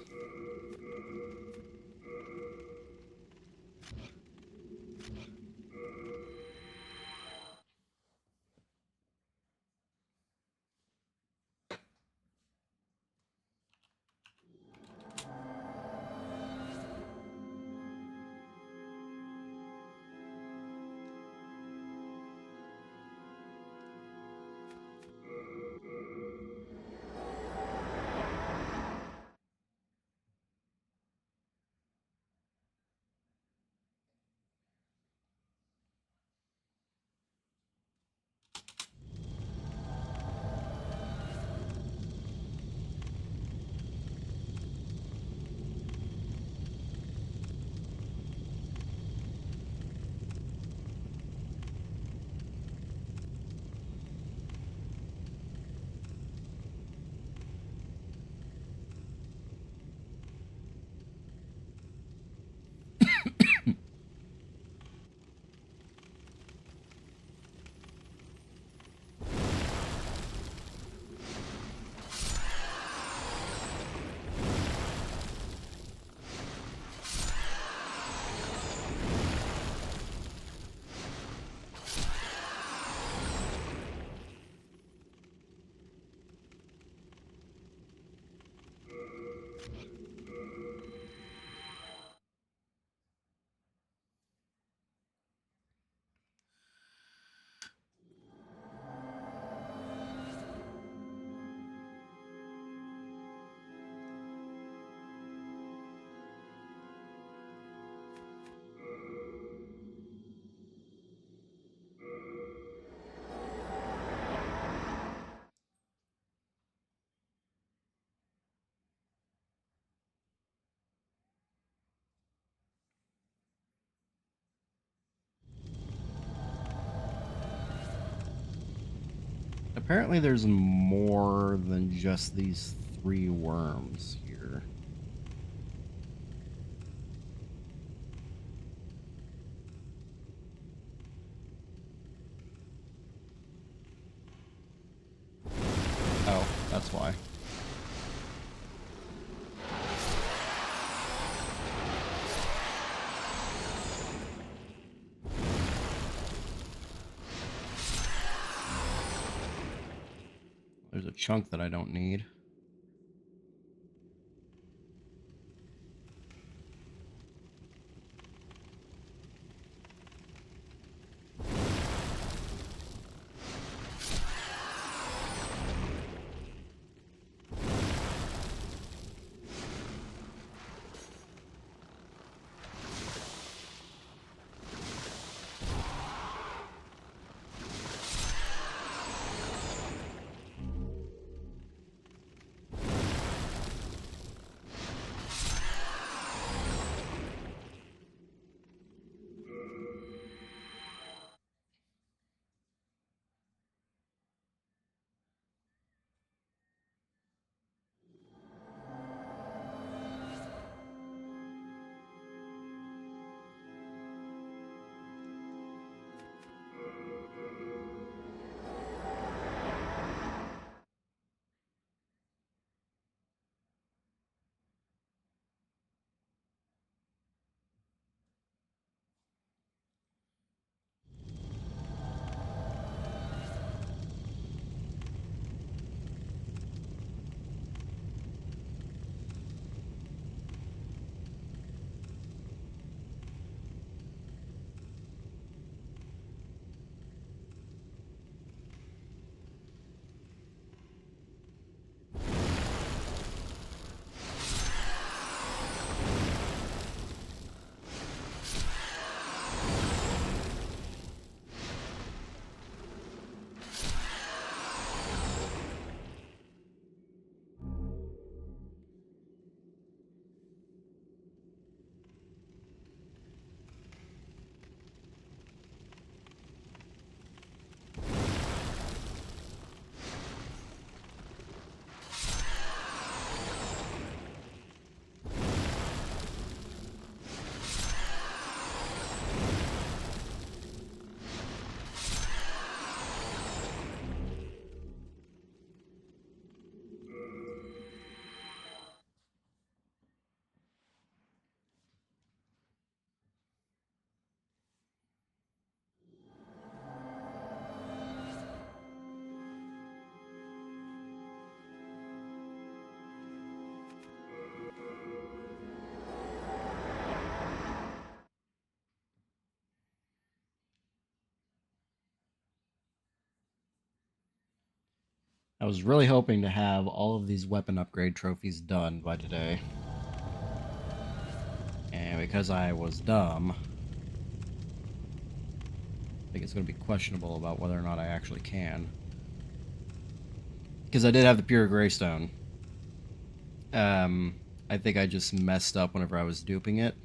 Apparently there's more than just these 3 worms here. Oh, that's why. There's a chunk that I don't need. I was really hoping to have all of these weapon upgrade trophies done by today. And because I was dumb, I think it's going to be questionable about whether or not I actually can. Because I did have the pure greystone. I think I just messed up whenever I was duping it.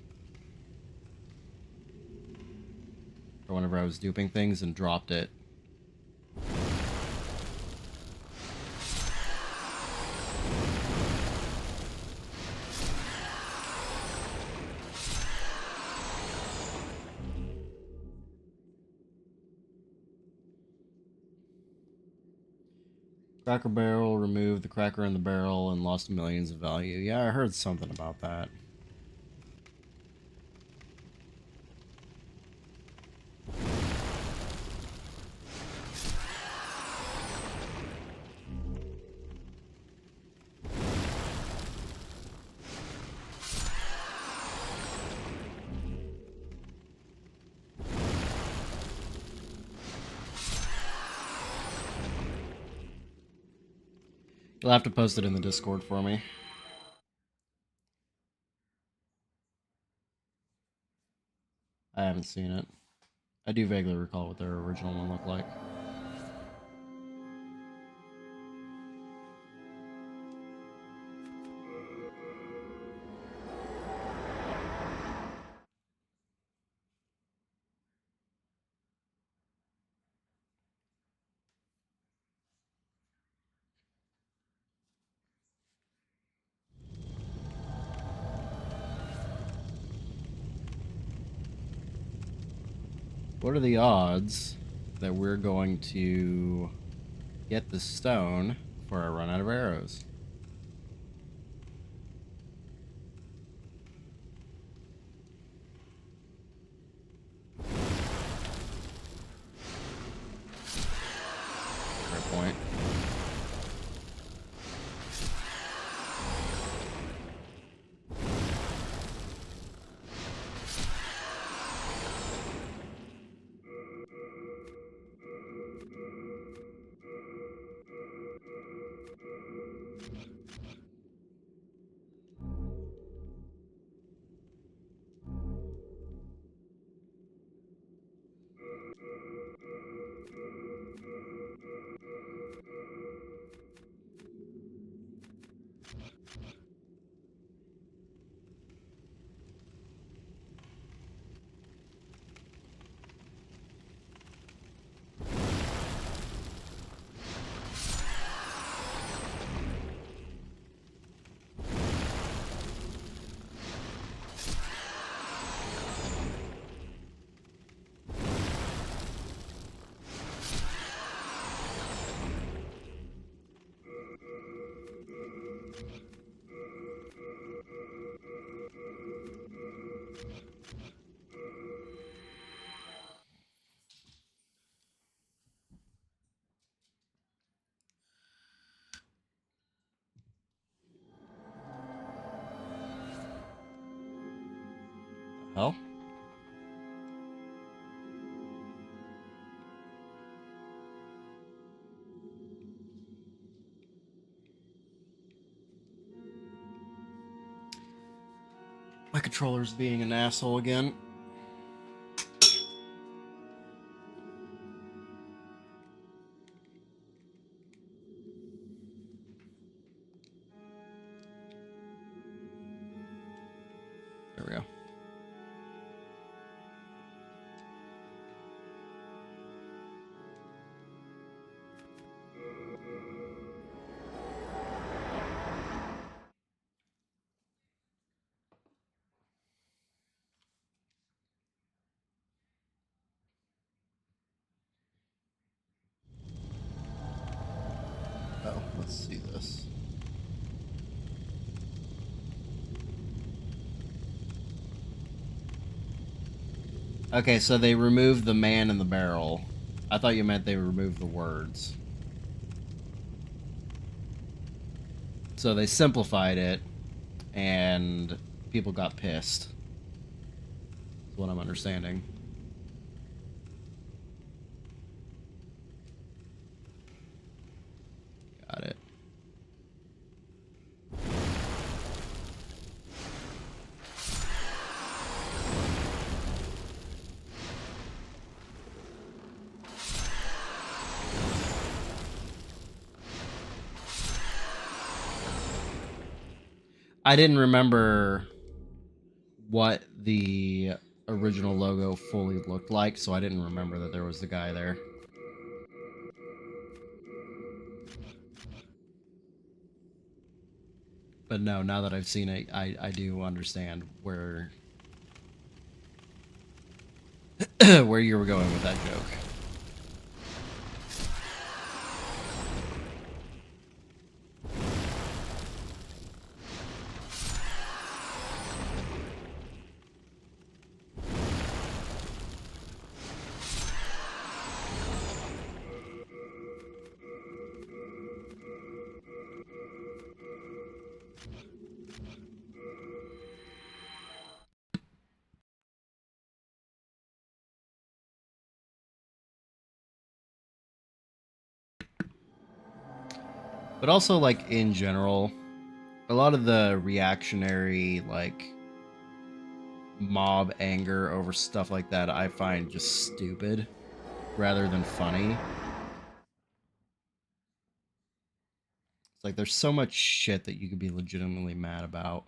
Or whenever I was duping things and dropped it. Cracker barrel removed the cracker in the barrel and lost millions of value. Yeah, I heard something about that. You'll have to post it in the Discord for me. I haven't seen it. I do vaguely recall what their original one looked like. What are the odds that we're going to get the stone before I run out of arrows? Fair point. hell? My controller's being an asshole again. There we go. Oh, let's see this. Okay, so they removed the man in the barrel. I thought you meant they removed the words. So they simplified it, and people got pissed. That's what I'm understanding. Got it. I didn't remember what the original logo fully looked like, so I didn't remember that there was the guy there. But no, now that I've seen it, I do understand where where you were going with that joke. But also, like, in general, a lot of the reactionary, like, mob anger over stuff like that I find just stupid rather than funny. It's like there's so much shit that you could be legitimately mad about.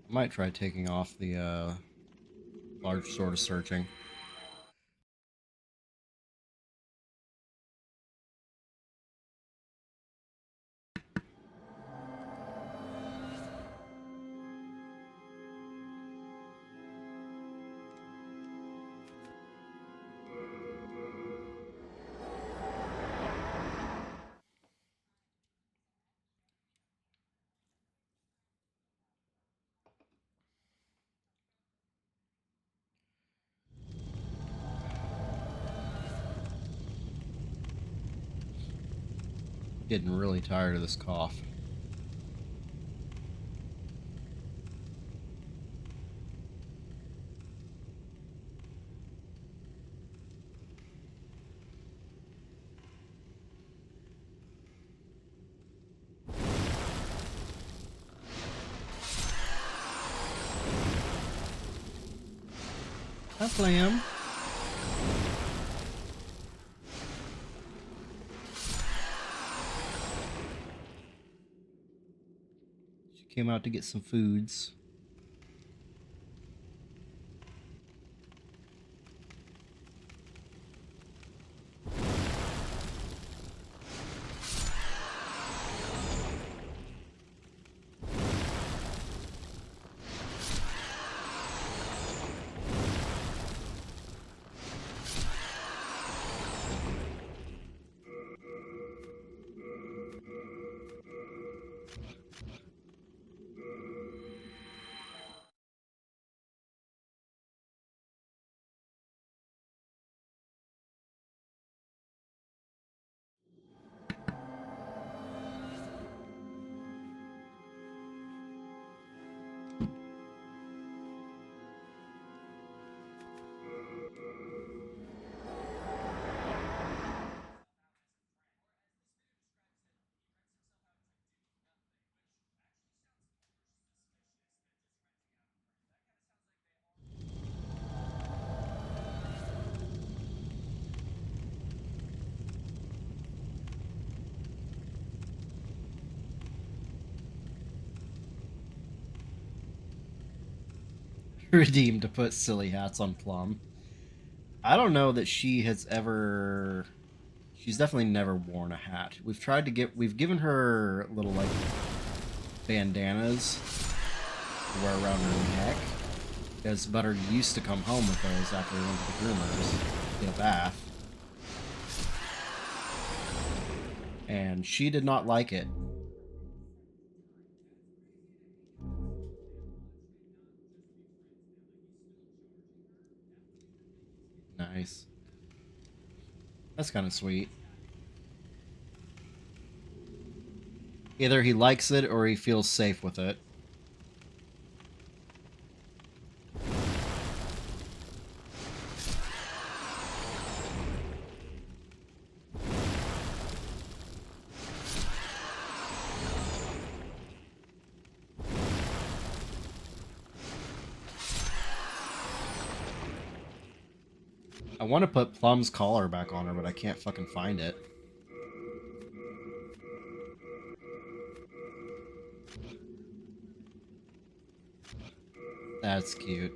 I might try taking off the large sword of searching. Getting really tired of this cough. I play him. She came out to get some foods. Redeemed to put silly hats on Plum. I don't know that she has ever. She's definitely never worn a hat. We've given her little like bandanas to wear around her neck, because Butter used to come home with those after we went to the groomers, get a bath, and she did not like it. Nice. That's kind of sweet. Either he likes it or he feels safe with it. I want to put Plum's collar back on her, but I can't fucking find it. That's cute.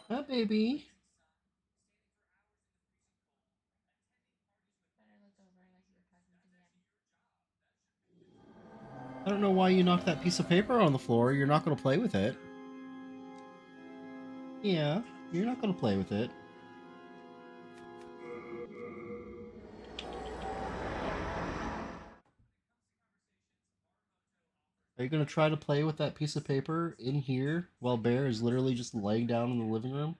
Hi, baby. Better look over like you were talking to Gabby. I don't know why you knocked that piece of paper on the floor. You're not going to play with it. Yeah, you're not going to play with it. Are you going to try to play with that piece of paper in here while Bear is literally just laying down in the living room?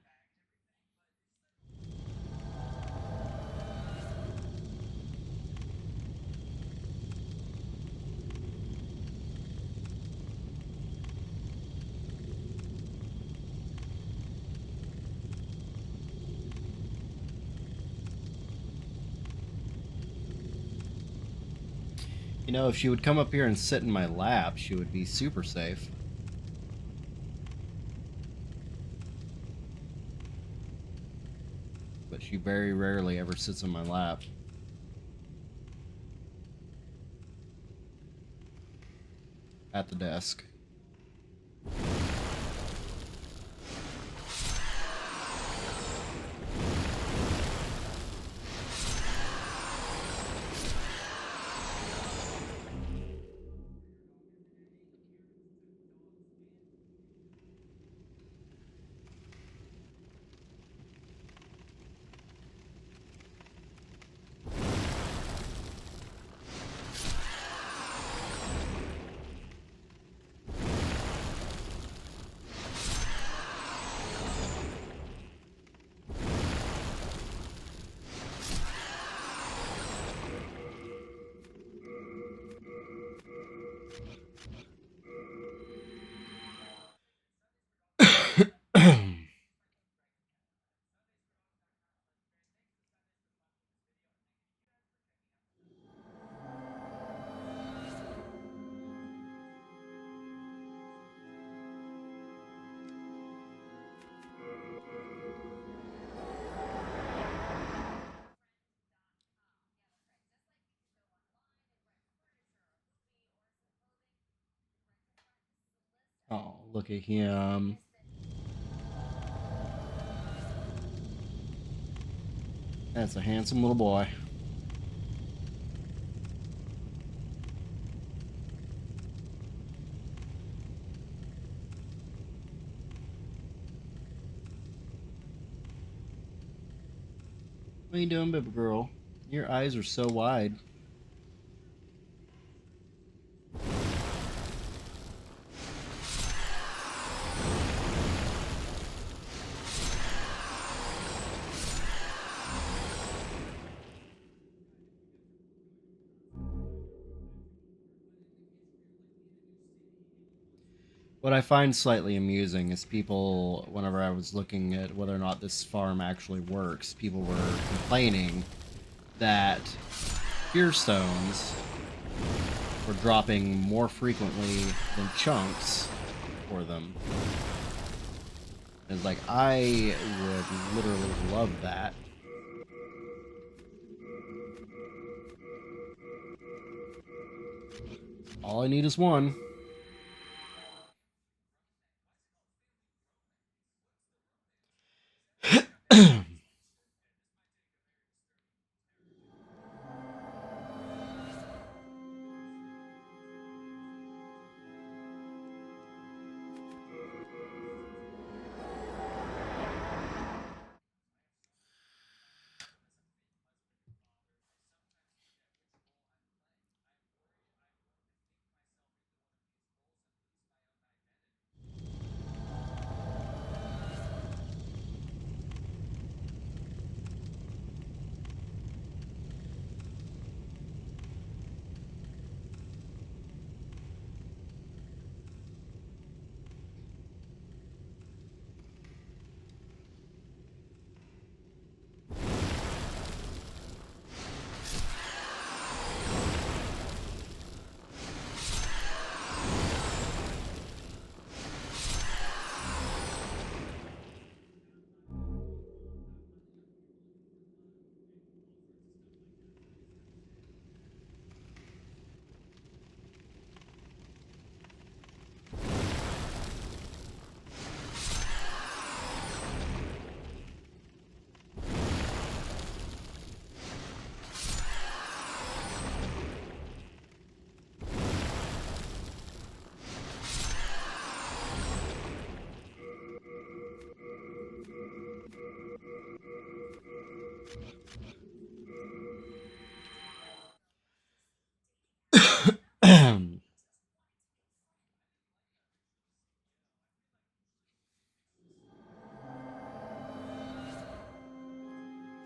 You know, if she would come up here and sit in my lap, she would be super safe. But she very rarely ever sits in my lap. At the desk. Oh, look at him. That's a handsome little boy. What are you doing, baby girl? Your eyes are so wide. What I find slightly amusing is people, whenever I was looking at whether or not this farm actually works, people were complaining that fear stones were dropping more frequently than chunks for them. It's like, I would literally love that. All I need is one.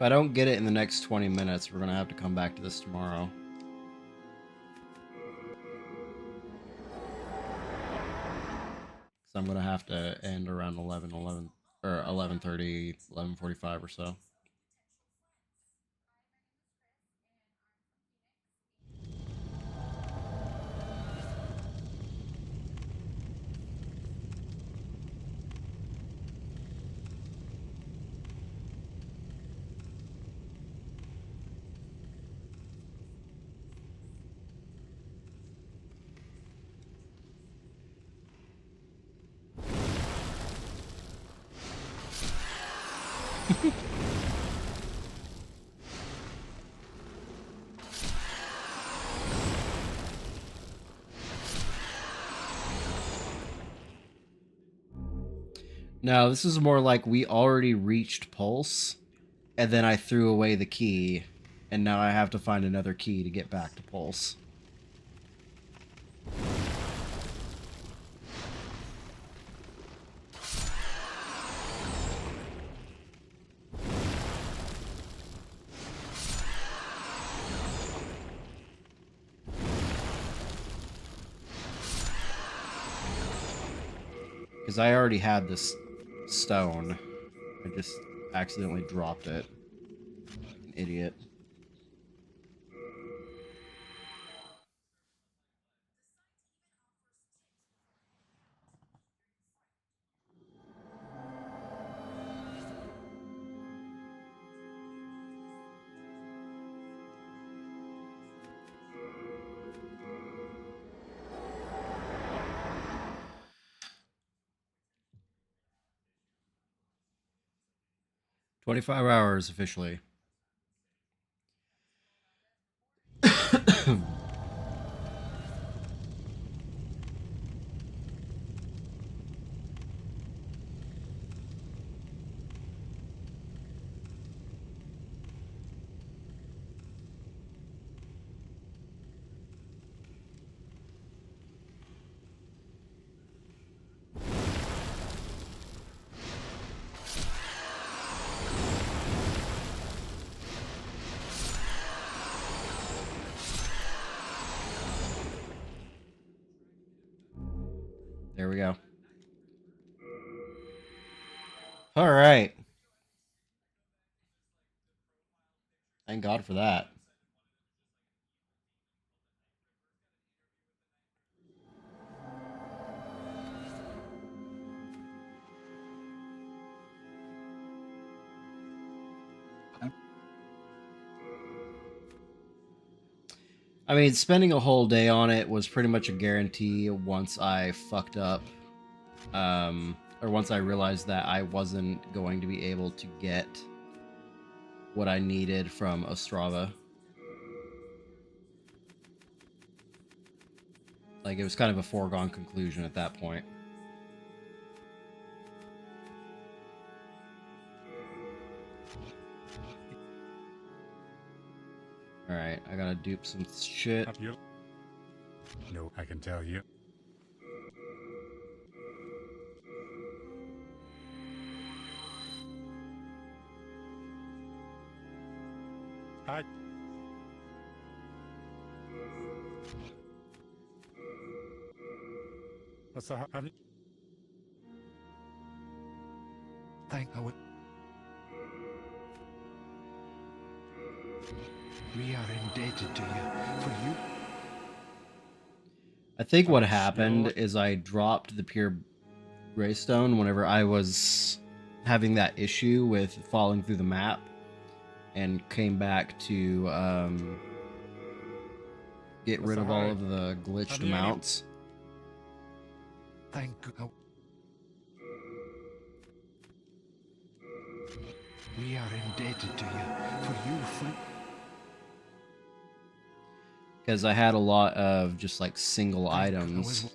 If I don't get it in the next 20 minutes, we're going to have to come back to this tomorrow. So I'm going to have to end around 11, or 11:30, 11:45 or so. No, this is more like we already reached Pulse, and then I threw away the key, and now I have to find another key to get back to Pulse. Because I already had this stone. I just accidentally dropped it. Like an idiot. "25 hours officially." There we go. All right. Thank God for that. I mean, spending a whole day on it was pretty much a guarantee once I fucked up. Or once I realized that I wasn't going to be able to get what I needed from Ostrava. Like, it was kind of a foregone conclusion at that point. Alright, I gotta dupe some shit. Have you? No, I can tell you. I. What's the have you? Thank you. We are indebted to you for you. I think what happened is I dropped the pure Greystone whenever I was having that issue with falling through the map, and came back to get rid of all of the glitched mounts. Thank you. We are indebted to you for you fight. Because I had a lot of just like single items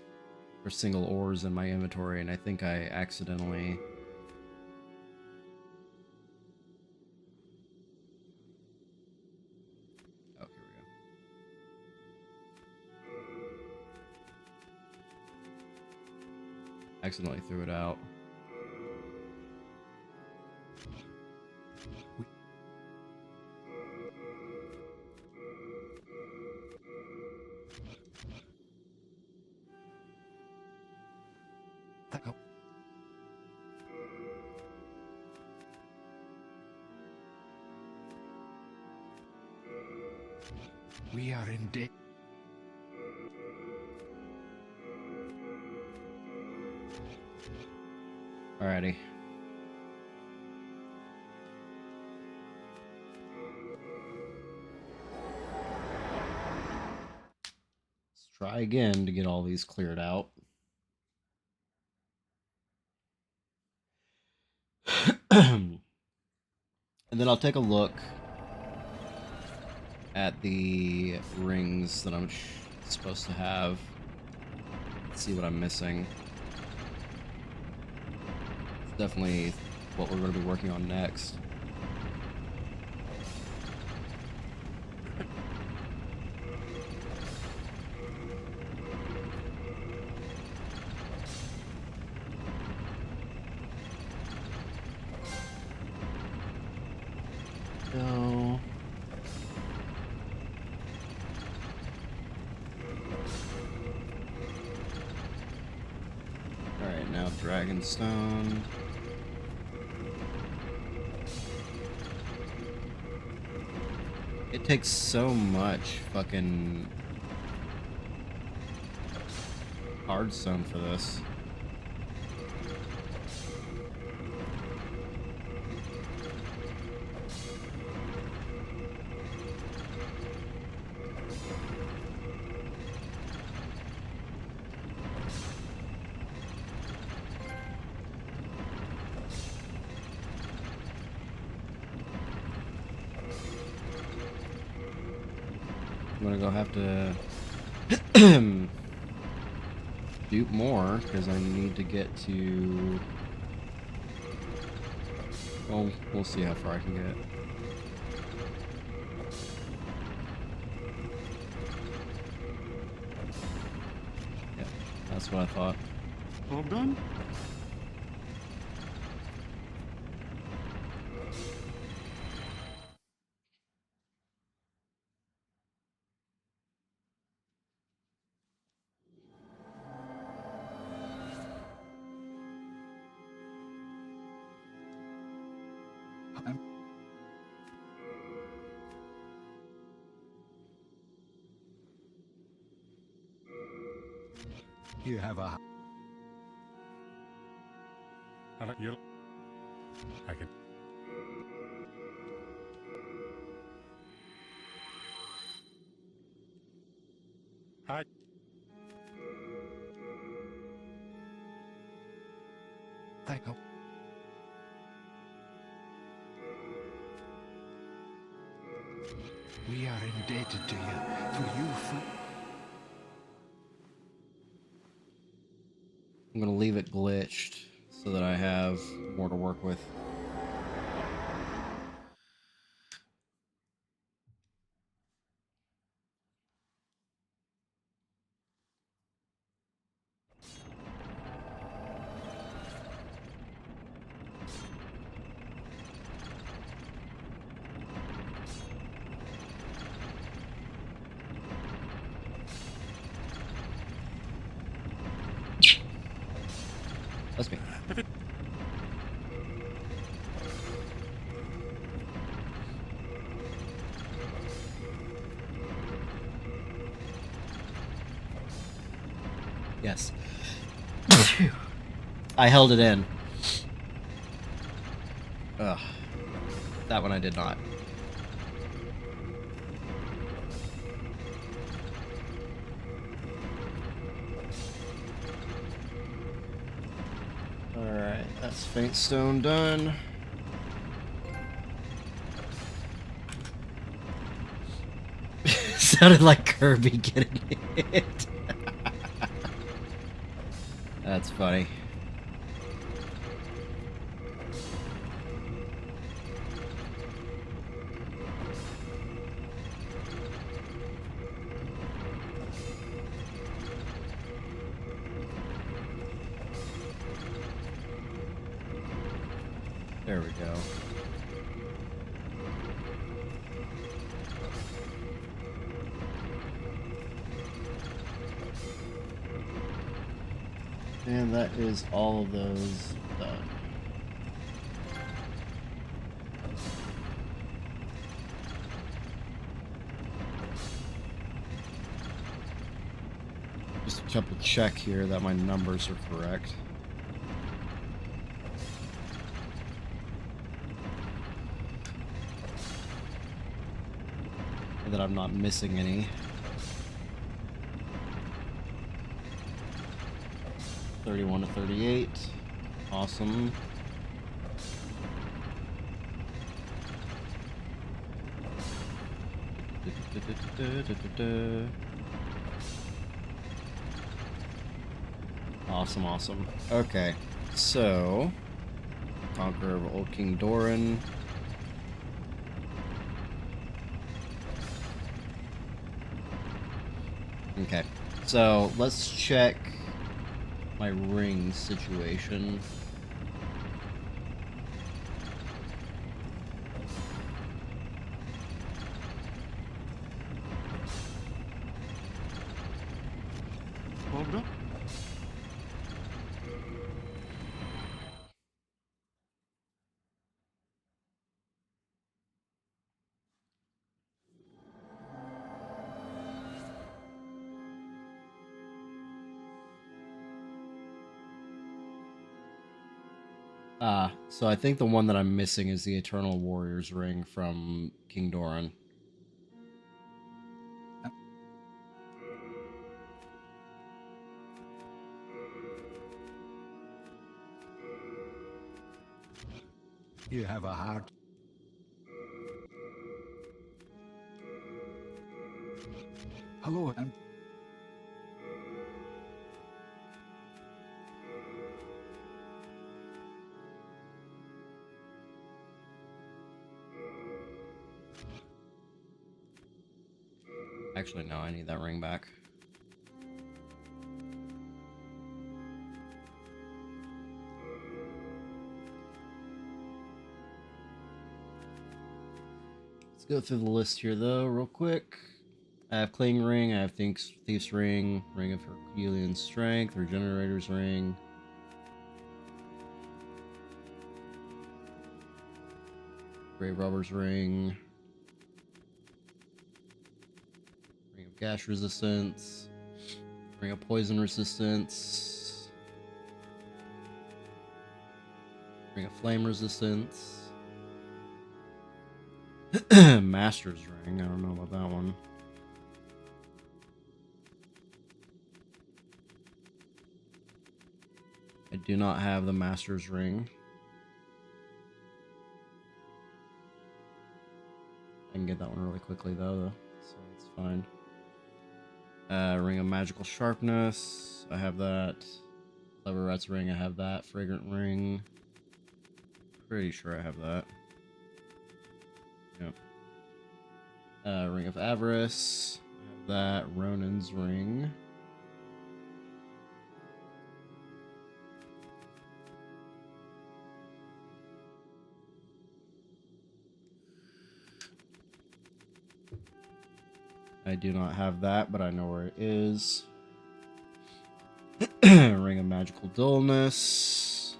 or single ores in my inventory, and I think I accidentally... Oh, here we go. Accidentally threw it out. We are in debt. Alrighty. Let's try again to get all these cleared out. And then I'll take a look at the rings that I'm supposed to have. See what I'm missing. Definitely what we're going to be working on next. No. Alright, now Dragonstone. It takes so much fucking hardstone for this. I'm gonna go have to dupe more because I need to get to. Well, we'll see how far I can get. Yeah, that's what I thought. All done? You have a... You. I can. I. Thank you. We are indebted to you for you. I'm gonna leave it glitched so that I have more to work with. That's me. Yes. I held it in. Ugh. That one I did not. Alright, that's Faint Stone done. Sounded like Kirby getting hit. That's funny. There we go. And that is all of those done. Just to double check here that my numbers are correct. And that I'm not missing any. 31 to 38. Awesome. Awesome, awesome. Okay, so Conqueror of Old King Doran. Okay, so let's check my ring situation. Hold up. So I think the one that I'm missing is the Eternal Warrior's ring from King Doran. You have a heart. Hello, and Actually, no, I need that ring back. Let's go through the list here, though, real quick. I have Cling Ring, I have Thief's Ring, Ring of Herculean Strength, Regenerator's Ring. Grave Robber's Ring. Ring of Gash Resistance. Ring of Poison Resistance. Ring of Flame Resistance. Master's Ring, I don't know about that one. I do not have the Master's Ring. I can get that one really quickly though, so it's fine. Ring of Magical Sharpness, I have that. Clever Rat's Ring, I have that. Fragrant Ring, pretty sure I have that. Yep. Ring of Avarice, I have that. Ronin's Ring. I do not have that, but I know where it is. Ring of Magical Dullness.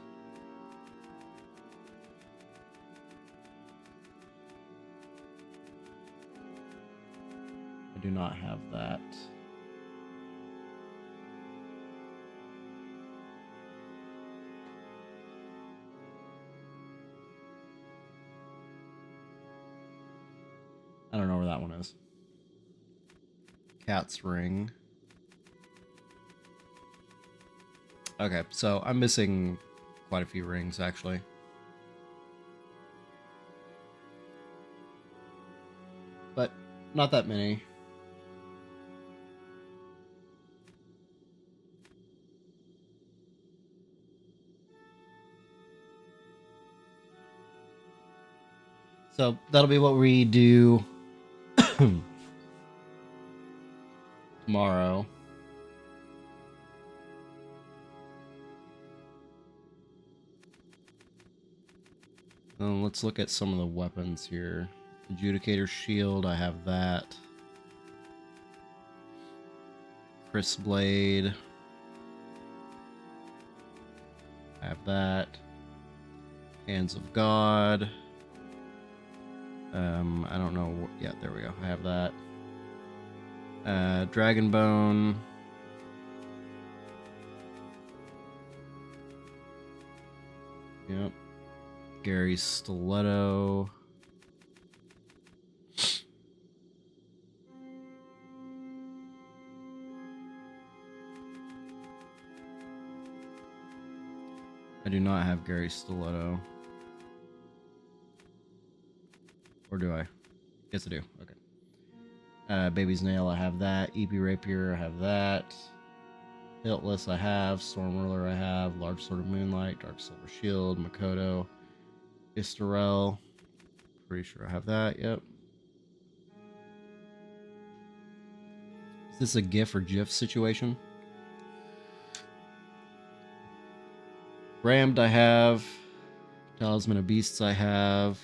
I do not have that. I don't know where that one is. Cat's Ring. Okay, so I'm missing quite a few rings, actually. But not that many. So that'll be what we do tomorrow. Let's look at some of the weapons here. Adjudicator Shield, I have that. Chris Blade, I have that. Hands of God. I don't know. Yeah, there we go. I have that. Dragon Bone. Yep. Gary's Stiletto. I do not have Gary's Stiletto. Or do I? Yes, I do. Okay. Baby's Nail, I have that. EP Rapier, I have that. Hiltless, I have. Storm Ruler, I have. Large Sword of Moonlight, Dark Silver Shield, Makoto. Istarel. Pretty sure I have that, yep. Is this a GIF or GIF situation? Rammed I have. Talisman of Beasts I have.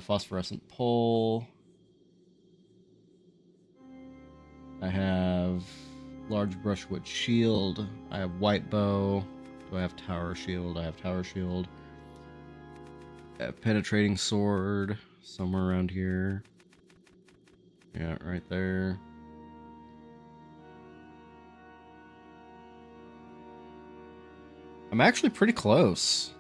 Phosphorescent Pole. I have Large Brushwood Shield. I have White Bow. Do I have Tower Shield? I have Tower Shield. Penetrating Sword. Somewhere around here. Yeah, right there. I'm actually pretty close.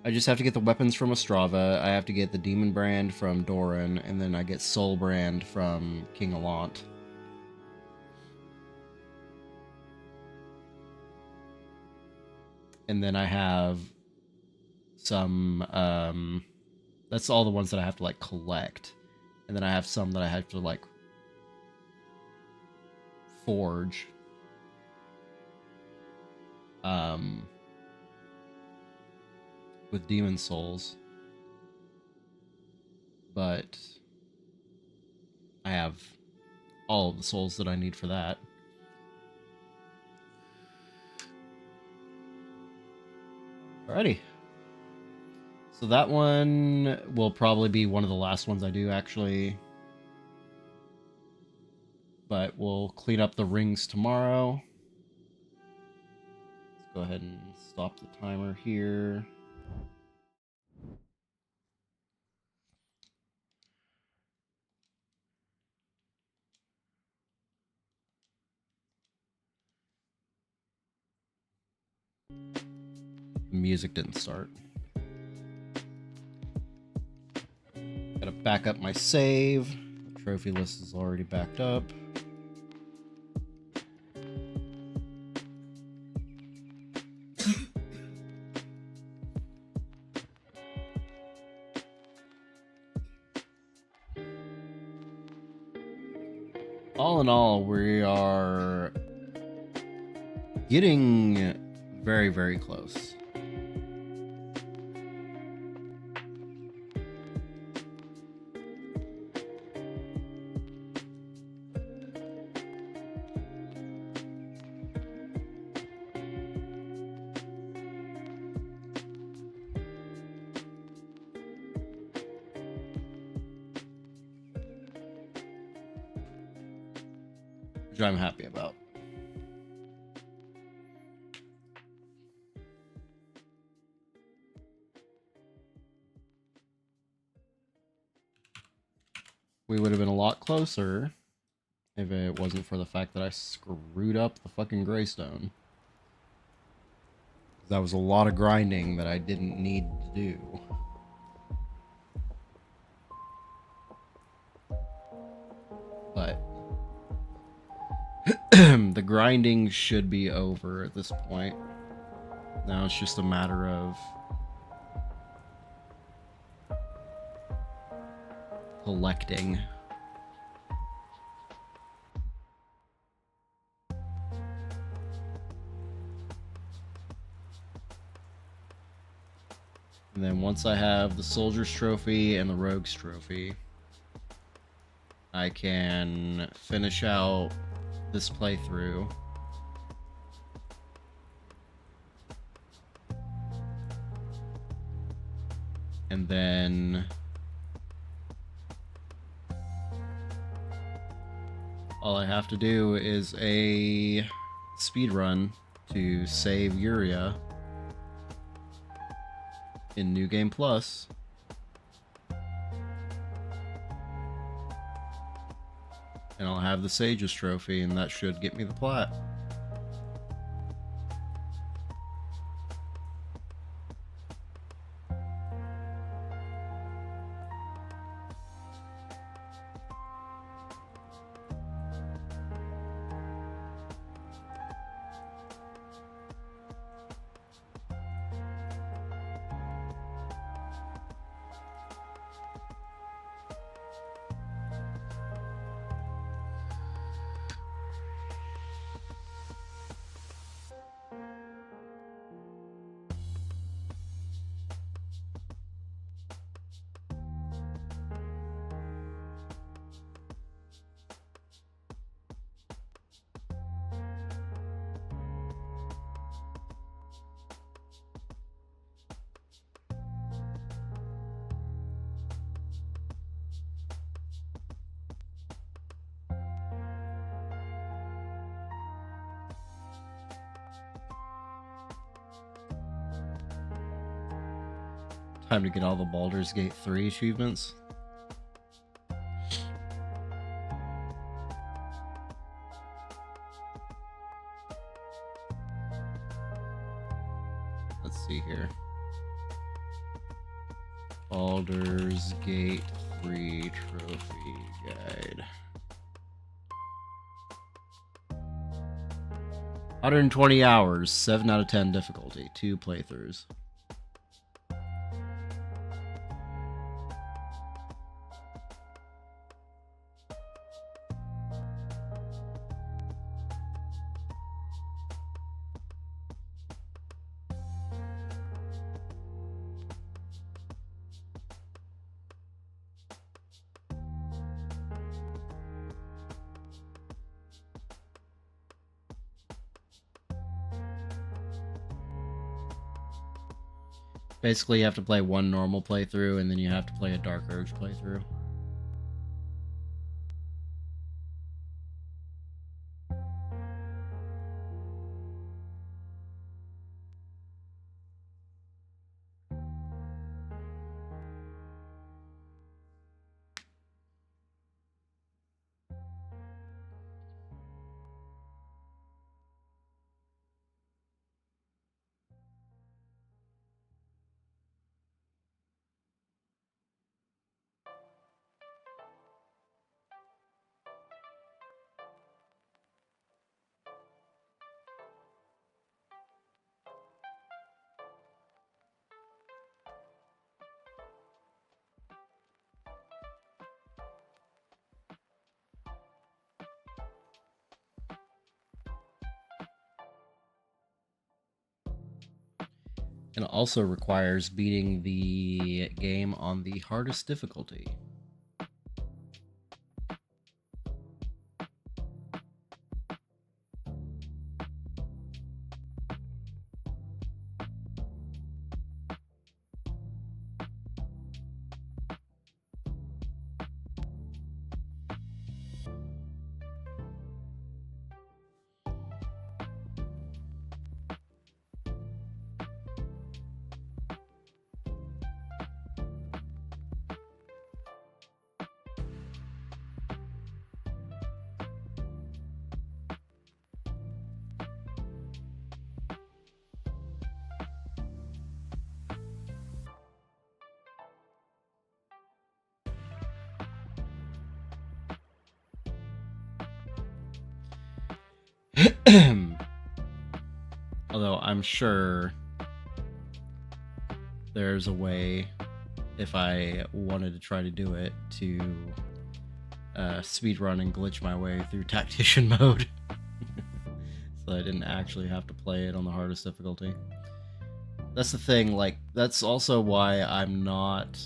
I just have to get the weapons from Ostrava, I have to get the Demon Brand from Doran, and then I get Soul Brand from King Allant. And then I have some, that's all the ones that I have to, like, collect. And then I have some that I have to, like, forge. With Demon Souls. But I have all of the souls that I need for that. Alrighty. So that one will probably be one of the last ones I do, actually. But we'll clean up the rings tomorrow. Let's go ahead and stop the timer here. The music didn't start. Gotta back up my save. Trophy list is already backed up. All in all, we are getting very, very close. Which I'm happy about. We would have been a lot closer if it wasn't for the fact that I screwed up the fucking Greystone. That was a lot of grinding that I didn't need to do. But the grinding should be over at this point. Now it's just a matter of collecting. And then once I have the Soldier's Trophy and the Rogue's Trophy, I can finish out this playthrough. And then all I have to do is a speed run to save Yuria in New Game Plus. And I'll have the Sage's Trophy, and that should get me the plat. Time to get all the Baldur's Gate 3 achievements. Let's see here. Baldur's Gate 3 Trophy Guide. 120 hours, 7 out of 10 difficulty, 2 playthroughs. Basically, you have to play one normal playthrough, and then you have to play a Dark Urge playthrough. And it also requires beating the game on the hardest difficulty. Although I'm sure there's a way, if I wanted to try to do it, to speedrun and glitch my way through tactician mode. So I didn't actually have to play it on the hardest difficulty. That's the thing, like, that's also why I'm not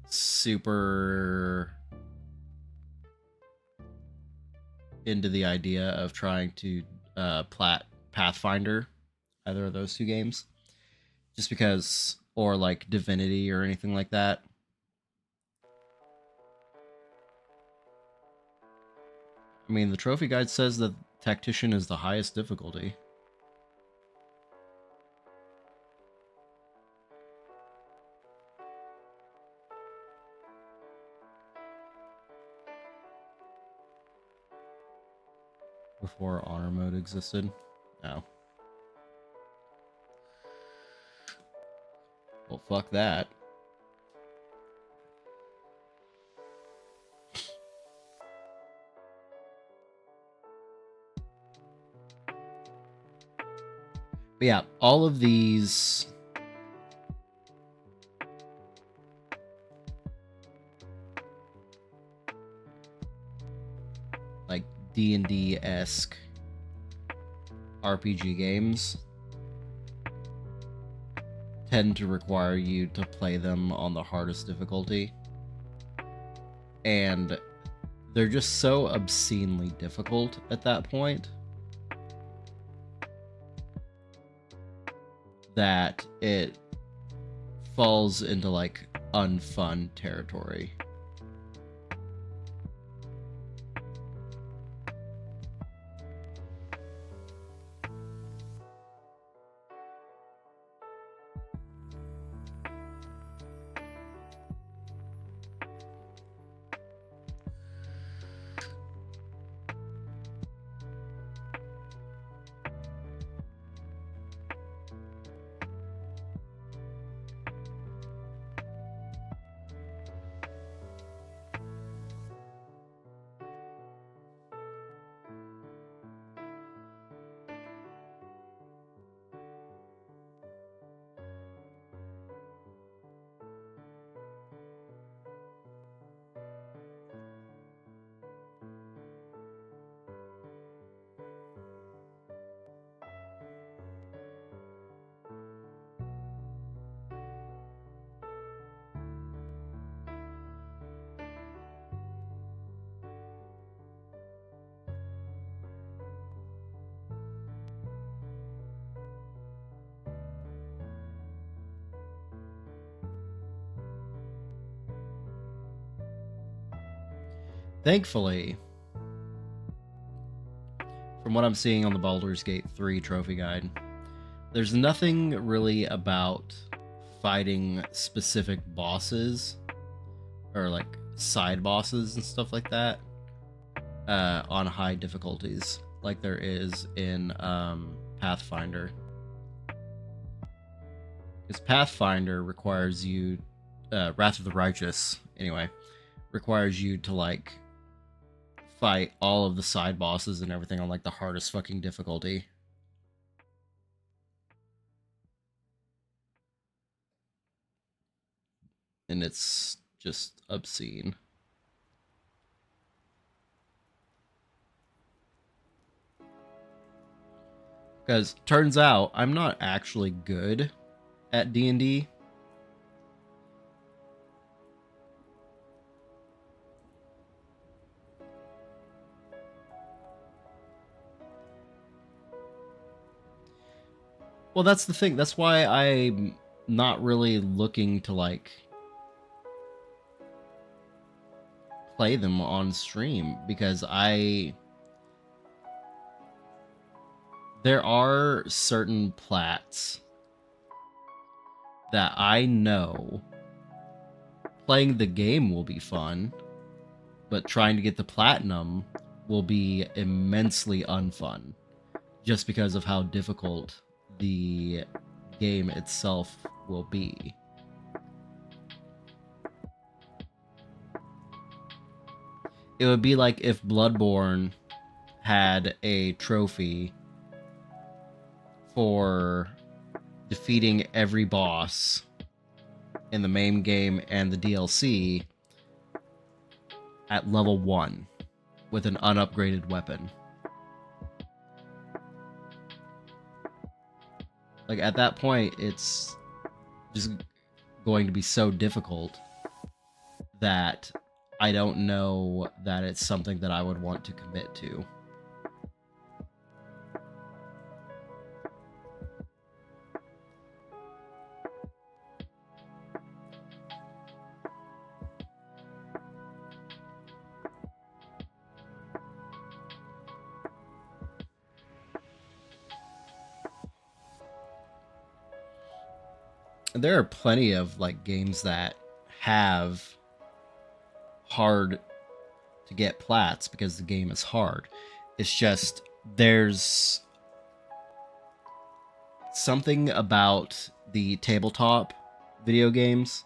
super into the idea of trying to plat Pathfinder, either of those two games, just because, or like Divinity or anything like that. I mean, the trophy guide says that Tactician is the highest difficulty. Before honor mode existed? No. Well, fuck that. But yeah, all of these like D&D-esque RPG games tend to require you to play them on the hardest difficulty. And they're just so obscenely difficult at that point that it falls into like unfun territory. Thankfully, from what I'm seeing on the Baldur's Gate 3 trophy guide, there's nothing really about fighting specific bosses or like side bosses and stuff like that on high difficulties like there is in Pathfinder. Because Pathfinder requires you, Wrath of the Righteous, anyway, requires you to like fight all of the side bosses and everything on like the hardest fucking difficulty. And it's just obscene. Because turns out I'm not actually good at D&D. Well, that's the thing. That's why I'm not really looking to like play them on stream, because there are certain plats that I know playing the game will be fun, but trying to get the platinum will be immensely unfun, just because of how difficult the game itself will be. It would be like if Bloodborne had a trophy for defeating every boss in the main game and the DLC at level 1 with an unupgraded weapon. Like, at that point, it's just going to be so difficult that I don't know that it's something that I would want to commit to. There are plenty of like games that have hard to get plats because the game is hard. It's just there's something about the tabletop video games,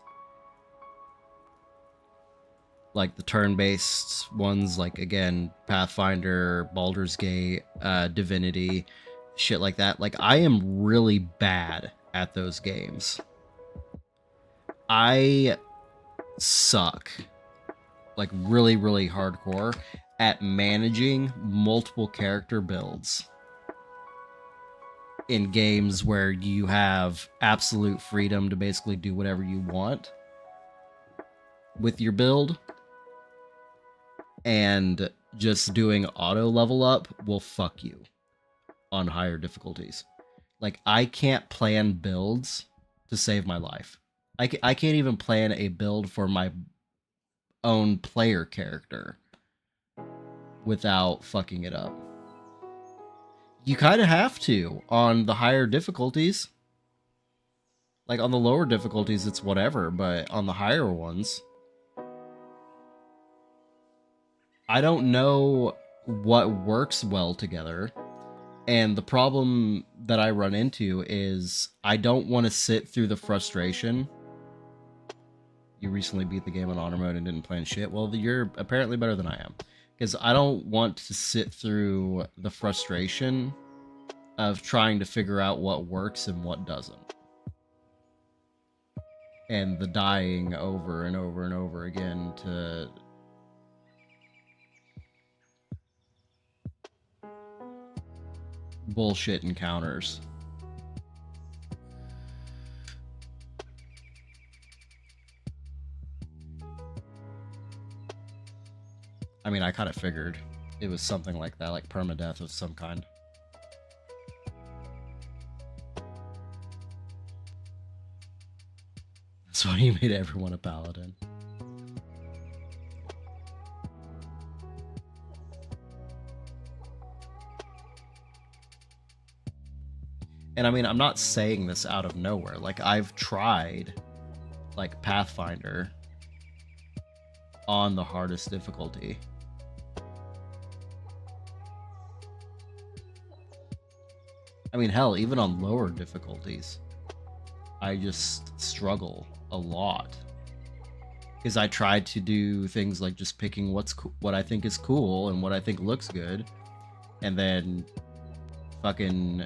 like the turn-based ones, like again Pathfinder, Baldur's Gate, Divinity, shit like that. Like, I am really bad at those games. I suck, like really, really hardcore at managing multiple character builds in games where you have absolute freedom to basically do whatever you want with your build, and just doing auto level up will fuck you on higher difficulties. Like, I can't plan builds to save my life. I can't even plan a build for my own player character without fucking it up. You kind of have to on the higher difficulties. Like, on the lower difficulties, it's whatever, but on the higher ones, I don't know what works well together. And the problem that I run into is I don't want to sit through the frustration. You recently beat the game on honor mode and didn't plan shit. Well, you're apparently better than I am. Because I don't want to sit through the frustration of trying to figure out what works and what doesn't. And the dying over and over and over again to bullshit encounters. I mean, I kind of figured it was something like that, like permadeath of some kind. That's why he made everyone a paladin. And I mean, I'm not saying this out of nowhere. Like, I've tried, like, Pathfinder on the hardest difficulty. I mean, hell, even on lower difficulties, I just struggle a lot. Because I tried to do things like just picking what I think is cool and what I think looks good, and then fucking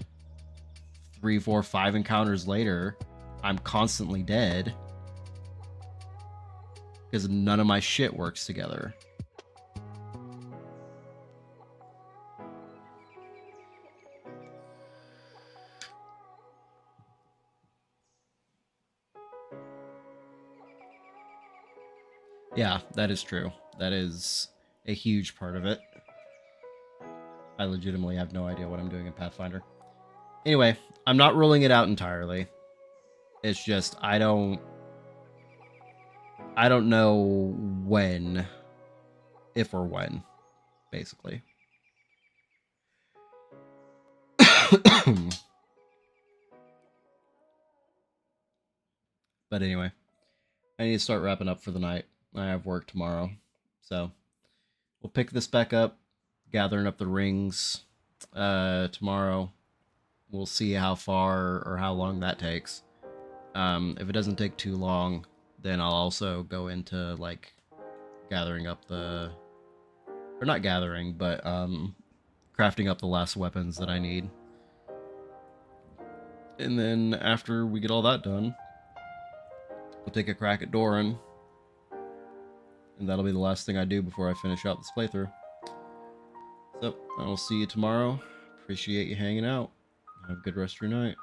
3, 4, 5 encounters later, I'm constantly dead because none of my shit works together. Yeah, that is true. That is a huge part of it. I legitimately have no idea what I'm doing in Pathfinder. Anyway, I'm not ruling it out entirely. It's just I don't know when, if or when, basically. But anyway, I need to start wrapping up for the night. I have work tomorrow. So we'll pick this back up, gathering up the rings tomorrow. We'll see how far or how long that takes. If it doesn't take too long, then I'll also go into like gathering up or not gathering, but crafting up the last weapons that I need. And then after we get all that done, we'll take a crack at Doran. And that'll be the last thing I do before I finish out this playthrough. So, I will see you tomorrow. Appreciate you hanging out. Have a good rest of your night.